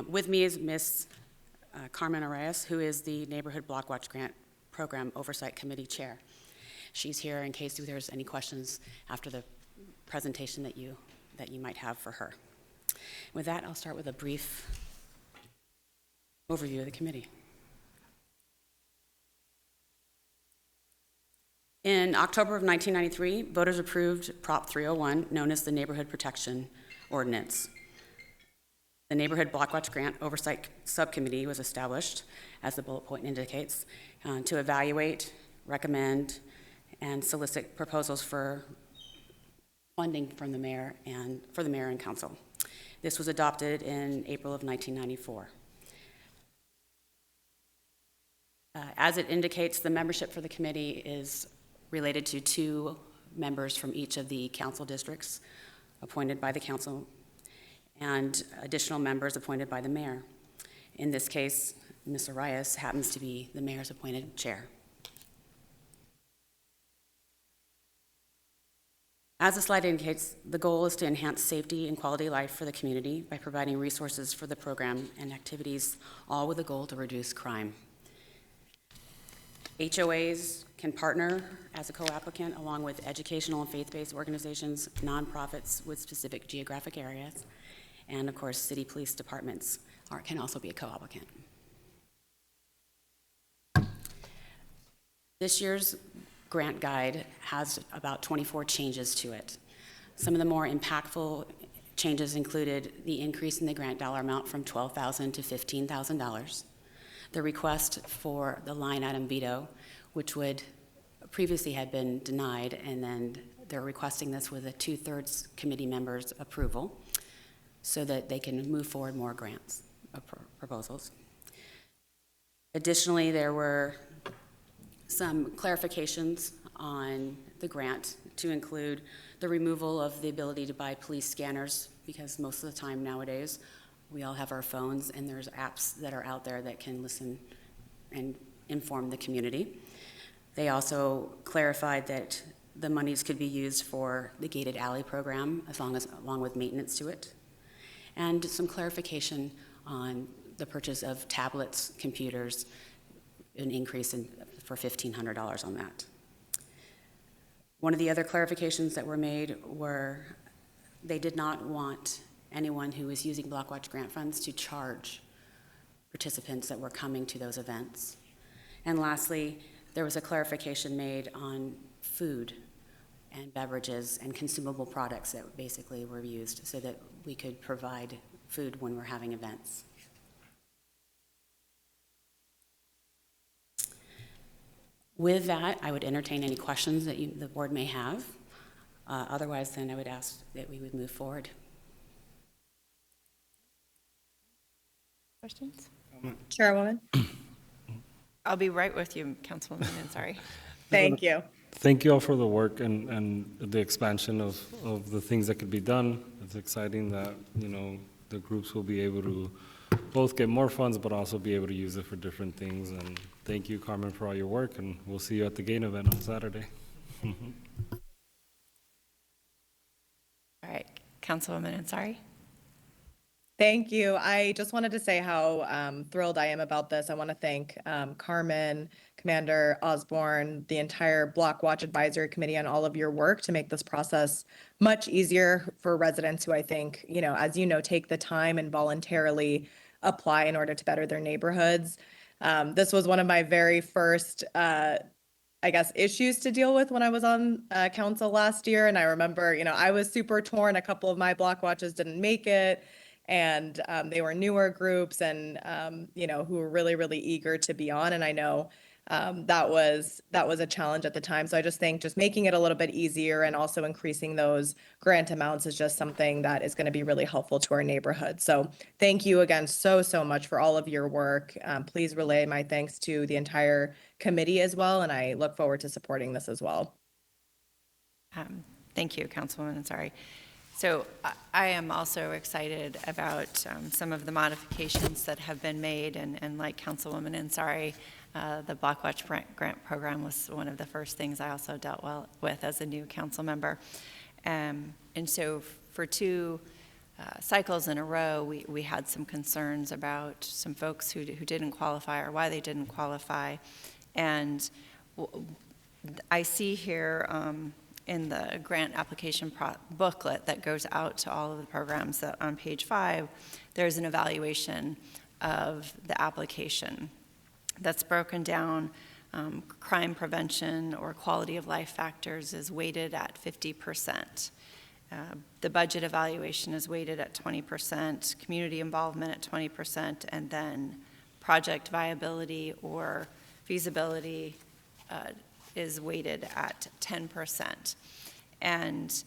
With me is Miss Carmen Arias, who is the Neighborhood Block Watch Grant Program Oversight Committee Chair. She's here in case there's any questions after the presentation that you might have for her. With that, I'll start with a brief overview of the committee. In October of 1993, voters approved Prop 301, known as the Neighborhood Protection Ordinance. The Neighborhood Block Watch Grant Oversight Subcommittee was established, as the bullet point indicates, to evaluate, recommend, and solicit proposals for funding from the mayor and for the mayor and council. This was adopted in April of 1994. As it indicates, the membership for the committee is related to 2 members from each of the council districts appointed by the council and additional members appointed by the mayor. In this case, Ms. Arias happens to be the mayor's appointed chair. As the slide indicates, the goal is to enhance safety and quality of life for the community by providing resources for the program and activities, all with the goal to reduce crime. HOAs can partner as a co-applicant along with educational and faith-based organizations, nonprofits with specific geographic areas, and of course, city police departments can also be a co-applicant. This year's grant guide has about 24 changes to it. Some of the more impactful changes included the increase in the grant dollar amount from $12,000 to $15,000, the request for the line item veto, which would previously had been denied, and then they're requesting this with a 2/3 committee members' approval so that they can move forward more grants proposals. Additionally, there were some clarifications on the grant to include the removal of the ability to buy police scanners, because most of the time nowadays we all have our phones and there's apps that are out there that can listen and inform the community. They also clarified that the monies could be used for the gated alley program along with maintenance to it, and some clarification on the purchase of tablets, computers, an increase for $1,500 on that. One of the other clarifications that were made were they did not want anyone who was using Block Watch grant funds to charge participants that were coming to those events. And lastly, there was a clarification made on food and beverages and consumable products that basically were used so that we could provide food when we're having events. With that, I would entertain any questions that the board may have. Otherwise, then I would ask that we would move forward. Questions? Chairwoman? I'll be right with you, Councilwoman Ansari. Thank you. Thank you all for the work and the expansion of the things that could be done. It's exciting that, the groups will be able to both get more funds, but also be able to use it for different things. And thank you, Carmen, for all your work, and we'll see you at the GAIN event on Saturday. All right, Councilwoman Ansari. Thank you. I just wanted to say how thrilled I am about this. I want to thank Carmen, Commander Osborne, the entire Block Watch Advisory Committee on all of your work to make this process much easier for residents who I think, as you know, take the time and voluntarily apply in order to better their neighborhoods. This was one of my very first issues to deal with when I was on council last year. And I remember, I was super torn. A couple of my block watches didn't make it. and they were newer groups and, who were really, really eager to be on. And I know that was a challenge at the time. So I just think just making it a little bit easier and also increasing those grant amounts is just something that is going to be really helpful to our neighborhood. So thank you again so much for all of your work. Please relay my thanks to the entire committee as well, and I look forward to supporting this as well. Thank you, Councilwoman Ansari. So I am also excited about some of the modifications that have been made, and like Councilwoman Ansari, the Blockwatch grant program was one of the first things I also dealt with as a new council member. And so for two cycles in a row, we had some concerns about some folks who didn't qualify or why they didn't qualify. And I see here in the grant application booklet that goes out to all of the programs that on page 5, there's an evaluation of the application that's broken down. Crime prevention or quality of life factors is weighted at 50%. The budget evaluation is weighted at 20%, community involvement at 20%, and then project viability or feasibility is weighted at 10%. And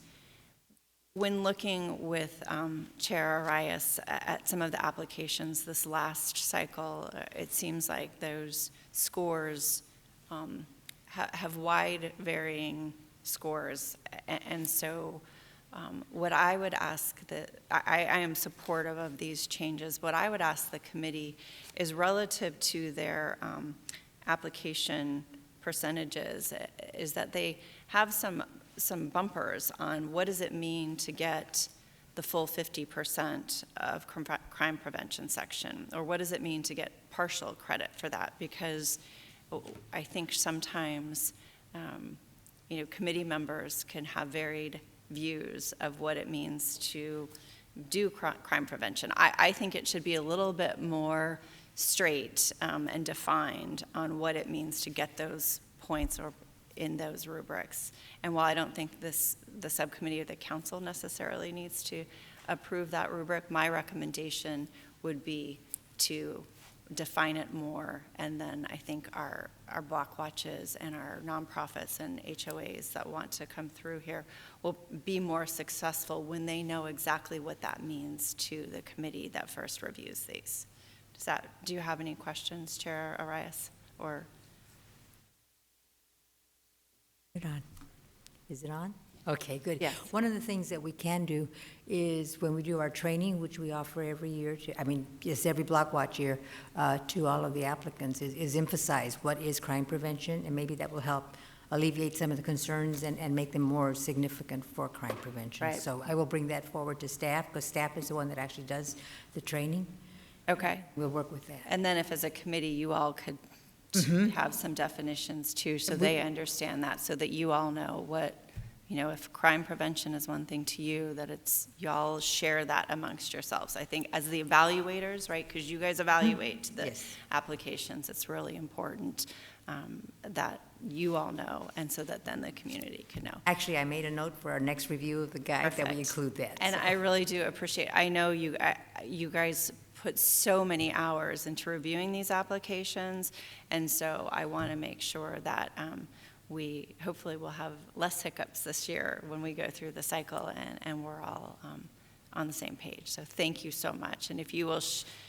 when looking with Chair Arias at some of the applications this last cycle, it seems like those scores have wide varying scores. And so what I would ask I am supportive of these changes. What I would ask the committee is relative to their application percentages is that they have some bumpers on what does it mean to get the full 50% of crime prevention section, or what does it mean to get partial credit for that? Because I think sometimes committee members can have varied views of what it means to do crime prevention. I think it should be a little bit more straight and defined on what it means to get those points or in those rubrics. And while I don't think the subcommittee or the council necessarily needs to approve that rubric, my recommendation would be to define it more, and then I think our block watches and our nonprofits and HOAs that want to come through here will be more successful when they know exactly what that means to the committee that first reviews these. Do you have any questions, Chair Arias? Or Is it on? Okay, good. Yes. One of the things that we can do is when we do our training, which we offer every year every block watch year to all of the applicants, is emphasize what is crime prevention, and maybe that will help alleviate some of the concerns and make them more significant for crime prevention. Right. So I will bring that forward to staff, because staff is the one that actually does the training. Okay. We'll work with that. And then if as a committee you all could have some definitions too, so they understand that, so that you all know what, if crime prevention is one thing to you, that it's, y'all share that amongst yourselves. I think as the evaluators, right, because you guys evaluate the applications, it's really important that you all know, and so that then the community can know. Actually, I made a note for our next review of the guide that we include that. And I really do appreciate, I know you guys put so many hours into reviewing these applications, and so I want to make sure that we hopefully will have less hiccups this year when we go through the cycle, and we're all on the same page. So thank you so much, and if you will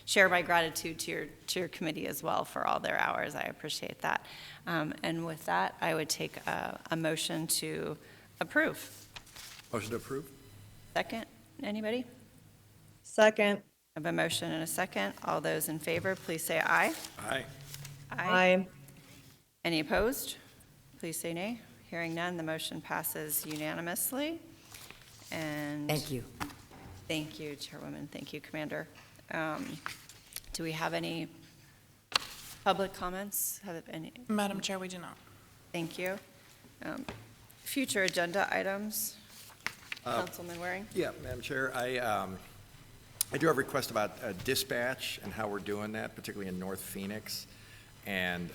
share my gratitude to your committee as well for all their hours, I appreciate that. And with that, I would take a motion to approve. Motion to approve? Second, anybody? Second. I have a motion and a second. All those in favor, please say aye. Aye. Aye. Any opposed? Please say nay. Hearing none, the motion passes unanimously. And Thank you. Thank you, Chairwoman. Thank you, Commander. Do we have any public comments? Madam Chair, we do not. Thank you. Future agenda items. Councilman Waring? Yeah, Madam Chair, I do have a request about dispatch and how we're doing that, particularly in North Phoenix, and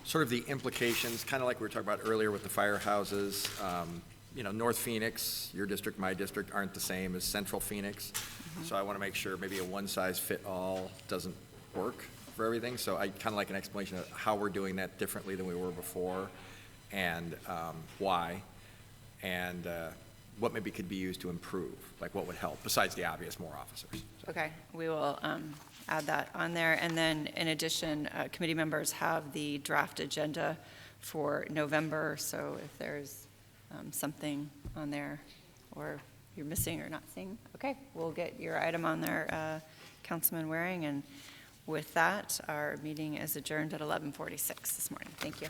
sort of the implications, kind of like we were talking about earlier with the firehouses, North Phoenix, your district, my district, aren't the same as Central Phoenix. So I want to make sure maybe a one-size-fit-all doesn't work for everything. So I kind of like an explanation of how we're doing that differently than we were before, and why, and what maybe could be used to improve, like what would help, besides the obvious, more officers. Okay, we will add that on there. And then in addition, committee members have the draft agenda for November, so if there's something on there or you're missing or not seeing, okay, we'll get your item on there, Councilman Waring. And with that, our meeting is adjourned at 11:46 this morning. Thank you.